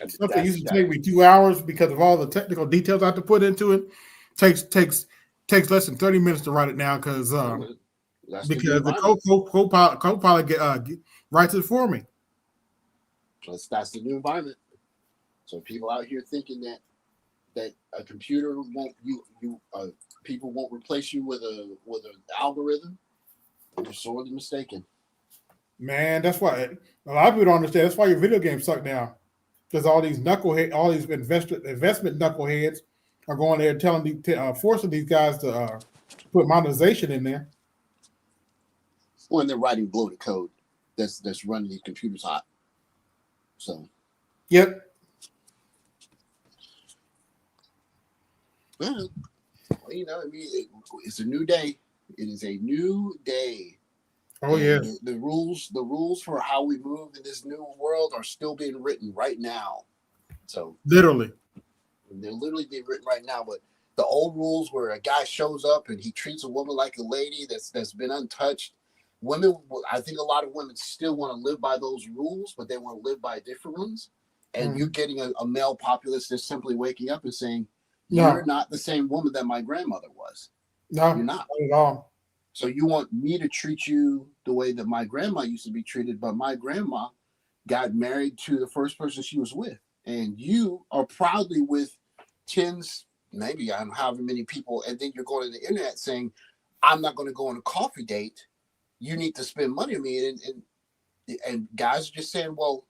Stuff that used to take me 2 hours because of all the technical details I have to put into it takes less than 30 minutes to write it now because the Copilot writes it for me.
That's the new environment. So people out here thinking that a computer won't people won't replace you with an algorithm, you're sorely mistaken.
Man, that's why a lot of people don't understand. That's why your video games suck now. Because all these investment knuckleheads are going there forcing these guys to put monetization in there.
When they're writing bloated code that's running these computers hot. So
yep.
Well, I mean, it's a new day. It is a new day.
Oh yeah.
The rules for how we move in this new world are still being written right now. So
literally,
they're literally being written right now. But the old rules where a guy shows up and he treats a woman like a lady that's been untouched. I think a lot of women still want to live by those rules, but they want to live by different ones. And you're getting a male populace that's simply waking up and saying, "You're not the same woman that my grandmother was.
No,
you're not
at all.
So you want me to treat you the way that my grandma used to be treated, but my grandma got married to the first person she was with. And you are proudly with tens, maybe I don't know however many people, and then you're going to the internet saying, I'm not going to go on a coffee date. You need to spend money on me. And guys are just saying, well,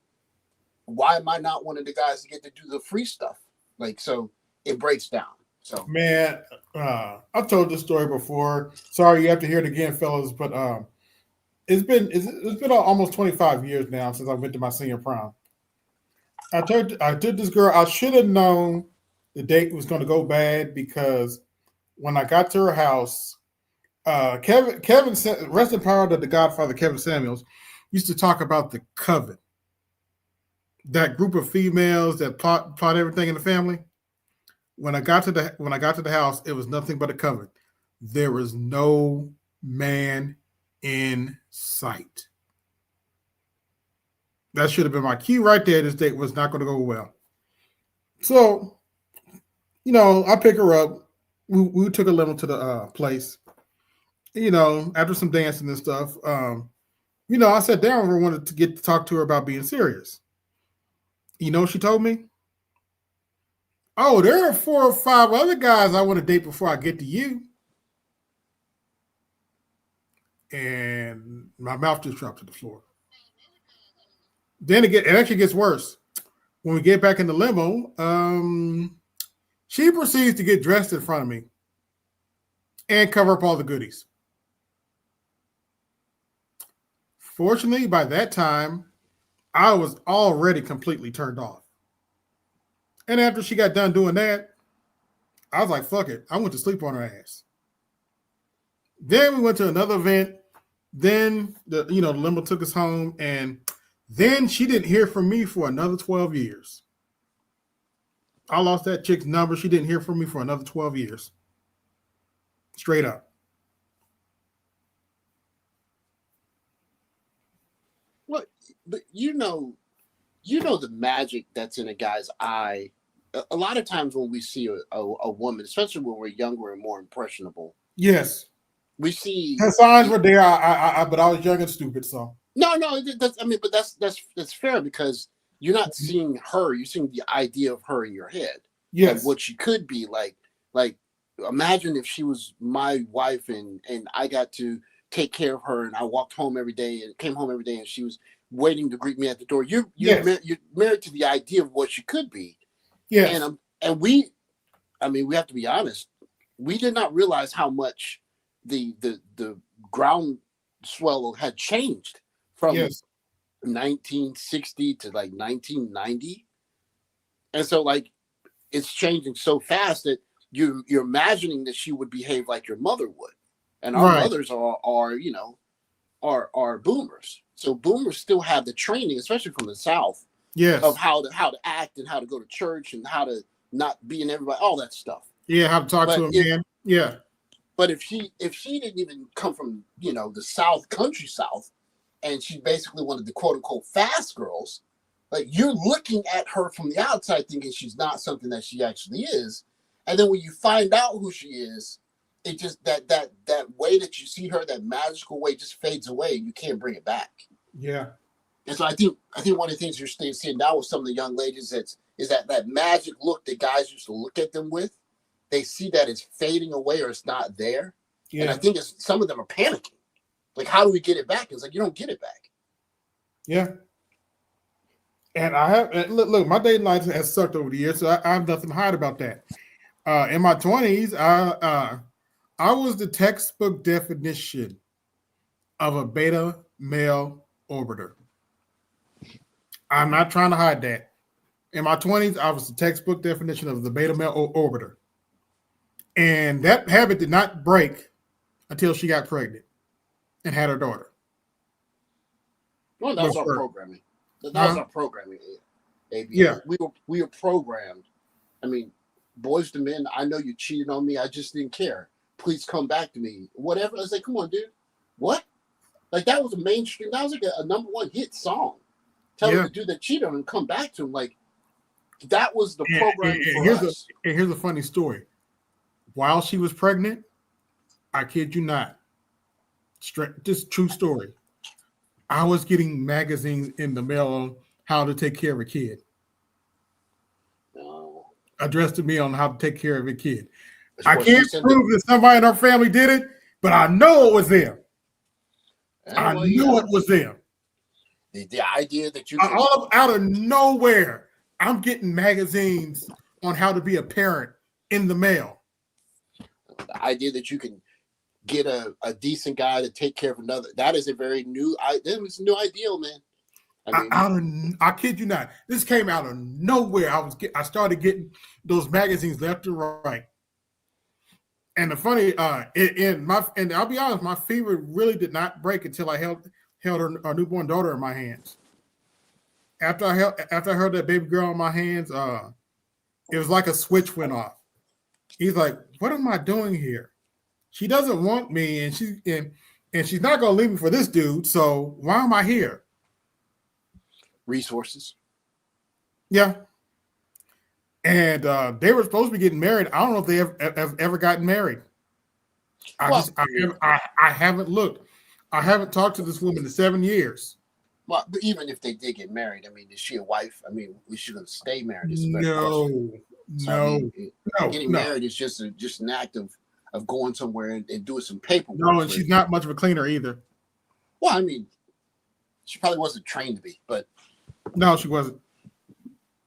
why am I not one of the guys to get to do the free stuff? Like, so it breaks down. So
man, I've told this story before. Sorry, you have to hear it again, fellas. But it's been almost 25 years now since I went to my senior prom. I took this girl. I should have known the date was going to go bad because when I got to her house, Kevin, rest in power to the Godfather Kevin Samuels, used to talk about the coven, that group of females that plot everything in the family. When I got to the house, it was nothing but a coven. There was no man in sight. That should have been my key right there. This date was not going to go well. So, I pick her up. We took a limo to the place. After some dancing and stuff, I sat down with her, wanted to get to talk to her about being serious. You know what she told me? Oh, there are 4 or 5 other guys I want to date before I get to you. And my mouth just dropped to the floor. Then it actually gets worse. When we get back in the limo, she proceeds to get dressed in front of me and cover up all the goodies. Fortunately, by that time, I was already completely turned off. And after she got done doing that, I was like, fuck it. I went to sleep on her ass. Then we went to another event. Then the limo took us home, and then she didn't hear from me for another 12 years. I lost that chick's number. She didn't hear from me for another 12 years. Straight up.
Well, but the magic that's in a guy's eye. A lot of times when we see a woman, especially when we're younger and more impressionable.
Yes.
We see
her signs were there, but I was young and stupid, so.
No, but that's fair because you're not seeing her, you're seeing the idea of her in your head.
Yes.
And what she could be like imagine if she was my wife and I got to take care of her and I walked home every day and came home every day and she was waiting to greet me at the door. You're married to the idea of what she could be.
Yes.
And we have to be honest. We did not realize how much the groundswell had changed from 1960 to 1990, and so it's changing so fast that you're imagining that she would behave like your mother would, and our mothers are boomers. So boomers still have the training, especially from the South, of how to act and how to go to church and how to not be in everybody, all that stuff.
Yeah, how to talk to a man. Yeah.
But if she didn't even come from the South, country South, and she basically wanted the quote unquote fast girls, you're looking at her from the outside thinking she's not something that she actually is, and then when you find out who she is, it just that way that you see her, that magical way, just fades away, and you can't bring it back.
Yeah.
And so I think one of the things you're seeing now with some of the young ladies is that magic look that guys used to look at them with. They see that it's fading away or it's not there. Yeah. And I think some of them are panicking. How do we get it back? It's you don't get it back.
Yeah. And look, my dating life has sucked over the years, so I have nothing to hide about that. In my 20s, I was the textbook definition of a beta male orbiter. I'm not trying to hide that. In my 20s, I was the textbook definition of the beta male orbiter. And that habit did not break until she got pregnant and had her daughter.
Well, that was our programming. That was our programming. AB. Yeah, we were programmed. I mean, boys to men. I know you cheated on me. I just didn't care. Please come back to me. Whatever. I was like, come on, dude. What? That was a mainstream. That was a number 1 hit song. Telling the dude that cheated on him come back to him. That was the program for us.
Here's a funny story. While she was pregnant, I kid you not, just true story, I was getting magazines in the mail on how to take care of a kid. Addressed to me on how to take care of a kid. I can't prove that somebody in our family did it, but I know it was there. I knew it was there.
The idea that you can
out of nowhere, I'm getting magazines on how to be a parent in the mail.
The idea that you can get a decent guy to take care of another, that is a very new, it's a new ideal, man. I mean,
I kid you not. This came out of nowhere. I started getting those magazines left and right. And the funny, and I'll be honest, my fever really did not break until I held our newborn daughter in my hands. After I heard that baby girl in my hands, it was like a switch went off. He's like, "What am I doing here? She doesn't want me, and she's not gonna leave me for this dude. So why am I here?"
Resources.
Yeah. And they were supposed to be getting married. I don't know if they have ever gotten married. I haven't looked. I haven't talked to this woman in 7 years.
Well, but even if they did get married, I mean, is she a wife? I mean, is she going to stay married? Getting married is just an act of going somewhere and doing some paperwork.
No, and she's not much of a cleaner either.
Well, I mean, she probably wasn't trained to be, but
no, she wasn't.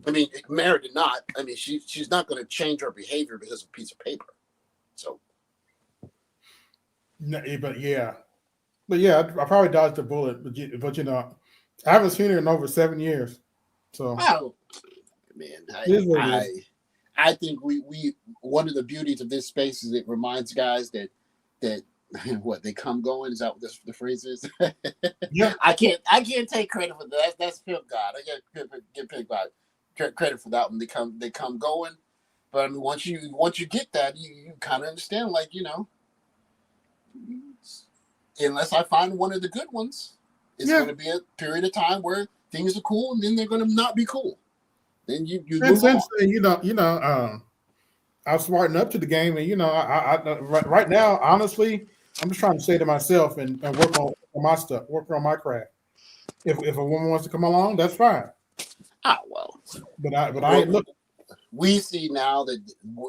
I mean, married or not, I mean, she's not going to change her behavior because of a piece of paper. So,
no, but yeah, I probably dodged a bullet. But you know, I haven't seen her in over 7 years. So,
man, I think we one of the beauties of this space is it reminds guys that what they come going. Is that what the phrase is?
Yeah,
I can't take credit for that. That's Pimp God. I can't get Pimp God credit for that one. They come going, but I mean, once you get that, you kind of understand, like, you know, unless I find one of the good ones, it's going to be a period of time where things are cool, and then they're going to not be cool. Then you move on.
You know, I'm smarting up to the game, and you know, I right now, honestly, I'm just trying to say to myself and work on my stuff, work on my craft. If a woman wants to come along, that's fine.
Well,
but I ain't looking.
We see now that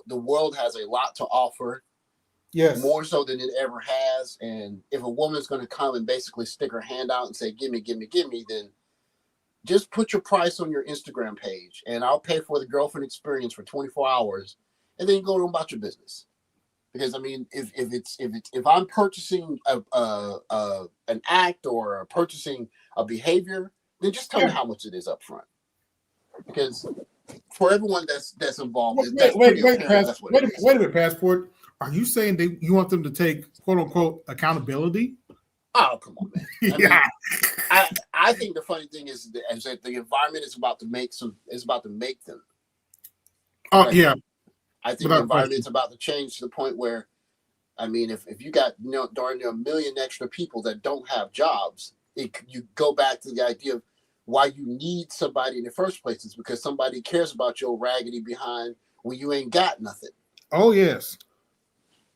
the world has a lot to offer.
Yes,
more so than it ever has. And if a woman's going to come and basically stick her hand out and say, "Give me," then just put your price on your Instagram page, and I'll pay for the girlfriend experience for 24 hours, and then you go on about your business. Because I mean, if I'm purchasing an act or purchasing a behavior, then just tell me how much it is up front. Because for everyone that's involved, wait
a minute, Passport. Are you saying you want them to take "quote unquote" accountability?
Oh, come on, man! I think the funny thing is that the environment is about to make them.
Oh, yeah.
I think the environment is about to change to the point where, I mean, if you got darn near 1 million extra people that don't have jobs, you go back to the idea of why you need somebody in the first place is because somebody cares about your raggedy behind when you ain't got nothing.
Oh, yes.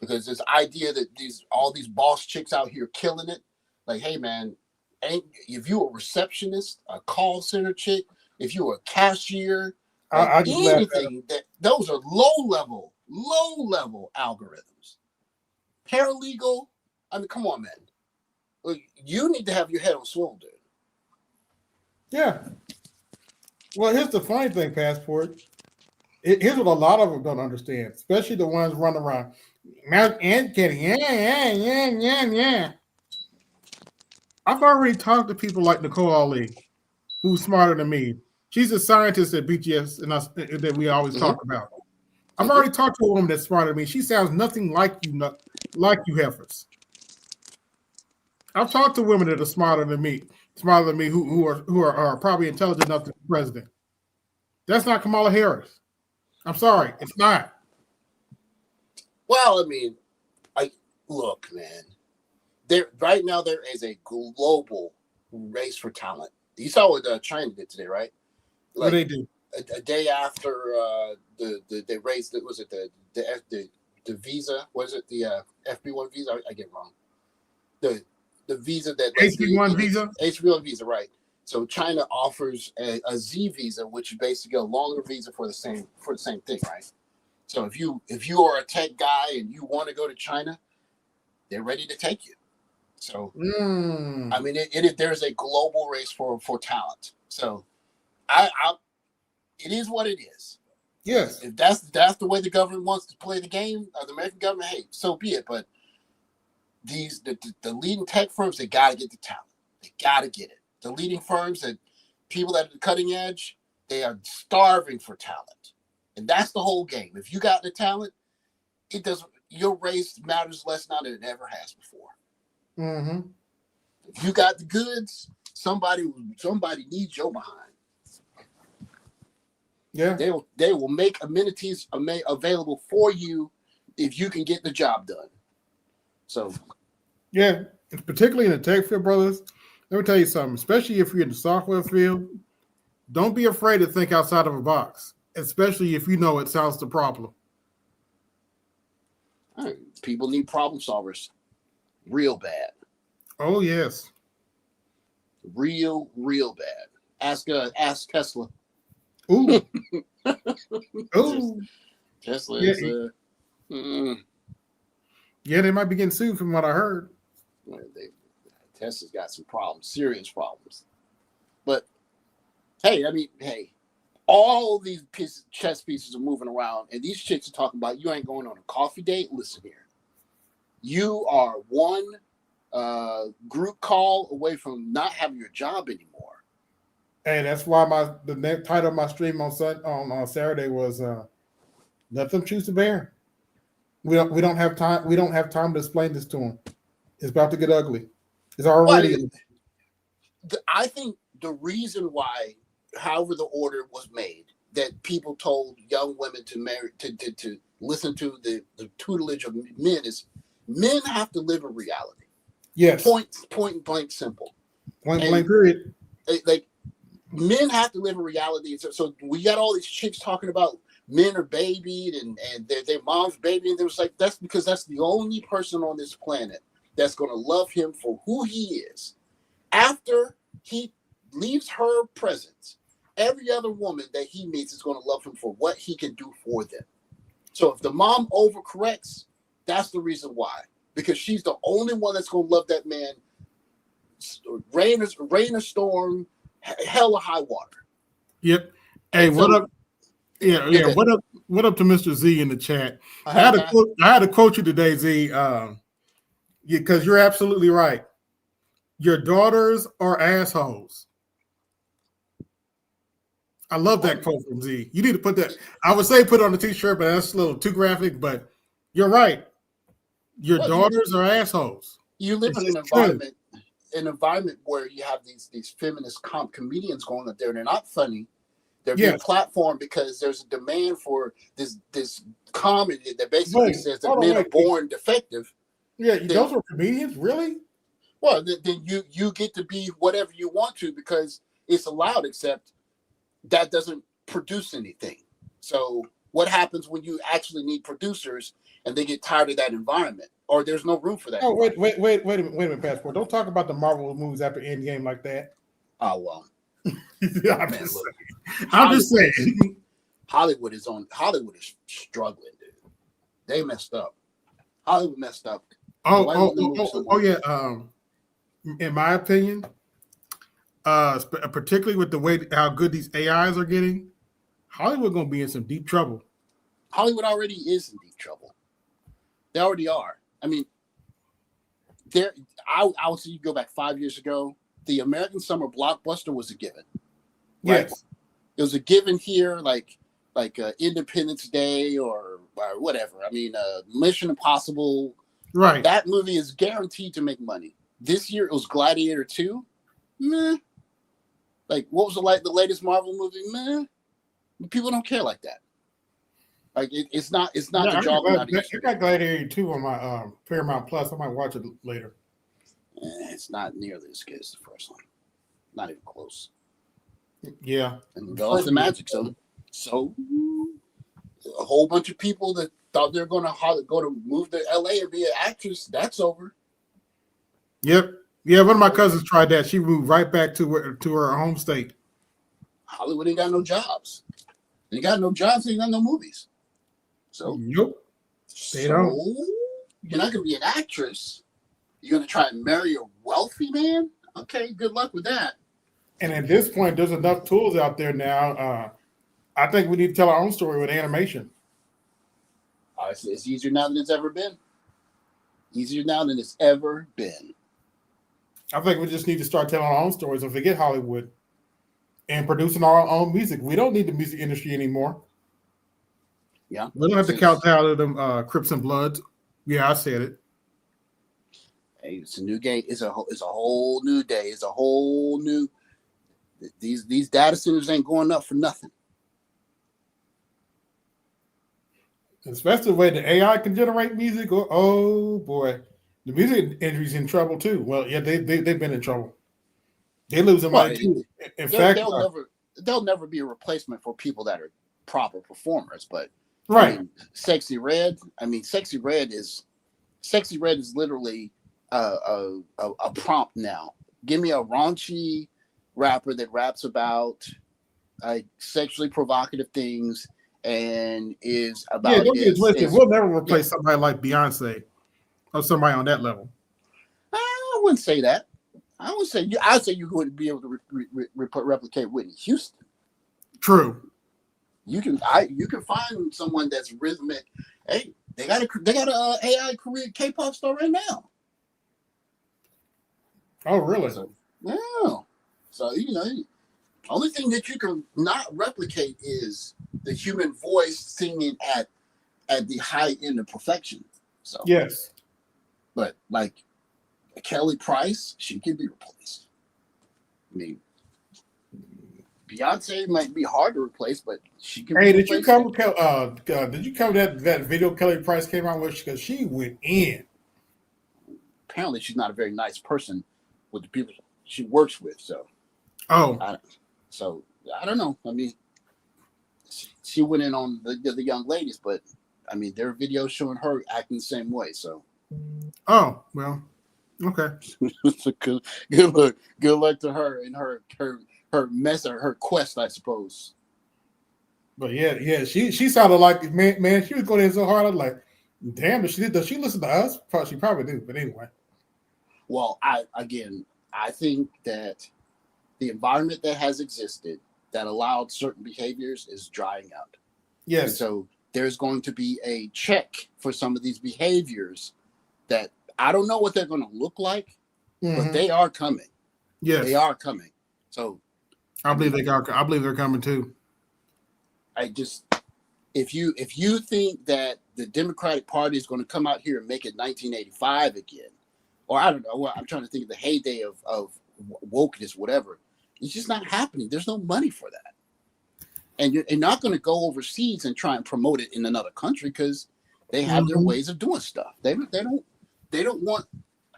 Because this idea that all these boss chicks out here killing it, like, hey man, if you a receptionist, a call center chick, if you a cashier, anything those are low level algorithms. Paralegal, I mean, come on, man. Look, you need to have your head on swivel, dude.
Yeah. Well, here's the funny thing, Passport. Here's what a lot of them don't understand, especially the ones running around. And Kenny, yeah. I've already talked to people like Nicole Ali, who's smarter than me. She's a scientist at BGS and us that we always talk about. I've already talked to a woman that's smarter than me. She sounds nothing like you heifers. I've talked to women that are smarter than me, who are probably intelligent enough to be president. That's not Kamala Harris. I'm sorry, it's not.
Well, I mean, look, man. Right now there is a global race for talent. You saw what China did today, right?
Like, what they do?
A day after they raised it, was it the visa? Was it the FB1 visa? I get it wrong. The visa that
HB1 visa.
HB1 visa, right? So China offers a Z visa, which is basically a longer visa for the same thing, right? So if you are a tech guy and you want to go to China, they're ready to take you. So,
Mm.
I mean, there's a global race for talent. So, it is what it is.
Yes.
If that's the way the government wants to play the game, the American government, hey, so be it. But the leading tech firms, they got to get the talent. They got to get it. The leading firms and people that are the cutting edge, they are starving for talent. And that's the whole game. If you got the talent, it doesn't. Your race matters less now than it ever has before.
Mm-hmm.
If you got the goods, somebody needs your behind.
Yeah,
they will make amenities available for you if you can get the job done. So,
yeah, particularly in the tech field, brothers. Let me tell you something. Especially if you're in the software field, don't be afraid to think outside of a box. Especially if you know it solves the problem.
People need problem solvers, real bad.
Oh yes,
real bad. Ask Tesla.
Ooh. Ooh.
Tesla
Yeah.
is
Yeah, they might be getting sued from what I heard.
Tesla's got some problems, serious problems. But hey, all these chess pieces are moving around, and these chicks are talking about you ain't going on a coffee date. Listen here, you are one group call away from not having your job anymore.
Hey, that's why the title of my stream on Saturday was "Let Them Choose the Bear." We don't have time. We don't have time to explain this to them. It's about to get ugly. It's already.
I think the reason why, however, the order was made that people told young women to marry to listen to the tutelage of men is men have to live in reality.
Yes.
Point blank simple.
Point blank period.
Like men have to live in reality. So we got all these chicks talking about men are babied and their mom's baby, and it was like that's because that's the only person on this planet that's going to love him for who he is. After he leaves her presence, every other woman that he meets is going to love him for what he can do for them. So if the mom overcorrects, that's the reason why. Because she's the only one that's going to love that man. Rain or storm, hell or high water.
Yep. Hey, what up? Yeah. What up to Mr. Z in the chat? I had to quote you today, Z, because you're absolutely right. Your daughters are assholes. I love that quote from Z. You need to put that. I would say put it on the t-shirt, but that's a little too graphic. But you're right. Your daughters are assholes.
You live in an environment where you have these feminist comedians going up there. They're not funny. They're being platformed because there's a demand for this comedy that basically says that men are born defective.
Yeah, those are comedians, really?
Well, then you get to be whatever you want to because it's allowed, except that doesn't produce anything. So what happens when you actually need producers and they get tired of that environment, or there's no room for that?
Oh, wait a minute, Passport. Don't talk about the Marvel movies after Endgame like that.
Oh well.
I'm just saying.
Hollywood is struggling, dude. They messed up. Hollywood messed up.
Oh yeah. In my opinion, particularly with the way how good these AIs are getting, Hollywood gonna be in some deep trouble.
Hollywood already is in deep trouble. They already are. I mean, I would say you go back 5 years ago, the American summer blockbuster was a given. Right?
Yes.
It was a given here, like Independence Day or whatever. I mean, Mission Impossible.
Right.
That movie is guaranteed to make money. This year it was Gladiator 2. Meh. Like, what was the latest Marvel movie? Meh. People don't care like that. Like it's not the job.
I got Gladiator 2 on my Paramount Plus. I might watch it later.
It's not nearly as good as the first one. Not even close.
Yeah.
And that's the magic zone. So a whole bunch of people that thought they're going to move to LA and be an actress, that's over.
Yep. Yeah, one of my cousins tried that. She moved right back to her home state.
Hollywood ain't got no jobs. They got no jobs, they ain't got no movies. So
nope. They don't.
You're not gonna be an actress. You're gonna try and marry a wealthy man? Okay, good luck with that.
And at this point, there's enough tools out there now. I think we need to tell our own story with animation.
It's easier now than it's ever been. Easier now than it's ever been.
I think we just need to start telling our own stories and forget Hollywood and producing our own music. We don't need the music industry anymore.
Yeah.
We don't have to count down to them Crips and Bloods. Yeah, I said it.
Hey, it's a new game. It's a whole new day. It's a whole new. These data centers ain't going up for nothing.
Especially the way the AI can generate music. Oh boy, the music industry's in trouble too. Well, yeah, they've been in trouble. They losing money too. In fact,
they'll never be a replacement for people that are proper performers. But
right,
I mean, Sexy Red. I mean, Sexy Red is literally a prompt now. Give me a raunchy rapper that raps about sexually provocative things and is about.
Yeah, don't get twisted. We'll never replace somebody like Beyonce or somebody on that level.
I wouldn't say that. I would say I'd say you wouldn't be able to replicate Whitney Houston.
True.
You can find someone that's rhythmic. Hey, they got a AI Korean K-pop star right now.
Oh, really?
Yeah. So only thing that you can not replicate is the human voice singing at the high end of perfection. So
yes,
but like Kelly Price, she can be replaced. I mean, Beyonce might be hard to replace, but she can.
Hey, did you cover that video Kelly Price came out with? Because she went in.
Apparently, she's not a very nice person with the people she works with. So, I don't know. I mean, she went in on the young ladies, but I mean, there are videos showing her acting the same way. So,
oh well, okay.
Good luck to her and her mess or her quest, I suppose.
But yeah, she sounded like man. She was going in so hard. I was like, damn, does she listen to us? She probably do. But anyway.
Well, I think that the environment that has existed that allowed certain behaviors is drying out.
Yes.
And so there's going to be a check for some of these behaviors that I don't know what they're going to look like, but they are coming.
Yes.
They are coming. So
I believe they're coming too.
If you think that the Democratic Party is going to come out here and make it 1985 again, or I don't know, well, I'm trying to think of the heyday of wokeness, whatever. It's just not happening. There's no money for that. And you're not going to go overseas and try and promote it in another country because they have their ways of doing stuff. They don't want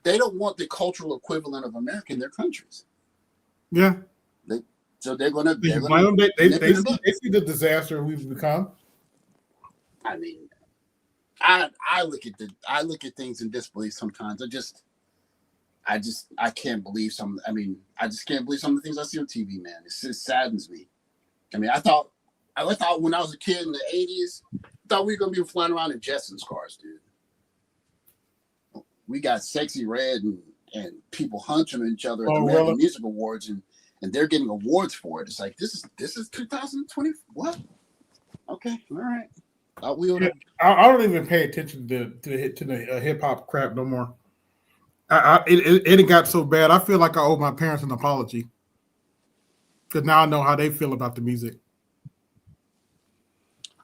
the cultural equivalent of America in their countries.
Yeah.
So they're going to. They
see the disaster we've become.
I mean, I look at things in disbelief sometimes. I can't believe some. I mean, I just can't believe some of the things I see on TV, man. It just saddens me. I mean, I thought when I was a kid in the 80s, I thought we were gonna be flying around in Jetsons cars, dude. We got Sexy Red and people hunching each other at the American Music Awards, and they're getting awards for it. It's like this is 2020. What? Okay, all right. I
don't even pay attention to the hip hop crap no more. It got so bad. I feel like I owe my parents an apology because now I know how they feel about the music.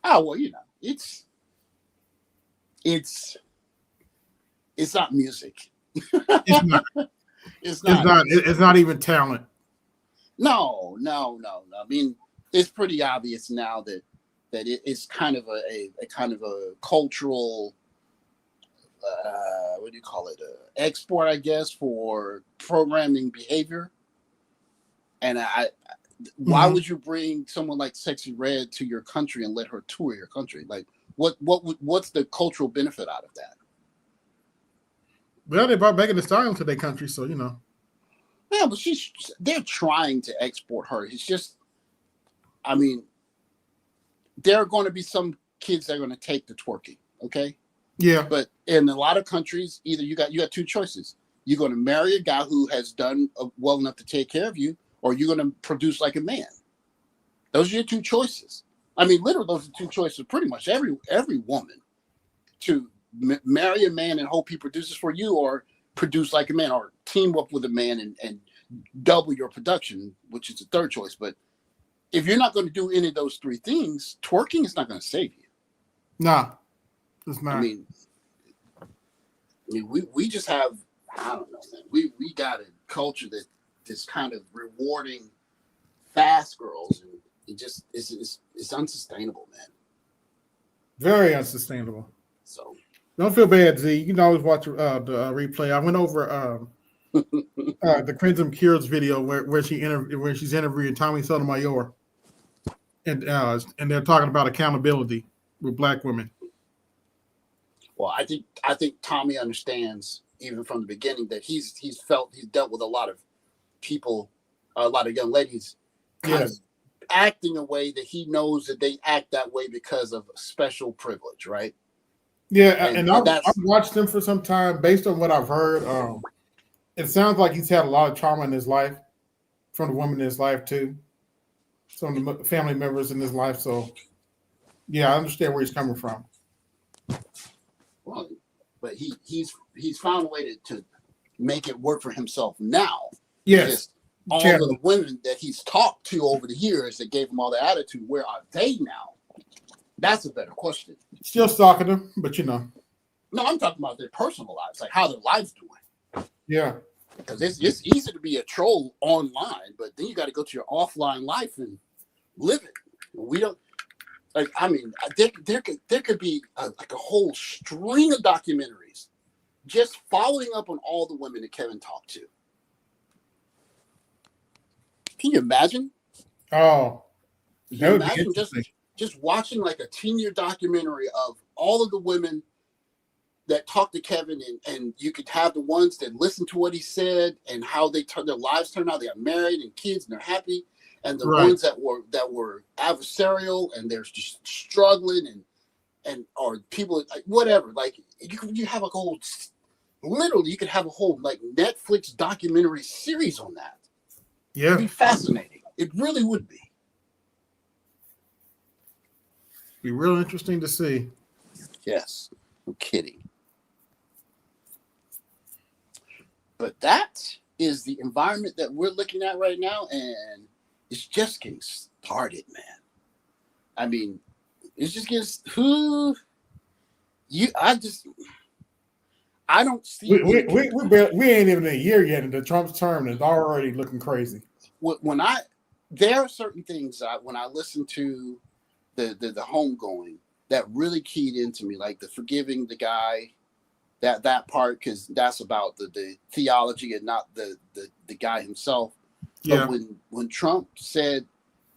Oh well, it's not music.
It's not. It's not even talent.
No. I mean, it's pretty obvious now that it's kind of a cultural, what do you call it? Export, I guess, for programming behavior. And why would you bring someone like Sexy Red to your country and let her tour your country? Like, what's the cultural benefit out of that?
Well, they brought Megan Thee Stallion to their country, so
Yeah, but they're trying to export her. It's just, I mean, there are going to be some kids that are going to take the twerking, okay?
Yeah.
But in a lot of countries, either you got two choices. You're going to marry a guy who has done well enough to take care of you, or you're going to produce like a man. Those are your two choices. I mean, literally, those are two choices. Pretty much every woman, to marry a man and hope he produces for you, or produce like a man, or team up with a man and double your production, which is the third choice. But if you're not going to do any of those three things, twerking is not going to save you.
Nah, it's not.
I mean, we just have, I don't know, man. We got a culture that's kind of rewarding fast girls, and it just it's unsustainable, man.
Very unsustainable.
So
don't feel bad, Z. You can always watch the replay. I went over the Chrism Cure's video where she's interviewing Tommy Sotomayor, and they're talking about accountability with Black women.
Well, I think Tommy understands even from the beginning that he's dealt with a lot of people, a lot of young ladies, kind of acting a way that he knows that they act that way because of special privilege, right?
Yeah, and I've watched him for some time. Based on what I've heard, it sounds like he's had a lot of trauma in his life from the women in his life too, some of the family members in his life. So, yeah, I understand where he's coming from.
Well, but he's found a way to make it work for himself now.
Yes.
All of the women that he's talked to over the years that gave him all the attitude, where are they now? That's a better question.
Still stalking them, but you know.
No, I'm talking about their personal lives, like how their lives doing.
Yeah.
Because it's easy to be a troll online, but then you got to go to your offline life and live it. We don't. Like, I mean, there could be a whole string of documentaries just following up on all the women that Kevin talked to. Can you imagine?
Oh,
can you imagine just watching like a 10-year documentary of all of the women that talked to Kevin, and you could have the ones that listened to what he said and how their lives turned out. They got married and kids and they're happy. And the ones that were adversarial and they're just struggling and or people like whatever, like you have a whole, literally you could have a whole like Netflix documentary series on that.
Yeah,
it'd be fascinating. It really would be.
Be real interesting to see.
Yes, no kidding. But that is the environment that we're looking at right now, and it's just getting started, man. I mean, it's just getting I don't see.
We ain't even a year yet into Trump's term, and it's already looking crazy.
There are certain things when I listen to the homegoing that really keyed into me, like the forgiving the guy, that part, because that's about the theology and not the guy himself.
Yeah.
But when Trump said,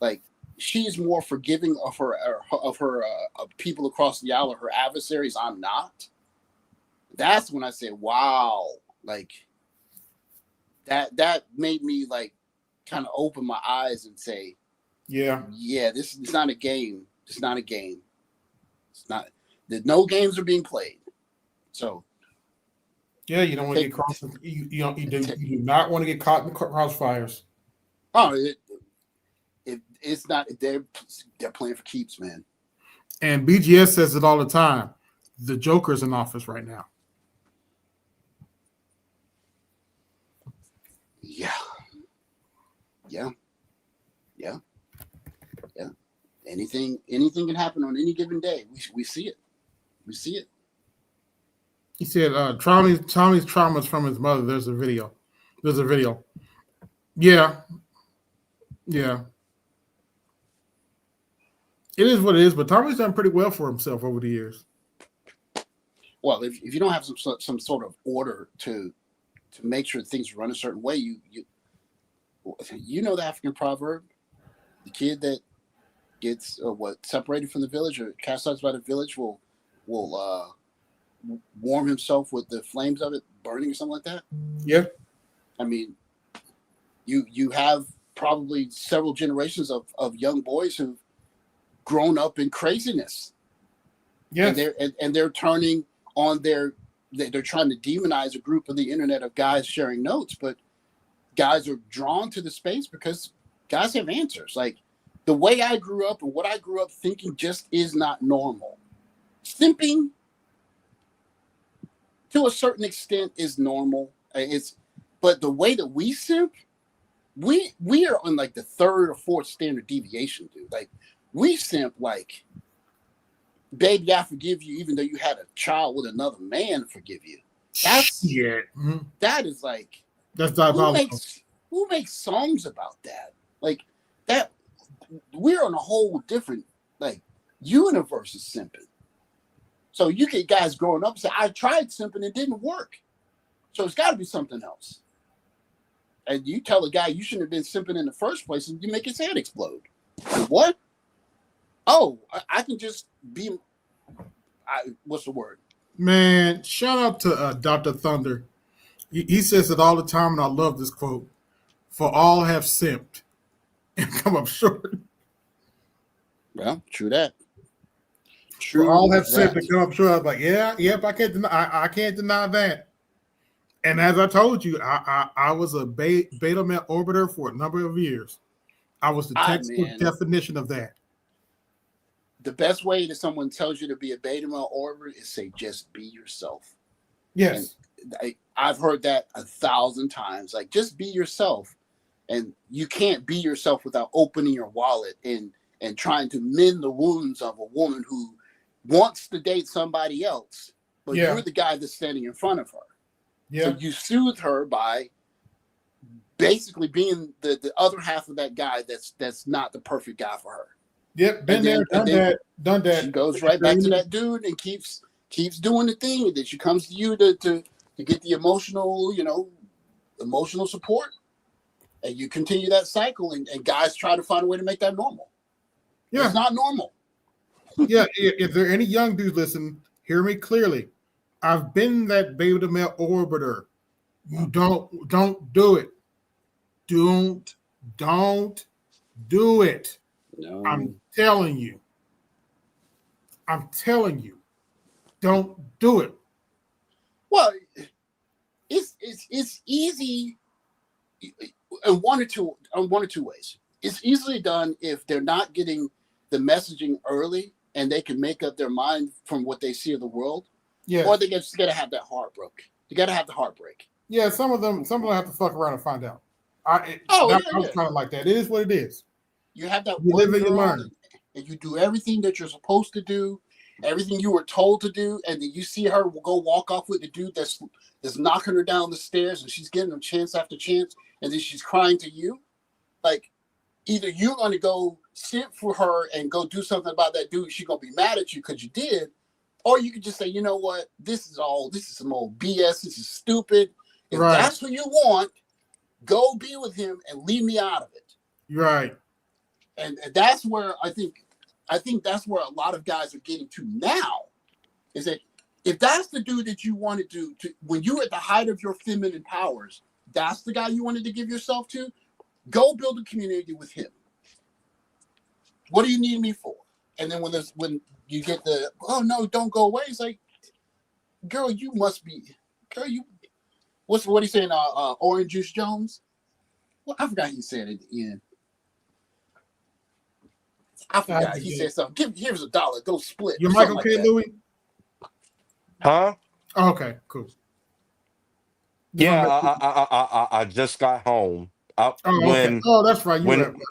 like, she's more forgiving of her people across the aisle, or her adversaries, I'm not. That's when I said, wow, like that made me like kind of open my eyes and say, yeah, this is not a game. It's not a game. It's not. No games are being played. So.
Yeah, you don't want to get crossed. You do not want to get caught in the crossfires.
Oh, it's not. They're playing for keeps, man.
And BGS says it all the time. The Joker's in office right now.
Yeah. Anything can happen on any given day. We see it. We see it.
He said, Tommy's traumas from his mother. There's a video. Yeah. It is what it is, but Tommy's done pretty well for himself over the years.
Well, if you don't have some sort of order to make sure things run a certain way, you know the African proverb, the kid that gets separated from the village or chastised by the village will warm himself with the flames of it burning or something like that.
Yeah.
I mean, you have probably several generations of young boys who've grown up in craziness.
Yes.
And they're turning on their they're trying to demonize a group of the internet of guys sharing notes, but guys are drawn to the space because guys have answers. Like the way I grew up and what I grew up thinking just is not normal. Simping to a certain extent is normal. But the way that we simp, we are on like the third or fourth standard deviation, dude. Like we simp like, baby, I forgive you, even though you had a child with another man forgive you. That is like,
that's diabolical.
Who makes songs about that? Like that, we're on a whole different like universe of simping. So you get guys growing up and say, I tried simping, it didn't work. So it's got to be something else. And you tell a guy you shouldn't have been simping in the first place, and you make his head explode. Like, what? Oh, I can just be. What's the word?
Man, shout out to Dr. Thunder. He says it all the time, and I love this quote. For all have simped and come up short.
Well, true that.
For all have simped and come up short. I was like, yep, I can't deny that. And as I told you, I was a beta male orbiter for a number of years. I was the textbook definition of that.
The best way that someone tells you to be a beta male orbiter is say, just be yourself.
Yes.
And I've heard that 1,000 times. Like, just be yourself. And you can't be yourself without opening your wallet and trying to mend the wounds of a woman who wants to date somebody else, but you're the guy that's standing in front of her. Yeah. So you soothe her by basically being the other half of that guy that's not the perfect guy for her.
Yep, been there, done that.
She goes right back to that dude and keeps doing the thing, and then she comes to you to get the emotional support, and you continue that cycle, and guys try to find a way to make that normal. Yeah. It's not normal.
Yeah, if there are any young dudes listen, hear me clearly. I've been that beta male orbiter. You don't do it. Don't do it.
No.
I'm telling you. Don't do it.
Well, it's easy in one or two ways. It's easily done if they're not getting the messaging early and they can make up their mind from what they see of the world. Yeah. Or they just gotta have that heartbreak. You gotta have the heartbreak.
Yeah, some of them have to fuck around and find out. I was kind of like that. It is what it is.
You have that
you live and you learn.
And you do everything that you're supposed to do, everything you were told to do, and then you see her go walk off with the dude that's knocking her down the stairs, and she's getting him chance after chance, and then she's crying to you. Like, either you're going to go sit for her and go do something about that dude, she's going to be mad at you because you did, or you could just say, you know what, this is some old BS, this is stupid. If that's what you want, go be with him and leave me out of it.
Right.
And that's where I think that's where a lot of guys are getting to now, is that if that's the dude that you wanted to when you're at the height of your feminine powers, that's the guy you wanted to give yourself to, go build a community with him. What do you need me for? And then when you get the, oh no, don't go away, it's like, girl, you must be, girl, you, what are you saying, Orange Juice Jones? Well, I forgot he said at the end. I forgot. He said something. Here's $1. Go split.
Your Michael K. Like Louis?
Huh?
Oh, okay, cool.
Yeah, I just got home.
Okay. Oh, that's right.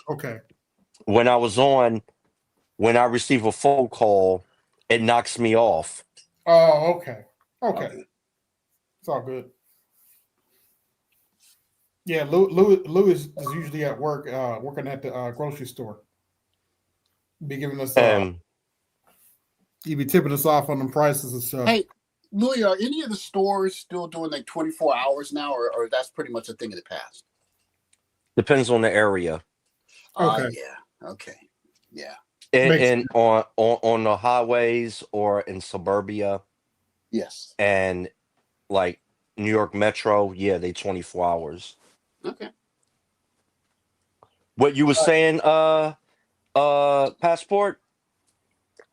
Okay.
When I receive a phone call, it knocks me off.
Oh, okay. Okay. It's all good. Yeah, Louis is usually at work, working at the grocery store. Be giving us he be tipping us off on them prices and stuff.
Hey, Louis, are any of the stores still doing like 24 hours now, or that's pretty much a thing of the past?
Depends on the area.
Okay. Yeah. Okay. Yeah.
And on the highways or in suburbia.
Yes.
And like New York Metro, yeah, they 24 hours.
Okay.
What you were saying, Passport?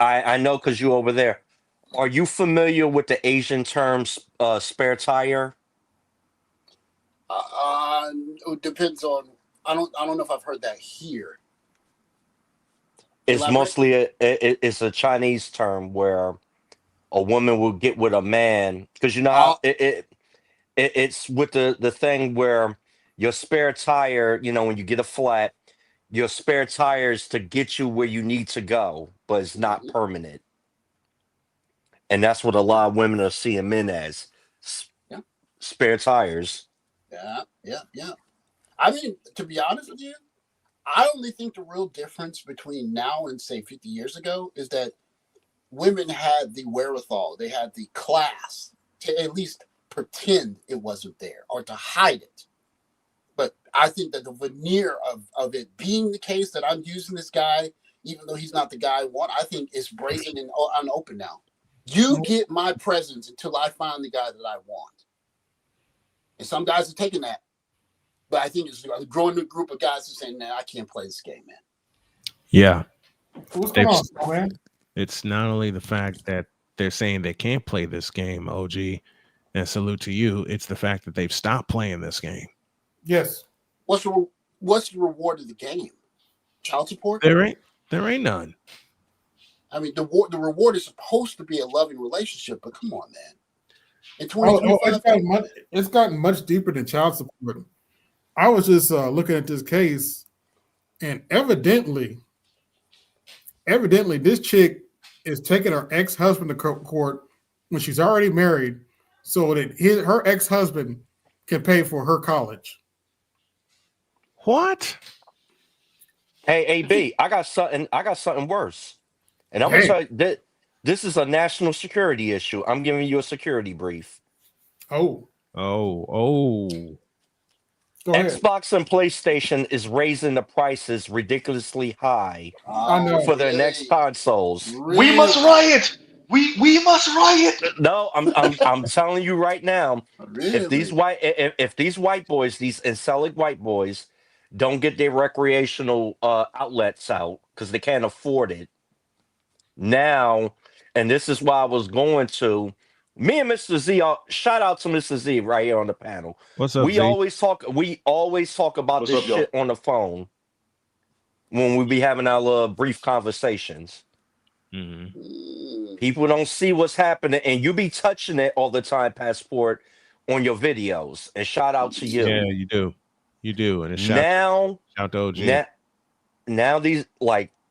I know because you over there. Are you familiar with the Asian term spare tire?
It depends on. I don't know if I've heard that here.
It's
Elaborate.
mostly it's a Chinese term where a woman will get with a man because you know how it's with the thing where your spare tire, you know, when you get a flat, your spare tire is to get you where you need to go, but it's not permanent. And that's what a lot of women are seeing men as
Yeah.
spare tires.
Yeah. I mean, to be honest with you, I only think the real difference between now and say 50 years ago is that women had the wherewithal, they had the class to at least pretend it wasn't there or to hide it. But I think that the veneer of it being the case that I'm using this guy, even though he's not the guy I want, I think it's brazen and unopen now. You get my presence until I find the guy that I want. And some guys are taking that. But I think it's a growing group of guys who are saying, "Man, I can't play this game, man."
Yeah.
What's going on, man?
It's not only the fact that they're saying they can't play this game, OG, and salute to you. It's the fact that they've stopped playing this game.
Yes.
What's the reward of the game? Child support?
There ain't none.
I mean, the reward is supposed to be a loving relationship, but come on, man. In 2025,
it's gotten much deeper than child support. I was just looking at this case, and evidently, this chick is taking her ex-husband to court when she's already married, so that her ex-husband can pay for her college.
What?
Hey, AB, I got something worse. And I'm gonna tell you that this is a national security issue. I'm giving you a security brief.
Oh.
Xbox and PlayStation is raising the prices ridiculously high for their next consoles.
We must riot. We must riot.
No, I'm telling you right now. If these white boys, these incelic white boys, don't get their recreational outlets out because they can't afford it now, and this is why I was going to. Me and Mr. Z, shout out to Mr. Z right here on the panel.
What's up,
We
Z?
always talk about
What's
this
up, y'all?
shit on the phone when we be having our little brief conversations. People don't see what's happening, and you be touching it all the time, Passport, on your videos. And shout out to you.
Yeah, you do. And a shout out to OG.
Now these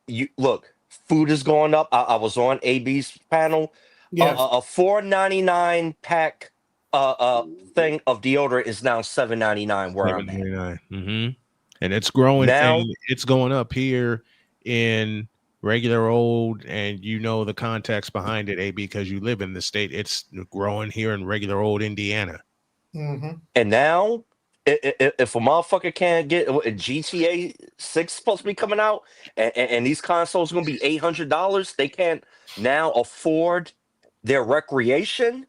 you look, food is going up. I was on AB's panel.
Yes.
A $4.99 pack thing of deodorant is now $7.99 where I'm at.
Mm-hmm. And it's growing
now.
And it's going up here in regular old, and you know the context behind it, AB, because you live in the state. It's growing here in regular old Indiana.
Mm-hmm.
And now, if a motherfucker can't get GTA 6 supposed to be coming out, and these consoles going to be $800, they can't now afford their recreation.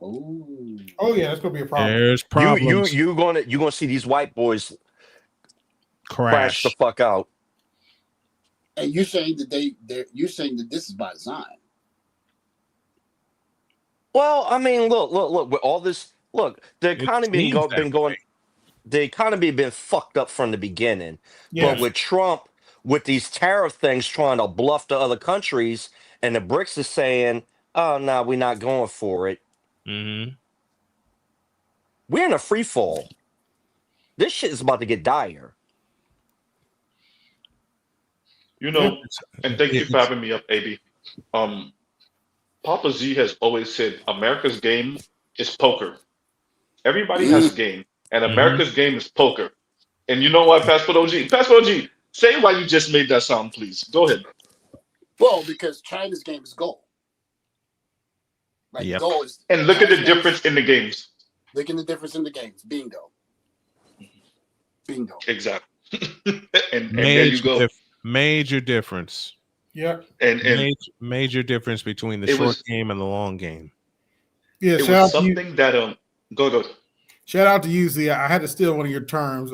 Oh yeah, that's gonna be a problem.
There's problems.
You're gonna see these white boys crash the fuck out.
And you're saying that you're saying that this is by design.
Well, I mean, look. With all this, look, the economy the economy been fucked up from the beginning.
Yes.
But with Trump, with these tariff things trying to bluff the other countries, and the BRICS is saying, "Oh no, we're not going for it."
Mm-hmm.
We're in a free fall. This shit is about to get dire.
You know, and thank you for having me up, AB. Papa Z has always said America's game is poker. Everybody has a game, and America's game is poker. And you know what, Passport OG? Passport OG, say why you just made that sound, please. Go ahead.
Well, because China's game is gold. Gold is.
And look at the difference in the games.
Look at the difference in the games. Bingo.
Exactly. and there you go.
Major difference.
Yeah.
And
major difference between the short game and the long game.
Yeah,
it was something that go.
Shout out to you, Z. I had to steal one of your terms.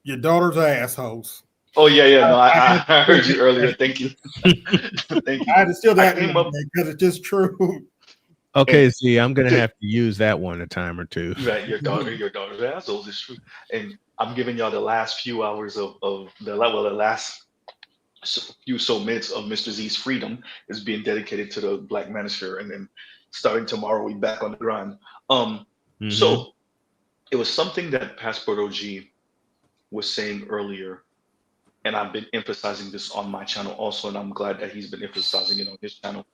Your daughter's assholes.
Oh yeah. No,
I had
I
to
heard you earlier. Thank you. Thank you.
I had to steal
I
that
came
one
up
because it's just true.
Okay,
and
see, I'm gonna
to,
have to use that one a time or two.
right, your daughter's assholes is true. And I'm giving y'all the last few hours of the last few so minutes of Mr. Z's freedom is being dedicated to the Black Manosphere, and then starting tomorrow we back on the grind.
Mm-hmm.
So it was something that Passport OG was saying earlier, and I've been emphasizing this on my channel also, and I'm glad that he's been emphasizing it on his channel,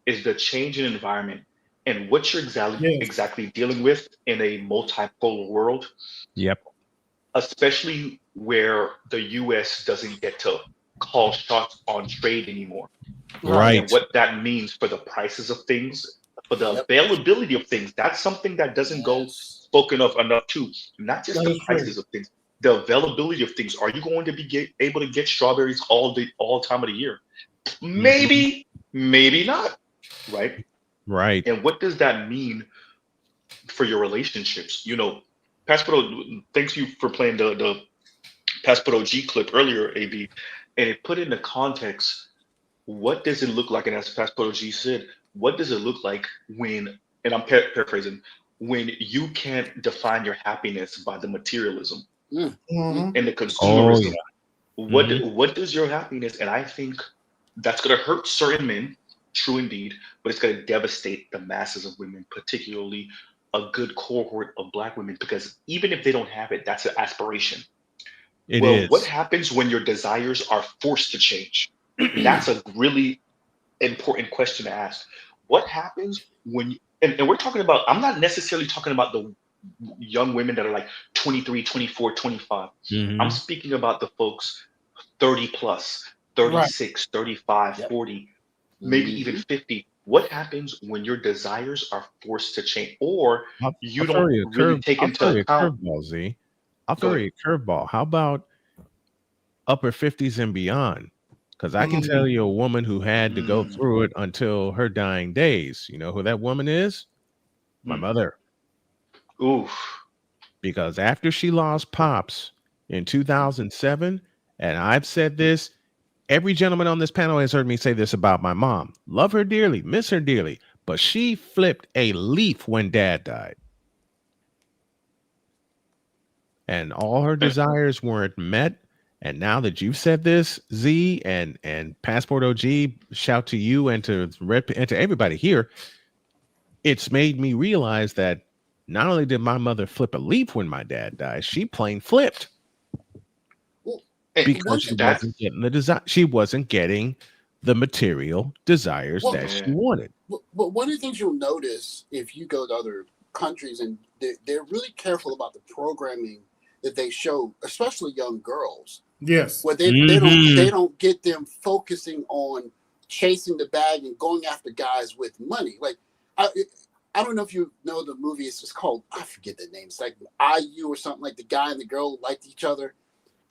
is the change in environment and what you're
Yes.
exactly dealing with in a multipolar world,
Yep.
especially where the US doesn't get to call shots on trade anymore.
Right.
And what that means for the prices of things, for the
Yep.
availability of things. That's something that doesn't go spoken of enough too. Not just
That
the
is true.
prices of things, the availability of things. Are you going to be able to get strawberries all time of the year? Maybe, maybe not, right?
Right.
And what does that mean for your relationships? You know, Passport, thanks you for playing the Passport OG clip earlier, AB, and it put into context what does it look like? And as Passport OG said, what does it look like when, and I'm paraphrasing, when you can't define your happiness by the materialism
Mhm.
and the
Oh
consumerism?
yeah. Mhm.
What does your happiness? And I think that's going to hurt certain men, true indeed, but it's going to devastate the masses of women, particularly a good cohort of Black women, because even if they don't have it, that's an aspiration.
It
Well, what
is.
happens when your desires are forced to change? That's a really important question to ask. What happens when and we're talking about, I'm not necessarily talking about the young women that are like 23, 24, 25. I'm
Mm-hmm.
speaking about the folks 30 plus,
Right.
36, 35,
Yep.
40, maybe even 50. What happens when your desires are forced to change, or you
I'll
don't
throw you a
really
curve.
take
I'll
into
throw you a
account?
curveball, Z. I'll
Go
throw
ahead.
you a curveball. How about upper 50s and beyond? Because I can tell
Mhm.
you a woman who had to go
Mm,
through it until her dying days. You know who that woman is? My
mm.
mother.
Oof.
Because after she lost Pops in 2007, and I've said this, every gentleman on this panel has heard me say this about my mom. Love her dearly, miss her dearly, but she flipped a leaf when Dad died. And all her
And
desires weren't met. And now that you've said this, Z and Passport OG, shout to you and to everybody here. It's made me realize that not only did my mother flip a leaf when my dad died, she plain flipped
Well,
because
one
she
thing.
that,
wasn't getting the desire. She wasn't getting the material desires
Well,
that she
yeah.
wanted.
but one of the things you'll notice if you go to other countries, and they're really careful about the programming that they show, especially young girls,
Yes.
where
Mm-hmm.
they don't get them focusing on chasing the bag and going after guys with money. Like I don't know if you know the movie. It's just called, I forget the name. It's like IU or something, like the guy and the girl liked each other,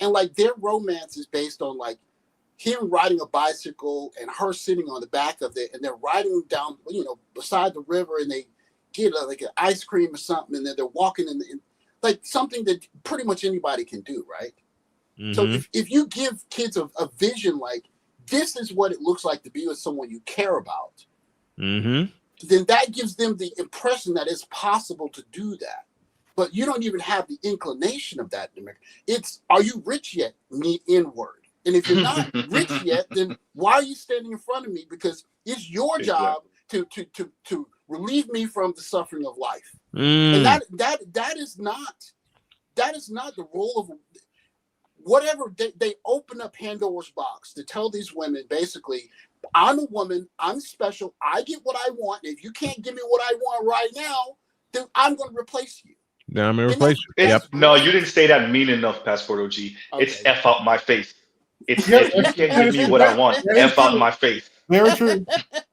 and like their romance is based on like him riding a bicycle and her sitting on the back of it, and they're riding down, beside the river, and they get like an ice cream or something, and then they're walking in like something that pretty much anybody can do, right? So
Mm-hmm.
if you give kids a vision like this is what it looks like to be with someone you care about,
Mm-hmm.
then that gives them the impression that it's possible to do that. But you don't even have the inclination of that in America. It's, are you rich yet? Me inward. And if you're not rich yet, then why are you standing in front of me? Because it's your job
Exactly.
to relieve me from the suffering of life. And
Mm.
that is not the role of whatever. They open up Pandora's box to tell these women basically, I'm a woman, I'm special, I get what I want. If you can't give me what I want right now, then I'm going to replace you.
Now I'm gonna
And
replace you.
It's
Yep.
no,
right.
you didn't say that mean enough, Passport OG. It's
Okay.
F out my face. It's
Yep.
if you can't
That
give
is
me
true.
what I want,
That is
F out
true.
my face.
Very true.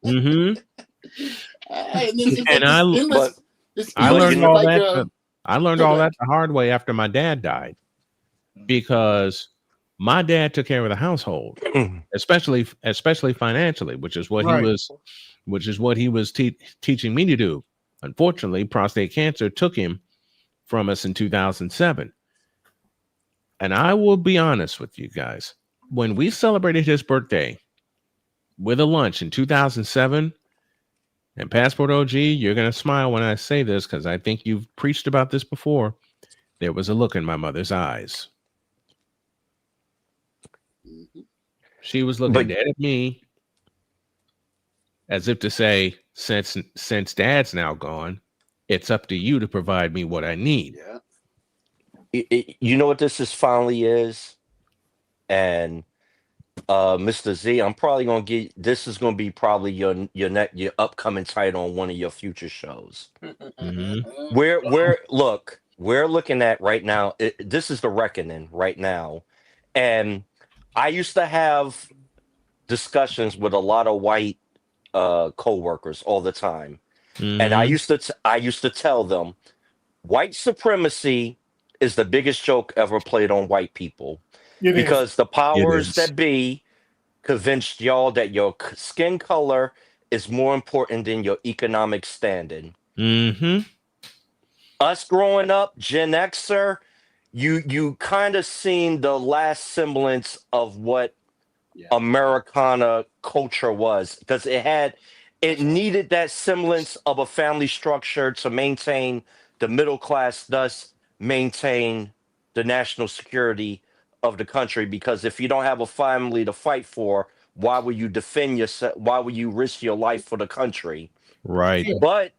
Mm-hmm.
And it's like
And
this endless,
But
I
but
learned
you know,
all
like
that. I learned
yeah, go
all
ahead.
that the hard way after my dad died, because my dad took care of the household, especially financially, which is what
Right.
he was teaching me to do. Unfortunately, prostate cancer took him from us in 2007. And I will be honest with you guys. when we celebrated his birthday with a lunch in 2007, and Passport OG, you're going to smile when I say this because I think you've preached about this before. There was a look in my mother's eyes. She was looking dead at me as if to say, since Dad's now gone, it's up to you to provide me what I need.
Yeah.
You know what this finally is? And Mr. Z, I'm probably gonna get this is gonna be probably your upcoming title on one of your future shows. We're looking at right now. This is the reckoning right now, and I used to have discussions with a lot of white co-workers all the time, and I used to tell them white supremacy is the biggest joke ever played on white people. Because the powers that be convinced y'all that your skin color is more important than your economic standing. Us growing up, Gen Xer, you kind of seen the last semblance of what Americana culture was, because it needed that semblance of a family structure to maintain the middle class, thus maintain the national security of the country. Because if you don't have a family to fight for, why would you defend yourself? Why would you risk your life for the country?
Right.
But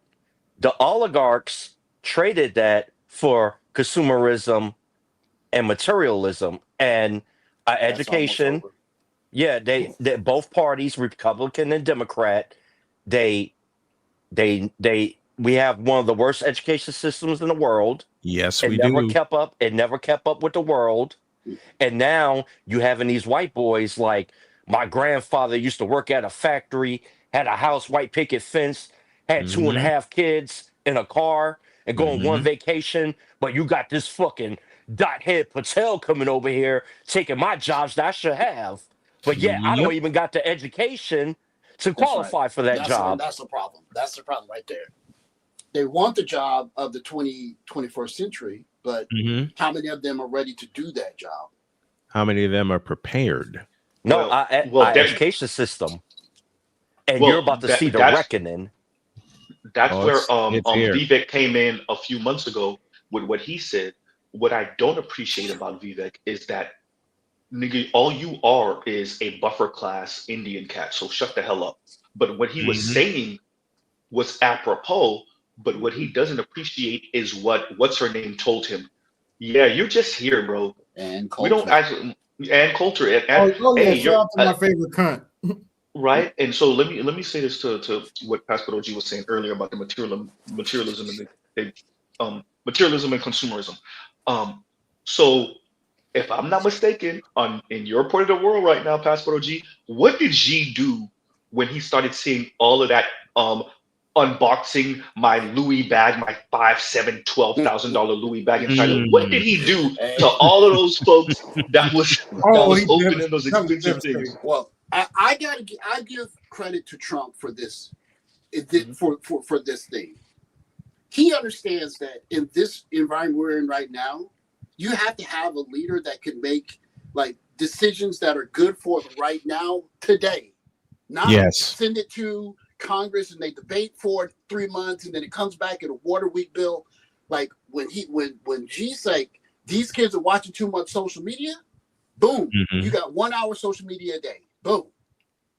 the oligarchs traded that for consumerism and materialism and education. Yeah, they both parties, Republican and Democrat, we have one of the worst education systems in the world.
Yes,
It
we
never
do.
kept up. It never kept up with the world. And now you having these white boys like my grandfather used to work at a factory, had a house, white picket fence, had 2.5 kids in a car and go on one vacation. But you got this fucking dot head Patel coming over here taking my jobs that I should have. But yet I don't even got the education to qualify for that job.
That's the problem. That's the problem right there. They want the job of the 21st century, but how many of them are ready to do that job?
How many of them are prepared?
No, our education system. And you're about to see the reckoning.
That's where Vivek came in a few months ago with what he said. What I don't appreciate about Vivek is that, nigga, all you are is a buffer class Indian cat, so shut the hell up. But what he was saying was apropos, but what he doesn't appreciate is what's her name told him. Yeah, you're just here, bro.
And
we don't actually and culture. And,
hey, shout out to my favorite cunt.
Right. And so let me say this to what Pastor OG was saying earlier about the materialism and materialism and consumerism. So if I'm not mistaken, in your part of the world right now, Pastor OG, what did G do when he started seeing all of that unboxing my Louis bag, my $5,000, $12,000 Louis bag in China? What did he do to all of those folks that was opening those expensive things?
Well, I give credit to Trump for this, for this thing. He understands that in this environment we're in right now, you have to have a leader that can make like decisions that are good for the right now today, not send it to Congress and they debate for 3 months and then it comes back in a water week bill. Like when G's like these kids are watching too much social media, boom, you got 1 hour social media a day. Boom.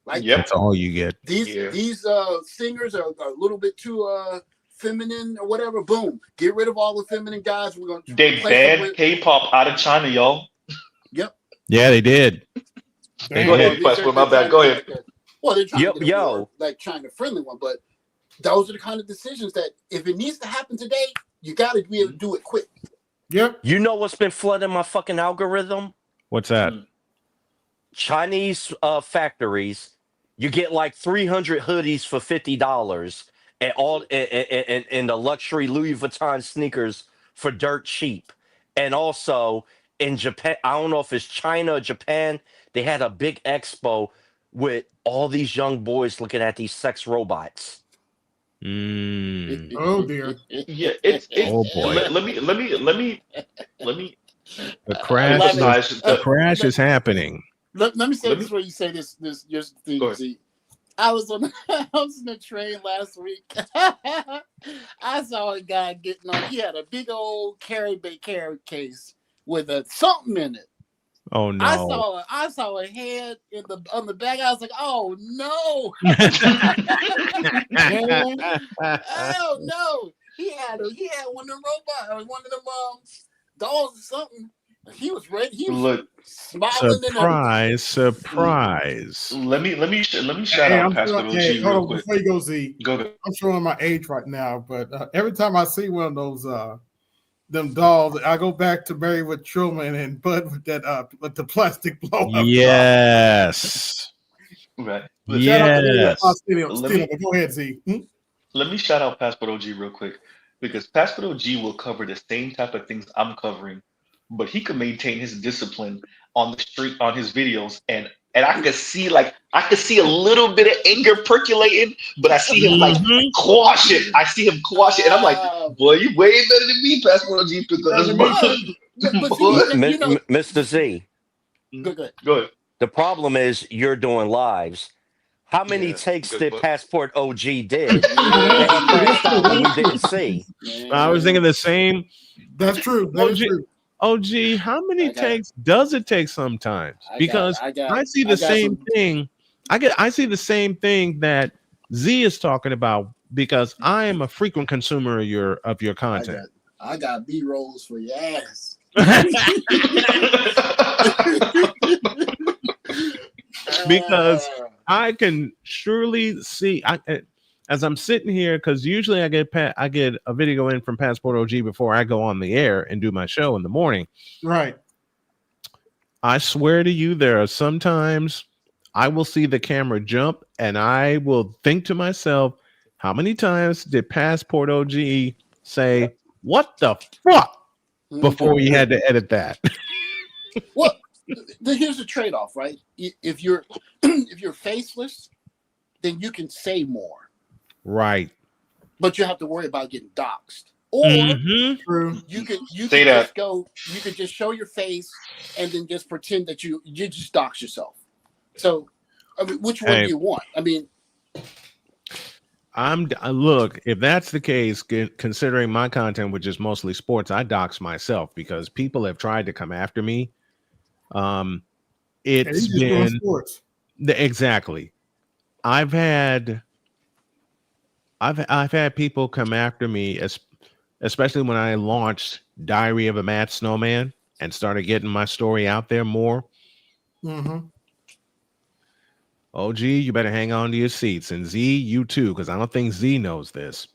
Like
that's all you get.
These singers are a little bit too feminine or whatever. Boom. Get rid of all the feminine guys. We're gonna
banned K-pop out of China, y'all.
Yep.
Yeah, they did.
Go ahead, my bad. Go ahead.
Well, they're trying to get a more, like China friendly one, but those are the kind of decisions that if it needs to happen today, you got to be able to do it quick.
Yep.
You know what's been flooding my fucking algorithm?
What's that?
Chinese factories. You get like 300 hoodies for $50, and all and the luxury Louis Vuitton sneakers for dirt cheap. And also in Japan, I don't know if it's China or Japan, they had a big expo with all these young boys looking at these sex robots.
Oh dear.
Yeah, it's
oh boy.
Let me
The crash is happening.
Let me say this where you say this just thing. See, I was on the train last week. I saw a guy getting on. He had a big old carry case with a something in it.
Oh no!
I saw a head on the back. I was like, oh no! Oh no! He had one of them robots, or one of them dolls or something. He was ready. He was smiling and everything.
Surprise!
Let me shout
Hey,
out
I'm
Pastor
showing,
OG
hey, hold
real
on,
quick.
before you go, Z.
Go ahead.
I'm showing my age right now, but every time I see one of those them dolls, I go back to Mary with Truman and Bud with that with the plastic blow up.
Yes.
Right.
Shout out to
Let me
go ahead, Z.
let me shout out Passport OG real quick, because Passport OG will cover the same type of things I'm covering, but he can maintain his discipline on the street on his videos, and I could see a little bit of anger percolating, but I see him quash it. I see him quash it, and I'm like, boy, you way better than me, Passport OG. Pick up this
Mr. Z.
Go ahead.
The problem is you're doing lives. How many takes did Passport OG did that he crashed out and you didn't see?
I was thinking the same.
That's true. That is true.
OG, how many takes does it take sometimes? Because I see the same thing. I see the same thing that Z is talking about, because I am a frequent consumer of your content.
I got B-rolls for your ass.
Because I can surely see, as I'm sitting here, because usually I get a video in from Passport OG before I go on the air and do my show in the morning.
Right.
I swear to you, there are sometimes I will see the camera jump and I will think to myself, how many times did Passport OG say, "What the fuck?" before he had to edit that?
Well, here's the trade-off, right? If you're faceless, then you can say more,
right?
But you have to worry about getting doxxed. Or you could just show your face and then just pretend that you just dox yourself. So, I mean, which one do you want? I mean,
look, if that's the case, considering my content, which is mostly sports, I dox myself because people have tried to come after me. It's been
sports.
Exactly. I've had people come after me, especially when I launched Diary of a Mad Snowman and started getting my story out there more. OG, you better hang on to your seats. And Z, you too, because I don't think Z knows this.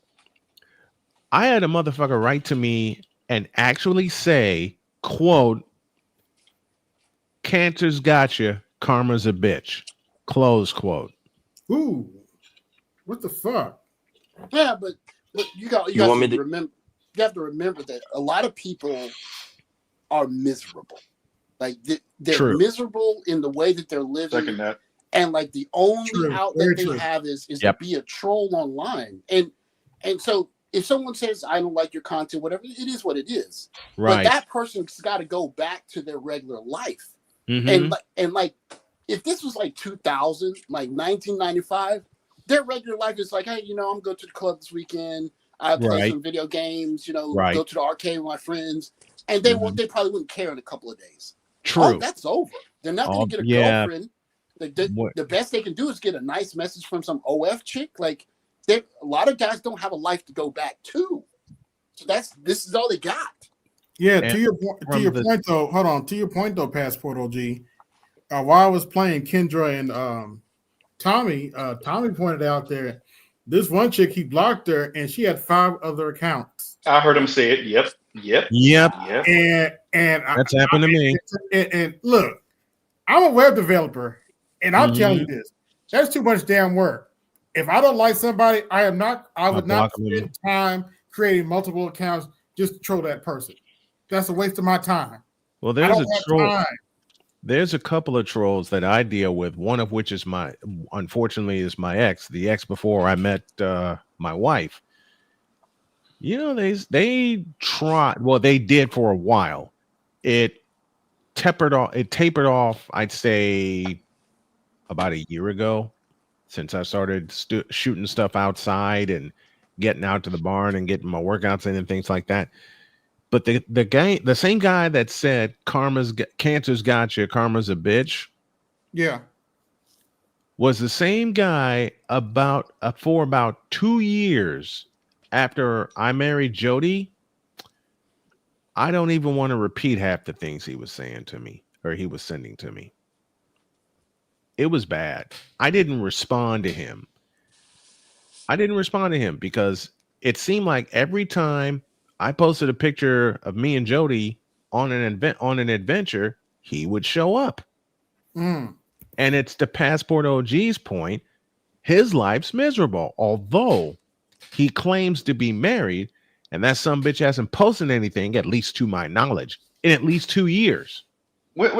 I had a motherfucker write to me and actually say, quote, "Cancer's got you, karma's a bitch," close quote.
Ooh, what the fuck?
Yeah, but you have to remember that a lot of people are miserable. Like they're miserable in the way that they're living.
Second that.
And like the only outlet they have is to be a troll online. And so if someone says, "I don't like your content," whatever, it is what it is.
Right.
But that person's got to go back to their regular life. And like if this was like 2000, like 1995, their regular life is like, hey, I'm going to go to the club this weekend. I play some video games, go to the arcade with my friends. And they probably wouldn't care in a couple of days.
True.
Oh, that's over. They're not going to get a girlfriend. The best they can do is get a nice message from some OF chick. Like, a lot of guys don't have a life to go back to. So this is all they got.
Yeah, to your point though. Hold on. To your point though, Passport OG. While I was playing Kendra and Tommy pointed out there, this one chick, he blocked her and she had 5 other accounts.
I heard him say it. Yep.
And
that's happened to me.
And look, I'm a web developer, and I'm telling you this: that's too much damn work. If I don't like somebody, I would not spend time creating multiple accounts just to troll that person. That's a waste of my time.
Well, there's a couple of trolls that I deal with. One of which is unfortunately is my ex, the ex before I met my wife. They tried. Well, they did for a while. tapered off. It tapered off. I'd say about a year ago, since I started shooting stuff outside and getting out to the barn and getting my workouts in and things like that. But the same guy that said cancer's got you, karma's a bitch,
Yeah.
was the same guy for about 2 years after I married Jody. I don't even want to repeat half the things he was saying to me or he was sending to me. It was bad. I didn't respond to him. Because it seemed like every time I posted a picture of me and Jody on an adventure, he would show up.
Mm.
And it's the Passport OG's point. His life's miserable, although he claims to be married, and that some bitch hasn't posted anything, at least to my knowledge, in at least 2 years.
Wait,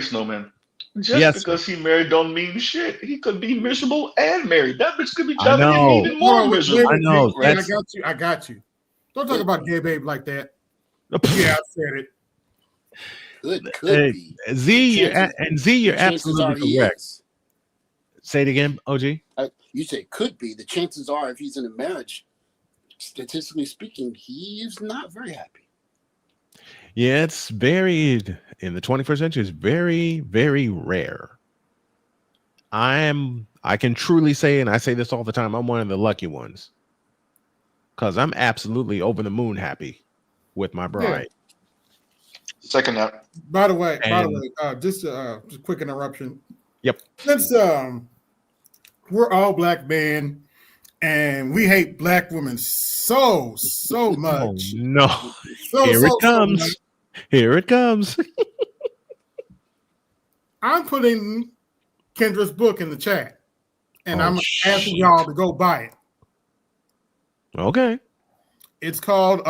Snowman. Just because he married don't mean shit. He could be miserable and married. That bitch could be
I
driving him
know.
even more miserable.
I know.
I got you. Don't talk about gay babe like that. Yeah, I said it.
Could be.
Z, you're absolutely correct. Say it again, OG.
You say could be. The chances are, if he's in a marriage, statistically speaking, he's not very happy.
Yeah, it's very, in the 21st century, it's very, very rare. I can truly say, and I say this all the time, I'm one of the lucky ones. Because I'm absolutely over the moon happy with my bride.
Second that.
By the way, just a quick interruption.
Yep.
Since we're all black men and we hate black women so much.
Oh, no. Here it comes. Here it comes.
I'm putting Kendra's book in the chat, and I'm asking y'all to go buy it.
Okay.
It's called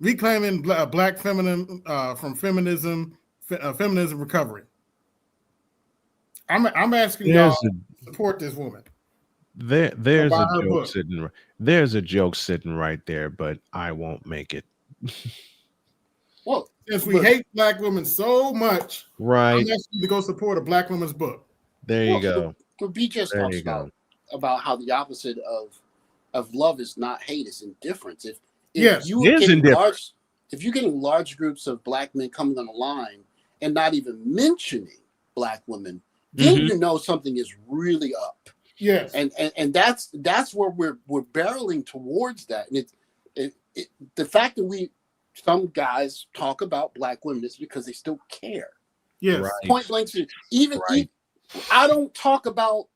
Reclaiming Black Feminine from Feminism Recovery. I'm asking y'all to support this woman.
There's a joke sitting right there, but I won't make it.
Well, since we hate black women so much,
right?
I'm asking you to go support a black woman's book.
There you go.
But B just talks about how the opposite of love is not hate, it's indifference. If you're getting large groups of black men coming on the line and not even mentioning black women, then you know something is really up.
Yes,
and that's where we're barreling towards that. And the fact that some guys talk about black women is because they still care.
Yes,
right. Point blank. Even I don't talk about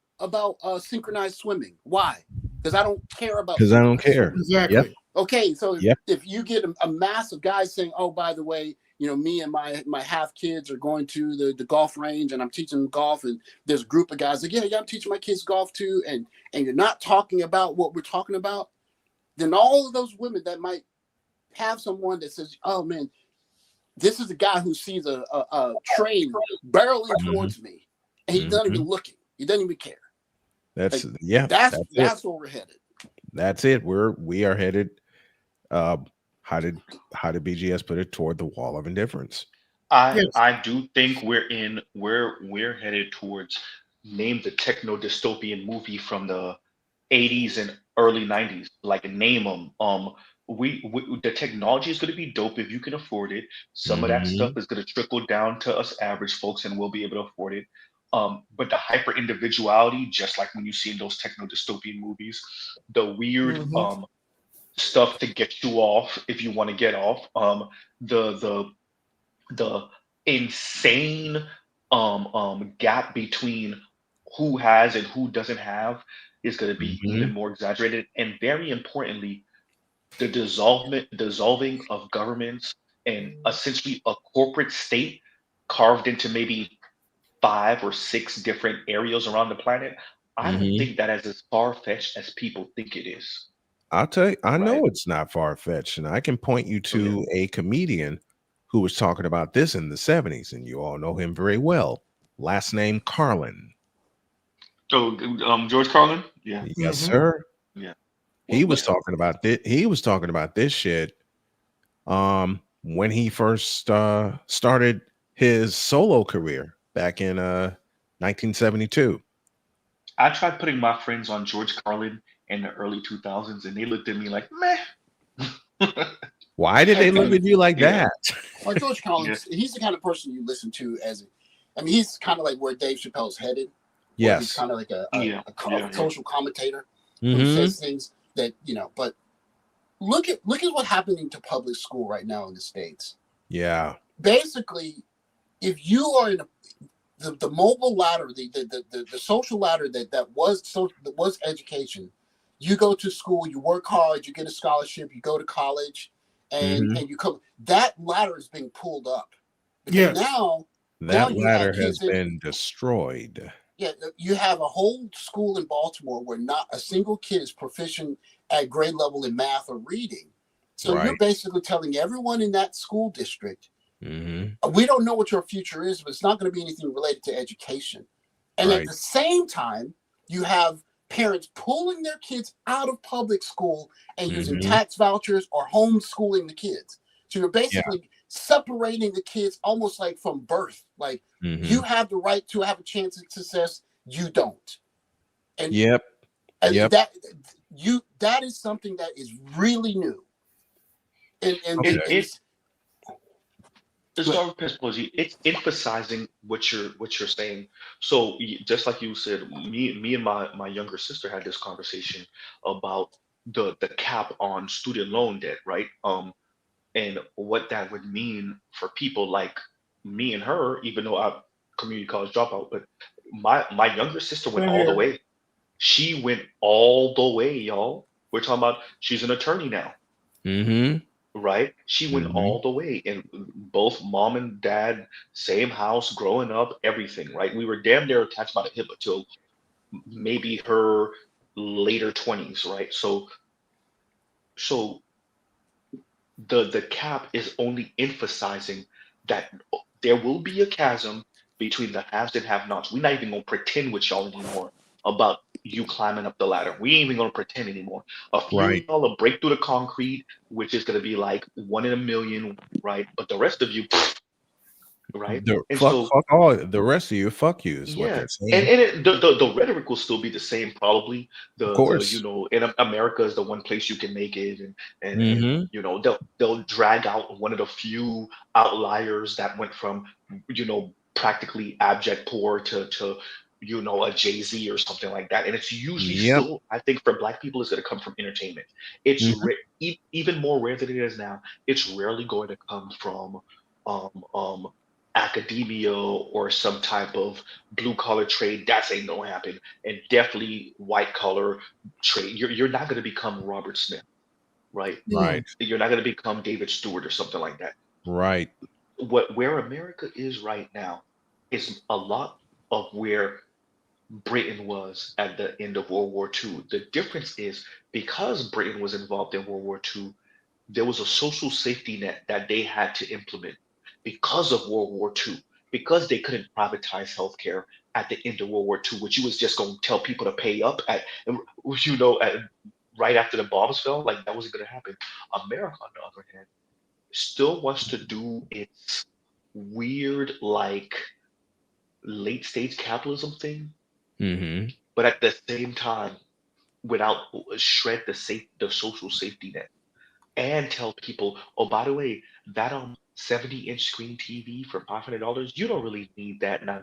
synchronized swimming. Why? Because I don't care about.
Because I don't care.
Exactly.
Yep.
Okay, so if you get a mass of guys saying, "Oh, by the way, me and my half kids are going to the golf range, and I'm teaching them golf," and there's a group of guys like, "Yeah, I'm teaching my kids golf too," and you're not talking about what we're talking about, then all of those women that might have someone that says, "Oh man, this is a guy who sees a train barreling towards me, and he's not even looking, he doesn't even care."
That's
that's where we're headed.
That's it. We are headed. How did BGS put it, toward the wall of indifference?
I do think we're headed towards, name the techno dystopian movie from the 80s and early 90s. Like, name them. The technology is going to be dope if you can afford it. Some of that stuff is going to trickle down to us average folks, and we'll be able to afford it. But the hyper individuality, just like when you see in those techno dystopian movies, the weird stuff to get you off if you want to get off, the insane gap between who has and who doesn't have is going to be even more exaggerated. And very importantly, the dissolving of governments and essentially a corporate state carved into maybe 5 or 6 different areas around the planet. I don't think that is as far-fetched as people think it is.
I'll tell you, I know it's not far-fetched, and I can point you to a comedian who was talking about this in the 70s, and you all know him very well. Last name Carlin.
Oh, George Carlin? Yeah.
Yes, sir.
Yeah.
He was talking about this. He was talking about this shit when he first started his solo career back in 1972.
I tried putting my friends on George Carlin in the early 2000s, and they looked at me like, meh.
Why did they look
And
at you like
Yeah.
that?
Well, George Collins, he's the kind of person you listen to I mean, he's kind of like where Dave Chappelle's headed. Where he's
Yes.
kind of like a social commentator who
Mhm.
says things that, but look at what's happening to public school right now in the States.
Yeah.
Basically, if you are in the mobile ladder, the social ladder that was education, you go to school, you work hard, you get a scholarship, you go to college, and
Mhm.
you come. That ladder is being pulled up. Because
Yes.
now
That
you have
ladder has
kids in.
been destroyed.
Yeah, you have a whole school in Baltimore where not a single kid is proficient at grade level in math or reading. So you're
Right.
basically telling everyone in that school district,
Mhm.
we don't know what your future is, but it's not going to be anything related to education. And at
Right.
the same time, you have parents pulling their kids out of public school and using
Mhm.
tax vouchers or homeschooling the kids. So you're
Yeah.
basically separating the kids almost like from birth. Like you
Mhm.
have the right to have a chance at success, you don't. And
Yep. Yep.
that is something that is really new. And
Okay.
Sorry, Pesposi, it's emphasizing what you're saying. So just like you said, me and my younger sister had this conversation about the cap on student loan debt, right? And what that would mean for people like me and her, even though I'm community college dropout, but my younger sister went
Same
all the
here.
way. She went all the way, y'all. We're talking about she's an attorney now,
Mhm.
right? She went
Mhm.
all the way, and both mom and dad, same house, growing up, everything, right? We were damn near attached by the hip until maybe her later 20s, right? So the cap is only emphasizing that there will be a chasm between the haves and have-nots. We're not even gonna pretend with y'all anymore about you climbing up the ladder. We ain't even gonna pretend anymore. A few of
Right.
y'all will break through the concrete, which is gonna be like 1 in a million, right? But the rest of you, right?
The
And
fuck
so
all the rest of you, fuck you is what
yeah,
they're
and
saying.
the rhetoric will still be the same, probably.
Of
The
course.
in America is the one place you can make it, and
Mhm.
they'll drag out one of the few outliers that went from practically abject poor to a Jay-Z or something like that, and it's usually
Yep.
still, I think, for Black people, is going to come from entertainment. It's
Mhm.
even more rare than it is now. It's rarely going to come from um academia or some type of blue collar trade. That's ain't gonna happen. And definitely white collar trade. You're not gonna become Robert Smith, right?
Right.
You're not gonna become David Stewart or something like that.
Right.
Where America is right now is a lot of where Britain was at the end of World War II. The difference is, because Britain was involved in World War II, there was a social safety net that they had to implement because of World War II, because they couldn't privatize healthcare at the end of World War II, which you was just going to tell people to pay up at right after the bombs fell. Like, that wasn't going to happen. America, on the other hand, still wants to do its weird, like, late stage capitalism thing,
Mhm.
but at the same time, without shred the social safety net, and tell people, oh, by the way, that 70-inch screen TV for $500, you don't really need that now,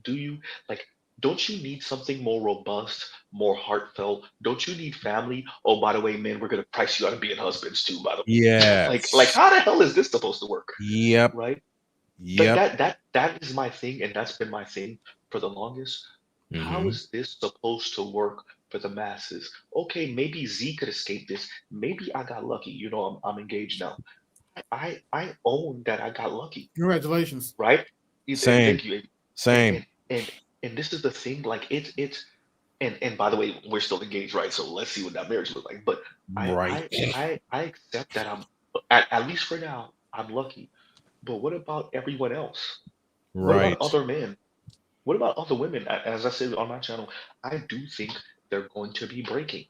do you? Like, don't you need something more robust, more heartfelt? Don't you need family? Oh, by the way, man, we're gonna price you out of being husbands too, by the way. Like
Yes.
how the hell is this supposed to work?
Yep.
Right? Like
Yep.
that is my thing, and that's been my thing for the longest. How
Mhm.
is this supposed to work for the masses? Okay, maybe Z could escape this. Maybe I got lucky. I'm engaged now. I own that I got lucky,
Congratulations.
right?
Same.
Thank you. And
Same.
and and and this is the thing. Like, it's and by the way, we're still engaged, right? So let's see what that marriage looks like. But I
Right.
I I accept that I'm, at least for now, I'm lucky. But what about everyone else? What about
Right.
other men? What about other women? As I said on my channel, I do think they're going to be breaking.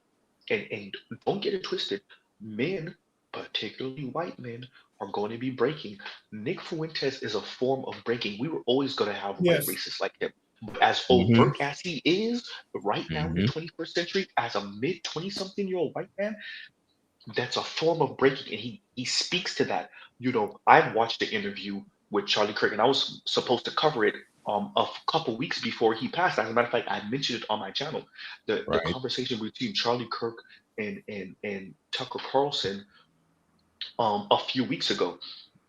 And don't get it twisted. Men particularly white men, are going to be breaking. Nick Fuentes is a form of breaking. We were always going to have white
Yes.
racists like him. But as
Mhm.
overt as he is right now in the
Mhm.
21st century, as a mid 20-something-year-old white man, that's a form of breaking, and he speaks to that. I watched the interview with Charlie Kirk, and I was supposed to cover it a couple weeks before he passed. As a matter of fact, I mentioned it on my channel. The
Right.
conversation between Charlie Kirk and Tucker Carlson a few weeks ago,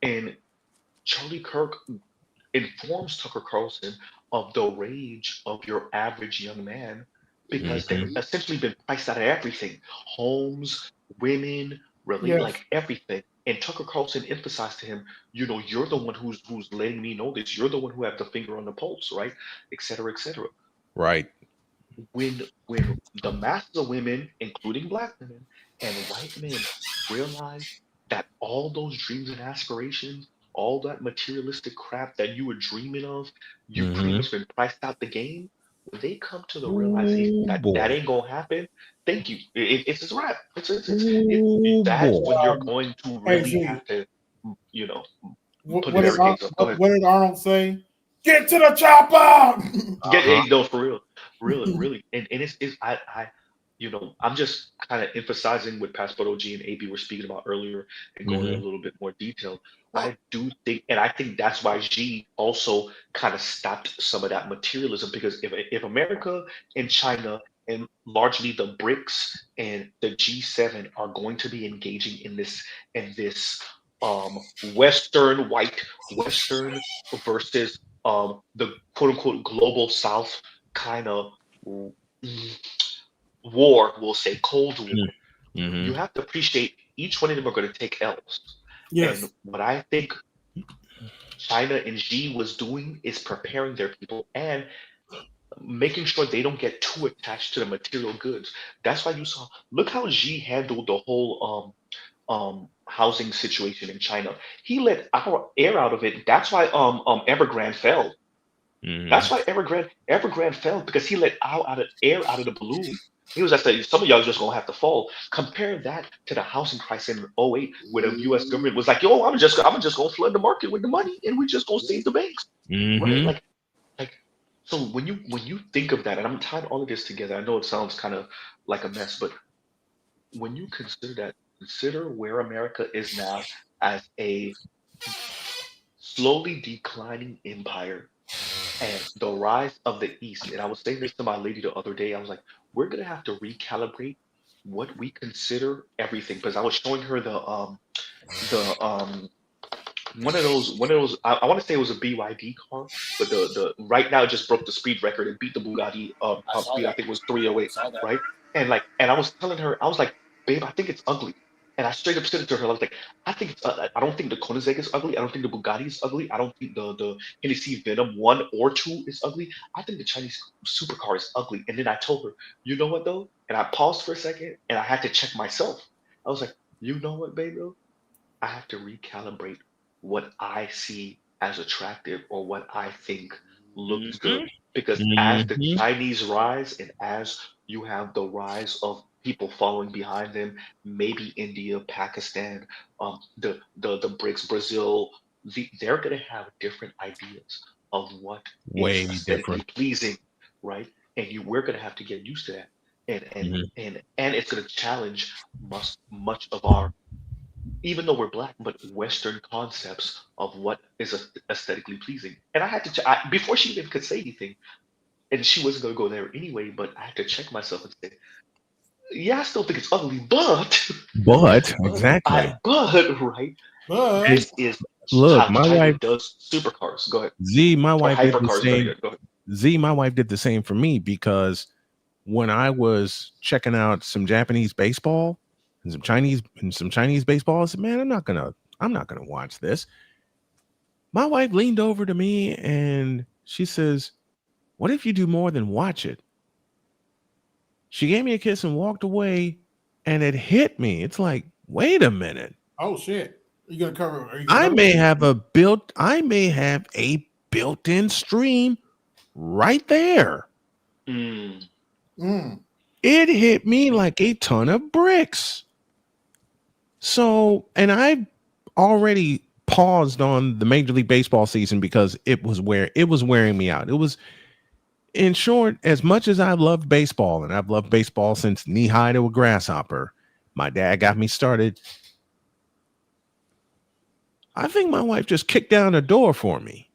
and Charlie Kirk informs Tucker Carlson of the rage of your average young man because they've
Mhm.
essentially been priced out of everything: homes, women,
Yes.
like everything. And Tucker Carlson emphasized to him, you're the one who's letting me know this. You're the one who have the finger on the pulse, right? Et cetera, et cetera.
Right.
When the masses of women, including black women and white men, realize that all those dreams and aspirations, all that materialistic crap that you were dreaming of, you've pretty
Mhm.
much been priced out the game. When they come to the realization
Ooh
that that
boy.
ain't gonna happen, thank you. It's a wrap.
Ooh
That's
boy.
when you're going to
Hey,
really
Z,
have to, you know,
what,
put
what, did,
barricades up. Go ahead.
what did Arnold say? Get to the chopper!
Get
Uh-huh.
no, for real, really, and it's I'm just kind of emphasizing what Passport OG and AB were speaking about earlier and going in a
Mhm.
little bit more detail. I do think, and I think that's why G also kind of stopped some of that materialism, because if America and China and largely the BRICS and the G7 are going to be engaging in this Western versus the quote unquote global South kind of war, we'll say Cold War, you
Mhm.
have to appreciate each one of them are going to take L's. And
Yes.
what I think China and Xi was doing is preparing their people and making sure they don't get too attached to the material goods. That's why you saw, look how Xi handled the whole housing situation in China. He let our air out of it. That's why Evergrande fell. That's
Mhm.
why Evergrande fell, because he let air out of the balloon. He was just saying, some of y'all just gonna have to fall. Compare that to the housing crisis in '08, where the U.S. government was like, "Yo, I'm just gonna flood the market with the money, and we just gonna save the banks," right?
Mhm.
Like, so when you think of that, and I'm tying all of this together, I know it sounds kind of like a mess, but when you consider that, consider where America is now as a slowly declining empire and the rise of the East. And I was saying this to my lady the other day. I was like, we're gonna have to recalibrate what we consider everything, because I was showing her the one of those I want to say it was a BYD car, but the right now it just broke the speed record and beat the Bugatti top speed. I think it was 308, right? And I was telling her, I was like, babe, I think it's ugly. And I straight up said it to her. I was like, I don't think the Koenigsegg is ugly. I don't think the Bugatti is ugly. I don't think the Hennessy Venom 1 or 2 is ugly. I think the Chinese supercar is ugly. And then I told her, you know what though? And I paused for a second and I had to check myself. I was like, you know what, babe? I have to recalibrate what I see as attractive or what I think looks good. Because as the
Mhm.
Chinese rise and as you have the rise of people following behind them, maybe India, Pakistan, the BRICS, Brazil, they're going to have different ideas of what is
Way
aesthetically
different.
pleasing, right? And we're going to have to get used to that. And and
Mhm.
and it's going to challenge much of our, even though we're black, but Western concepts of what is aesthetically pleasing. And I had to, before she even could say anything, and she wasn't going to go there anyway, but I had to check myself and say, yeah, I still think it's ugly, but,
But exactly.
right,
But
this is
Look,
how
my
China
wife
does supercars. Go ahead.
Z, my
Or
wife did the
hypercars, better
same.
yet. Go ahead.
Z, my wife did the same for me, because when I was checking out some Japanese baseball and some Chinese baseball, I said, man, I'm not gonna watch this. My wife leaned over to me and she says, what if you do more than watch it? She gave me a kiss and walked away, and it hit me. It's like, wait a minute.
oh shit. Are you gonna cover
I may
it?
have a built-in stream right there.
Mm.
Mm.
It hit me like a ton of bricks. So, and I already paused on the Major League Baseball season because it was wearing me out. It was, in short, as much as I loved baseball, and I've loved baseball since knee high to a grasshopper, my dad got me started. I think my wife just kicked down the door for me.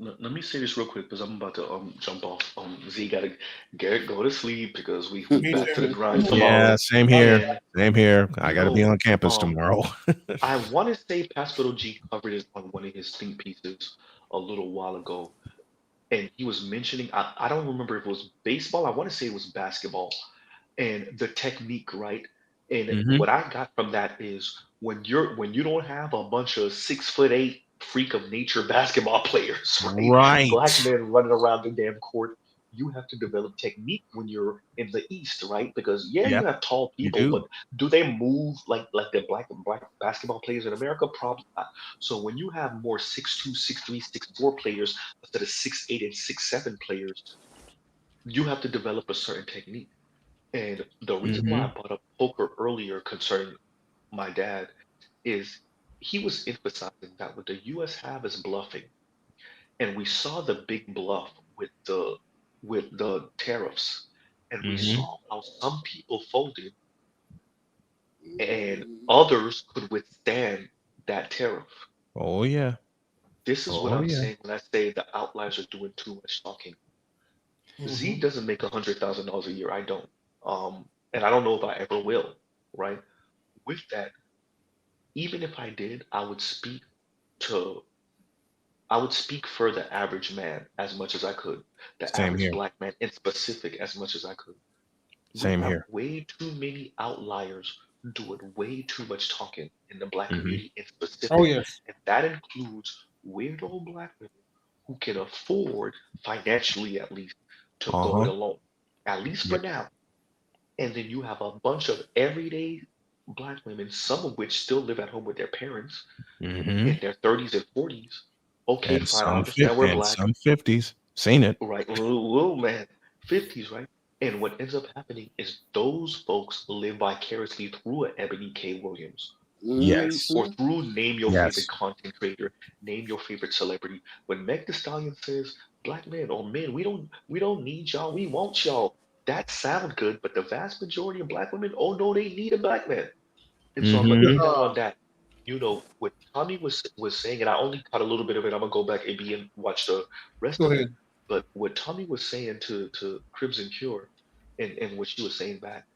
Let me say this real quick because I'm about to jump off. Z gotta go to sleep because we
Me
back to the
too.
grind
Yeah,
tomorrow.
same here.
And
Same here. I
you
got to be
know,
on campus
um,
tomorrow.
I want to say Pastor G covered it on one of his think pieces a little while ago, and he was mentioning I don't remember if it was baseball. I want to say it was basketball, and the technique, right? And
Mhm.
what I got from that is when you don't have a bunch of 6'8" freak of nature basketball players, right? Black
Right.
men running around the damn court. You have to develop technique when you're in the East, right? Because yeah,
Yeah,
you have tall
you
people,
do.
but do they move like the black basketball players in America? Probably not. So when you have more 6'2", 6'3", 6'4" players instead of 6'8" and 6'7" players, you have to develop a certain technique. And the reason why I
Mhm.
brought up poker earlier concerning my dad is he was emphasizing that what the US have is bluffing. And we saw the big bluff with the tariffs. And we
Mhm.
saw how some people folded and others could withstand that tariff.
Oh yeah.
This is what
Oh
I'm
yeah.
saying when I say the outliers are doing too much talking. Z
Mhm.
doesn't make $100,000 a year. I don't. And I don't know if I ever will, right? With that, even if I did, to I would speak for the average man as much as I could, the
Same
average
here.
black man in specific as much as I could. We
Same
have
here.
way too many outliers doing way too much talking in the black
Mhm.
community in
Oh
specific,
yes.
and that includes weird old black women who can afford, financially at least, to go it
Uh-huh.
alone, at least for
Yep.
now. And then you have a bunch of everyday black women, some of which still live at home with their parents in
Mhm.
their 30s and 40s. Okay,
And
fine, I understand we're black,
some 50s. Seen it.
right? Little man, 50s, right? And what ends up happening is those folks live vicariously through an Ebony K. Williams, right?
Yes.
Or through name your favorite
Yes.
content creator, name your favorite celebrity. When Meg Thee Stallion says, "Black men or men, we don't need y'all, we want y'all," that sound good, but the vast majority of black women, oh no, they need a black man. And so I'm gonna
Mhm.
end out on that. What Tommy was saying, and I only caught a little bit of it. I'm gonna go back AB and watch the rest
Go
of it.
ahead.
But what Tommy was saying to Cribs and Cure, and what she was saying back,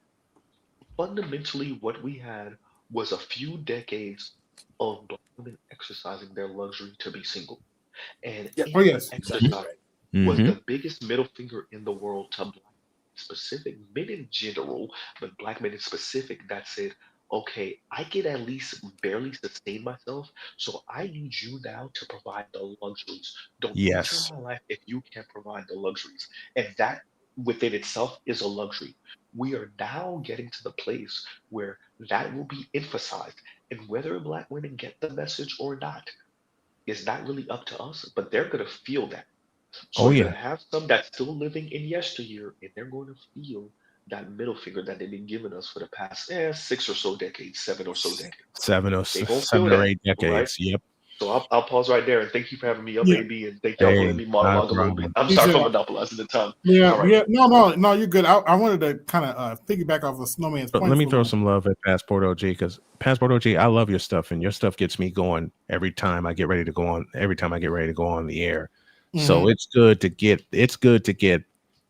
fundamentally, what we had was a few decades of black women exercising their luxury to be single. And
Yeah. Oh
in the
yes.
exercise was
Mhm.
the biggest middle finger in the world to black specific men in general, but black men in specific that said, okay, I can at least barely sustain myself, so I need you now to provide the luxuries. Don't enter
Yes.
my life if you can't provide the luxuries. And that within itself is a luxury. We are now getting to the place where that will be emphasized. And whether black women get the message or not, is not really up to us, but they're going to feel that. So
Oh
you're going
yeah.
to have some that's still living in yesteryear, and they're going to feel that middle finger that they've been giving us for the past 6 or so decades, 7 or so decades. They're going to feel
7 or
that,
8
right?
decades. Yep.
So I'll pause right there, and thank you for having me up,
Yeah.
AB, and thank y'all for letting
Hey,
me
not a
monologue a little bit.
problem.
I'm
He
sorry
said,
for monopolizing the time.
yeah,
All right.
yeah. No, you're good. I wanted to kind of piggyback off of Snowman's
But
point
let me
for a
throw
moment.
some love at Passport OG, because Passport OG, I love your stuff, and your stuff gets me going every time I get ready to go on. Every time I get ready to go on the air,
Mhm.
so it's good to get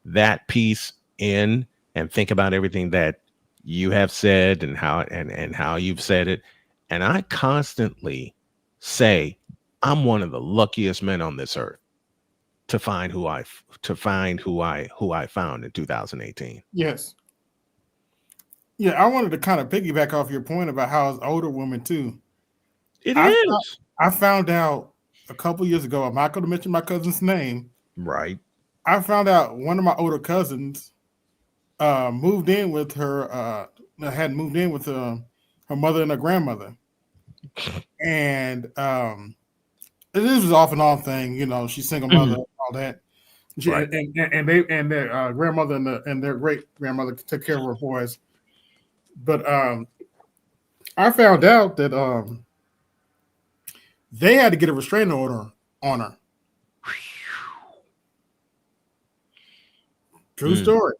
that piece in and think about everything that you have said and how you've said it. And I constantly say I'm one of the luckiest men on this earth to find who I found in 2018.
Yes. Yeah, I wanted to kind of piggyback off your point about how it's older women too.
It
I found,
is
I found out a couple years ago. I'm not going to mention my cousin's name.
right.
I found out one of my older cousins moved in with her. Had moved in with her mother and her grandmother, and this was off and on thing. You know, she's single mother,
Mhm.
all that. She,
Right.
and their grandmother and their great grandmother took care of her boys. But I found out that they had to get a restraining order on her. True story.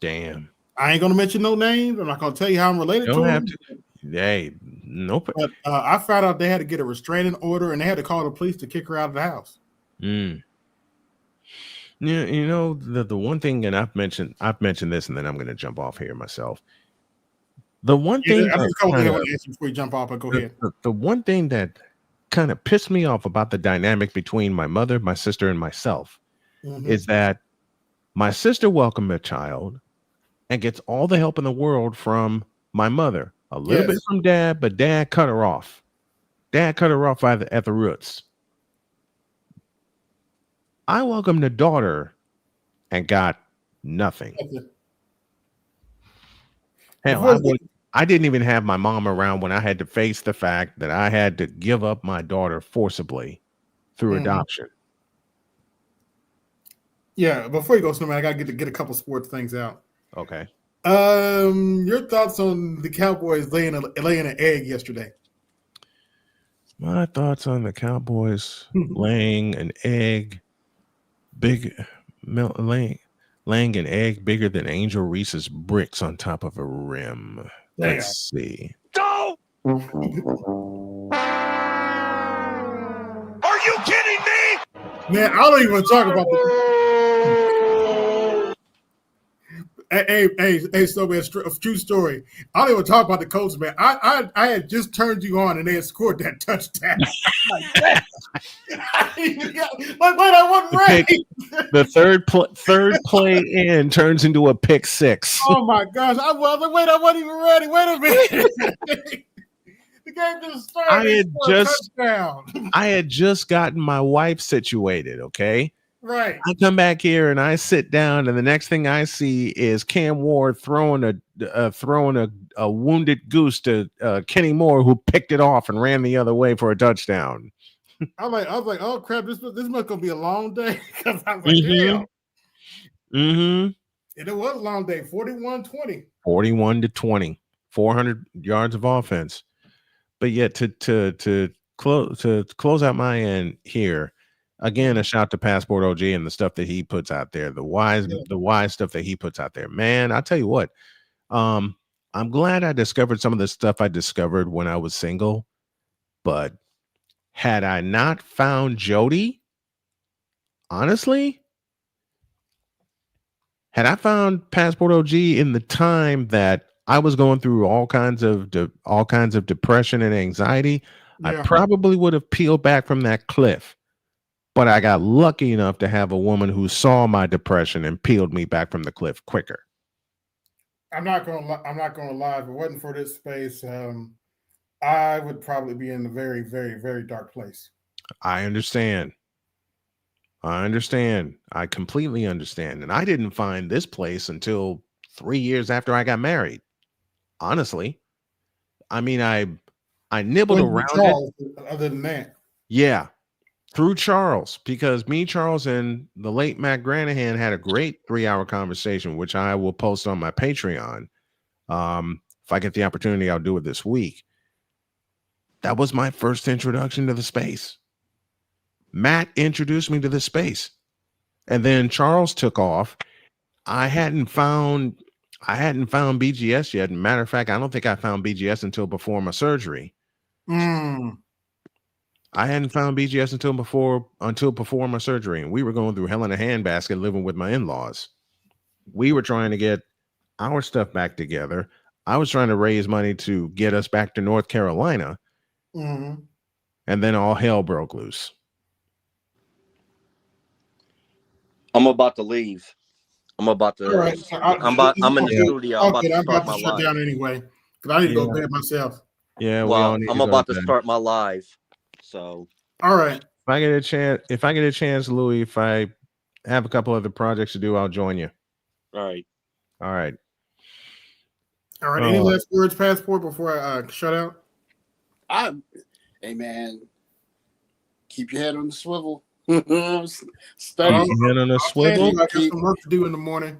Damn.
I ain't gonna mention no names. I'm not gonna tell you how I'm related
You
to
don't have
them.
to. Hey, nope.
But I found out they had to get a restraining order and they had to call the police to kick her out of the house.
Yeah, you know the one thing, and I've mentioned this, and then I'm going to jump off here myself. The one thing
I
that
just called
kinda-
you before you jump off, but go ahead.
the one thing that kind of pissed me off about the dynamic between my mother, my sister, and myself is that my sister welcomed a child and gets all the help in the world from my mother, a little bit from dad, but dad cut her off. Dad cut her off at the roots. I welcomed a daughter and got nothing. Hell, I didn't even have my mom around when I had to face the fact that I had to give up my daughter forcibly through adoption.
Yeah, before you go, Snowman, I gotta get a couple sports things out.
Okay.
Your thoughts on the Cowboys laying an egg yesterday?
My thoughts on the Cowboys laying an egg, laying an egg bigger than Angel Reese's bricks on top of a rim.
Damn.
Let's see.
Go! Are you kidding me?
Man, I don't even talk about the. Hey, so man, a true story. I don't even talk about the Colts, man. I had just turned you on and they had scored that touchdown. Like, wait, I wasn't ready.
The third play in turns into a pick six.
Oh my gosh! I wasn't even ready. Wait a minute. The game just started.
I had just gotten my wife situated. Okay.
Right.
I come back here and I sit down, and the next thing I see is Cam Ward throwing a wounded goose to Kenny Moore, who picked it off and ran the other way for a touchdown.
I was like, oh crap! This must gonna be a long day, because I was like, damn. And it was a long day. 41-20.
41-20, 400 yards of offense. But yet to close out my end here. Again, a shout to Passport OG and the stuff that he puts out there, the wise stuff that he puts out there. Man, I'll tell you what, I'm glad I discovered some of the stuff I discovered when I was single, but had I not found Jody, honestly, had I found Passport OG in the time that I was going through all kinds of depression and anxiety, I probably would have peeled back from that cliff. But I got lucky enough to have a woman who saw my depression and peeled me back from the cliff quicker.
I'm not gonna lie. If it wasn't for this space, I would probably be in a very, very, very dark place.
I understand. I completely understand. And I didn't find this place until 3 years after I got married. Honestly, I mean, I nibbled around it.
Other than that,
yeah. Through Charles, because me, Charles, and the late Matt Granahan had a great 3-hour conversation, which I will post on my Patreon. If I get the opportunity, I'll do it this week. That was my first introduction to the space. Matt introduced me to the space. And then Charles took off. I hadn't found BGS yet. Matter of fact, I don't think I found BGS until before my surgery. I hadn't found BGS until before my surgery, and we were going through hell in a handbasket living with my in-laws. We were trying to get our stuff back together. I was trying to raise money to get us back to North Carolina, and then all hell broke loose.
I'm about to leave. I'm about to.
Right.
I'm in the studio. I'm about to start my
shut
live.
down anyway because I need to go to bed myself.
Yeah.
Well, I'm about to start my live. So.
All right.
If I get a chance, Louis, if I have a couple other projects to do, I'll join you.
All right.
All right.
Any last words, Passport, before I shut out?
Hey man, keep your head on the swivel.
Keep your head on the swivel.
I got some work to do in the morning.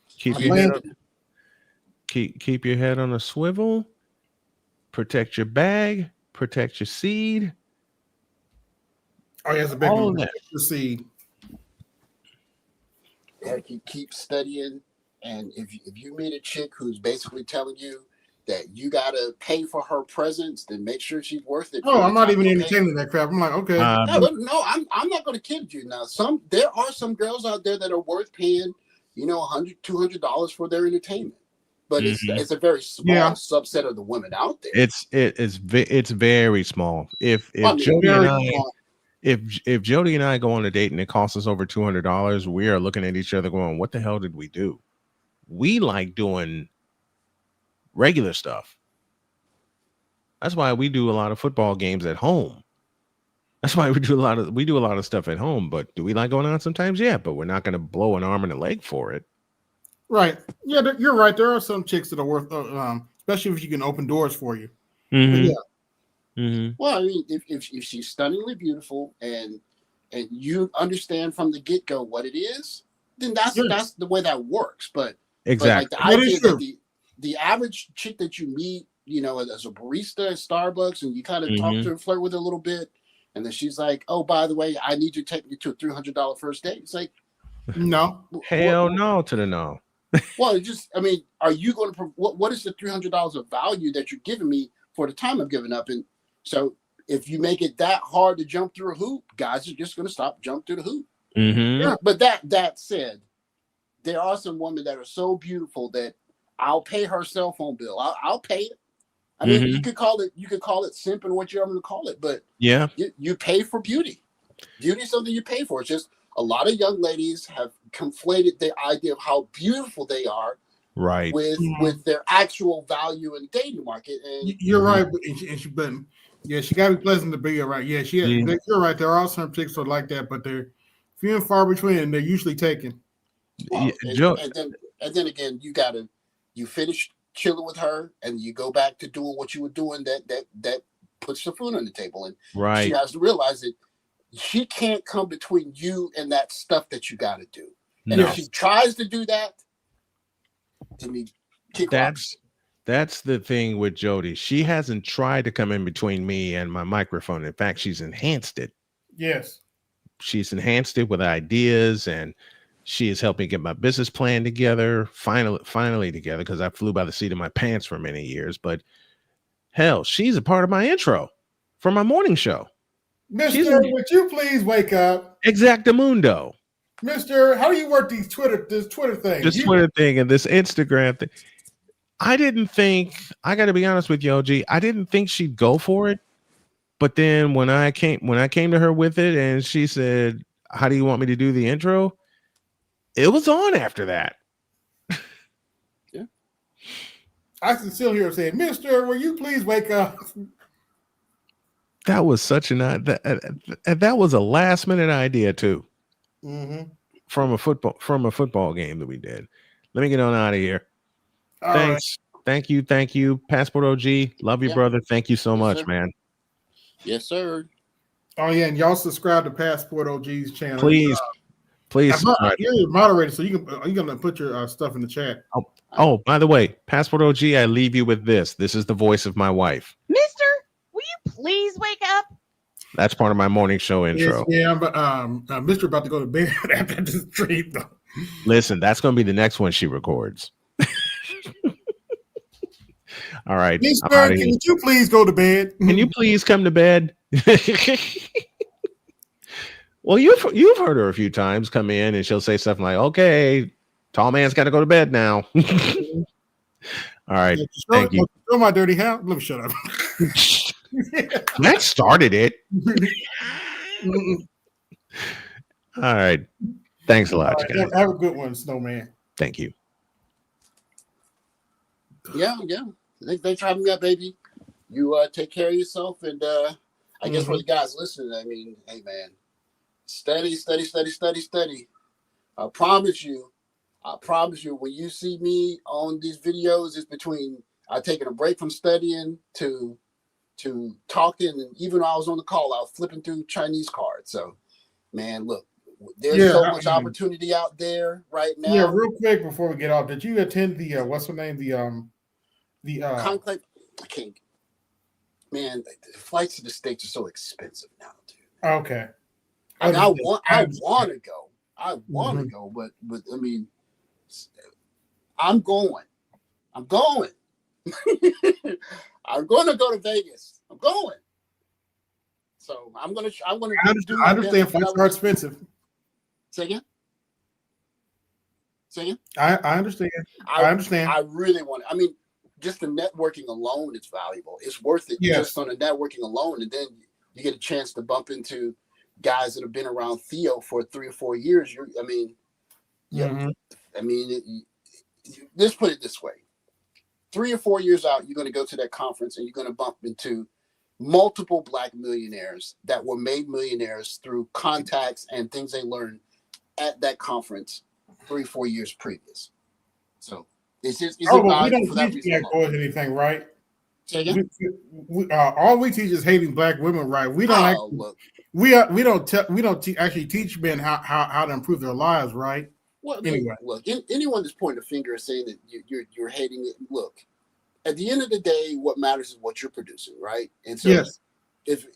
Keep your head on a swivel. protect your bag, protect your seed.
Oh, yeah, that's a big
All
one.
of that.
Protect your seed.
Yeah, keep studying, and if you meet a chick who's basically telling you that you gotta pay for her presence, then make sure she's worth it.
Oh, I'm not even entertaining that crap. I'm like, okay.
No, I'm not going to kid you. Now, there are some girls out there that are worth paying, $100, $200 for their entertainment, but it's a very small subset of the women out there.
It's very small. If Jody and I go on a date and it costs us over $200, we are looking at each other going, "What the hell did we do?" We like doing regular stuff. That's why we do a lot of football games at home. That's why we do a lot of stuff at home. But do we like going out sometimes? Yeah, but we're not going to blow an arm and a leg for it.
Right. Yeah, you're right. There are some chicks that are worth, especially if you can open doors for you.
Mm-hmm.
Yeah.
Well, I mean, if she's stunningly beautiful and you understand from the get go what it is, then that's the way that works. But
exactly,
but like the idea that the average chick that you meet, as a barista at Starbucks, and you kind of talk to her, flirt with her a little bit, and then she's like, "Oh, by the way, I need you to take me to a $300 first date." It's like,
no,
hell no to the no.
Well, are you going to? What is the $300 of value that you're giving me for the time I'm giving up? And so, if you make it that hard to jump through a hoop, guys are just going to stop jump through the hoop.
Yeah,
but that said, there are some women that are so beautiful that I'll pay her cell phone bill. I'll pay it. I mean, you could call it simp and what you're going to call it, but you pay for beauty. Beauty is something you pay for. It's just a lot of young ladies have conflated the idea of how beautiful they are,
right,
with their actual value in the dating market. And
you're right, but she got to be pleasant to be around. Yeah, you're right. There are some chicks that are like that, but they're few and far between, and they're usually taken.
Well, and then again, you finish chilling with her, and you go back to doing what you were doing. That puts the food on the table, and she has to realize that she can't come between you and that stuff that you got to do. And if she tries to do that,
that's the thing with Jody. She hasn't tried to come in between me and my microphone. In fact, she's enhanced it.
Yes.
She's enhanced it with ideas, and she is helping get my business plan together, finally together, because I flew by the seat of my pants for many years. But hell, she's a part of my intro for my morning show.
Mister, would you please wake up?
Exactamundo.
Mister, how do you work this Twitter thing?
Twitter thing and this Instagram thing. I didn't think, I got to be honest with you, OG, I didn't think she'd go for it. But then when I came to her with it and she said, "How do you want me to do the intro?" It was on after that.
Yeah.
I can still hear her saying, "Mister, will you please wake up?"
That was such that was a last minute idea too. From a football game that we did. Let me get on out of here.
All
Thanks. Right. Thank you. Passport OG. Love you, brother. Thank you so much, man.
Yes, sir.
Oh yeah, and y'all subscribe to Passport OG's channel.
Please.
You're moderator, so you're gonna put your stuff in the chat.
Oh, by the way, Passport OG, I leave you with this. This is the voice of my wife.
Mister, will you please wake up?
That's part of my morning show intro.
Yes, yeah, but Mister about to go to bed after this stream.
Listen, that's gonna be the next one she records. All right.
Mister, can you please go to bed?
Can you please come to bed? Well, you've heard her a few times come in and she'll say something like, "Okay, tall man's got to go to bed now." All right. Thank you.
Show my dirty house. Let me shut up.
That started it. All right. Thanks a lot, guys.
Have a good one, Snowman.
Thank you.
Yeah. Thanks for having me up, baby. You take care of yourself, and I guess for the guys listening, I mean, hey man, study. I promise you, when you see me on these videos, it's between taking a break from studying to talking, and even when I was on the call, I was flipping through Chinese cards. So, man, look, there's so much opportunity out there right now.
Yeah, real quick before we get off, did you attend the what's her name? The
Conclave. I can't. man, the flights to the States are so expensive now, dude.
Okay.
I mean, I want to go. I want to
Mhm.
go, but I mean, I'm going. I'm going. I'm going to go to Vegas. I'm going. So I'm gonna do my
I
best.
understand flights are expensive.
Say again. Say again.
I understand. I understand.
I really want. I mean, just the networking alone is valuable. It's worth it just on the networking alone, and then you get a chance to bump into guys that have been around Theo for 3 or 4 years. I mean, let's put it this way: 3 or 4 years out, you're going to go to that conference, and you're going to bump into multiple Black millionaires that were made millionaires through contacts and things they learned at that conference 3 or 4 years previous. So it's just we don't for that
teach
reason
Black boys anything, right?
Say again?
All we teach is hating Black women, right? We don't actually teach men how to improve their lives, right?
Well,
anyway,
look, anyone that's pointing a finger and saying that you're hating it, look, at the end of the day, what matters is what you're producing, right? And so if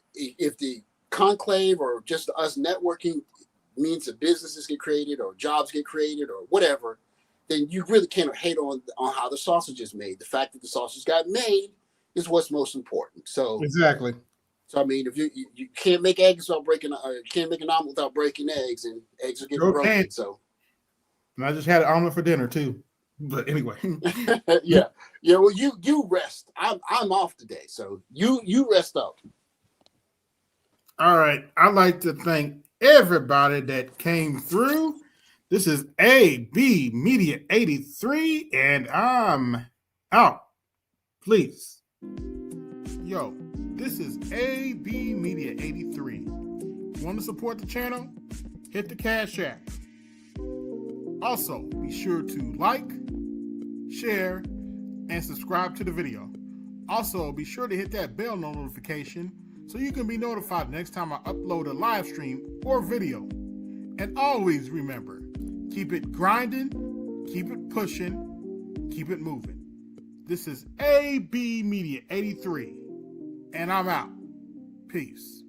the conclave or just us networking means that businesses get created or jobs get created or whatever, then you really can't hate on how the sausage is made. The fact that the sausage got made is what's most important. So
exactly.
So I mean, if you can't make eggs without breaking, you can't make an omelet without breaking eggs, and eggs are getting broken. So,
and I just had an omelet for dinner too. But anyway,
yeah. Well, you rest. I'm off today, so you rest up.
All right. I'd like to thank everybody that came through. This is AB Media 83, and I'm out. Please. Yo, this is AB Media 83. Want to support the channel? Hit the Cash App. Also, be sure to like, share, and subscribe to the video. Also, be sure to hit that bell notification so you can be notified next time I upload a live stream or video. And always remember, keep it grinding, keep it pushing, keep it moving. This is AB Media 83, and I'm out. Peace.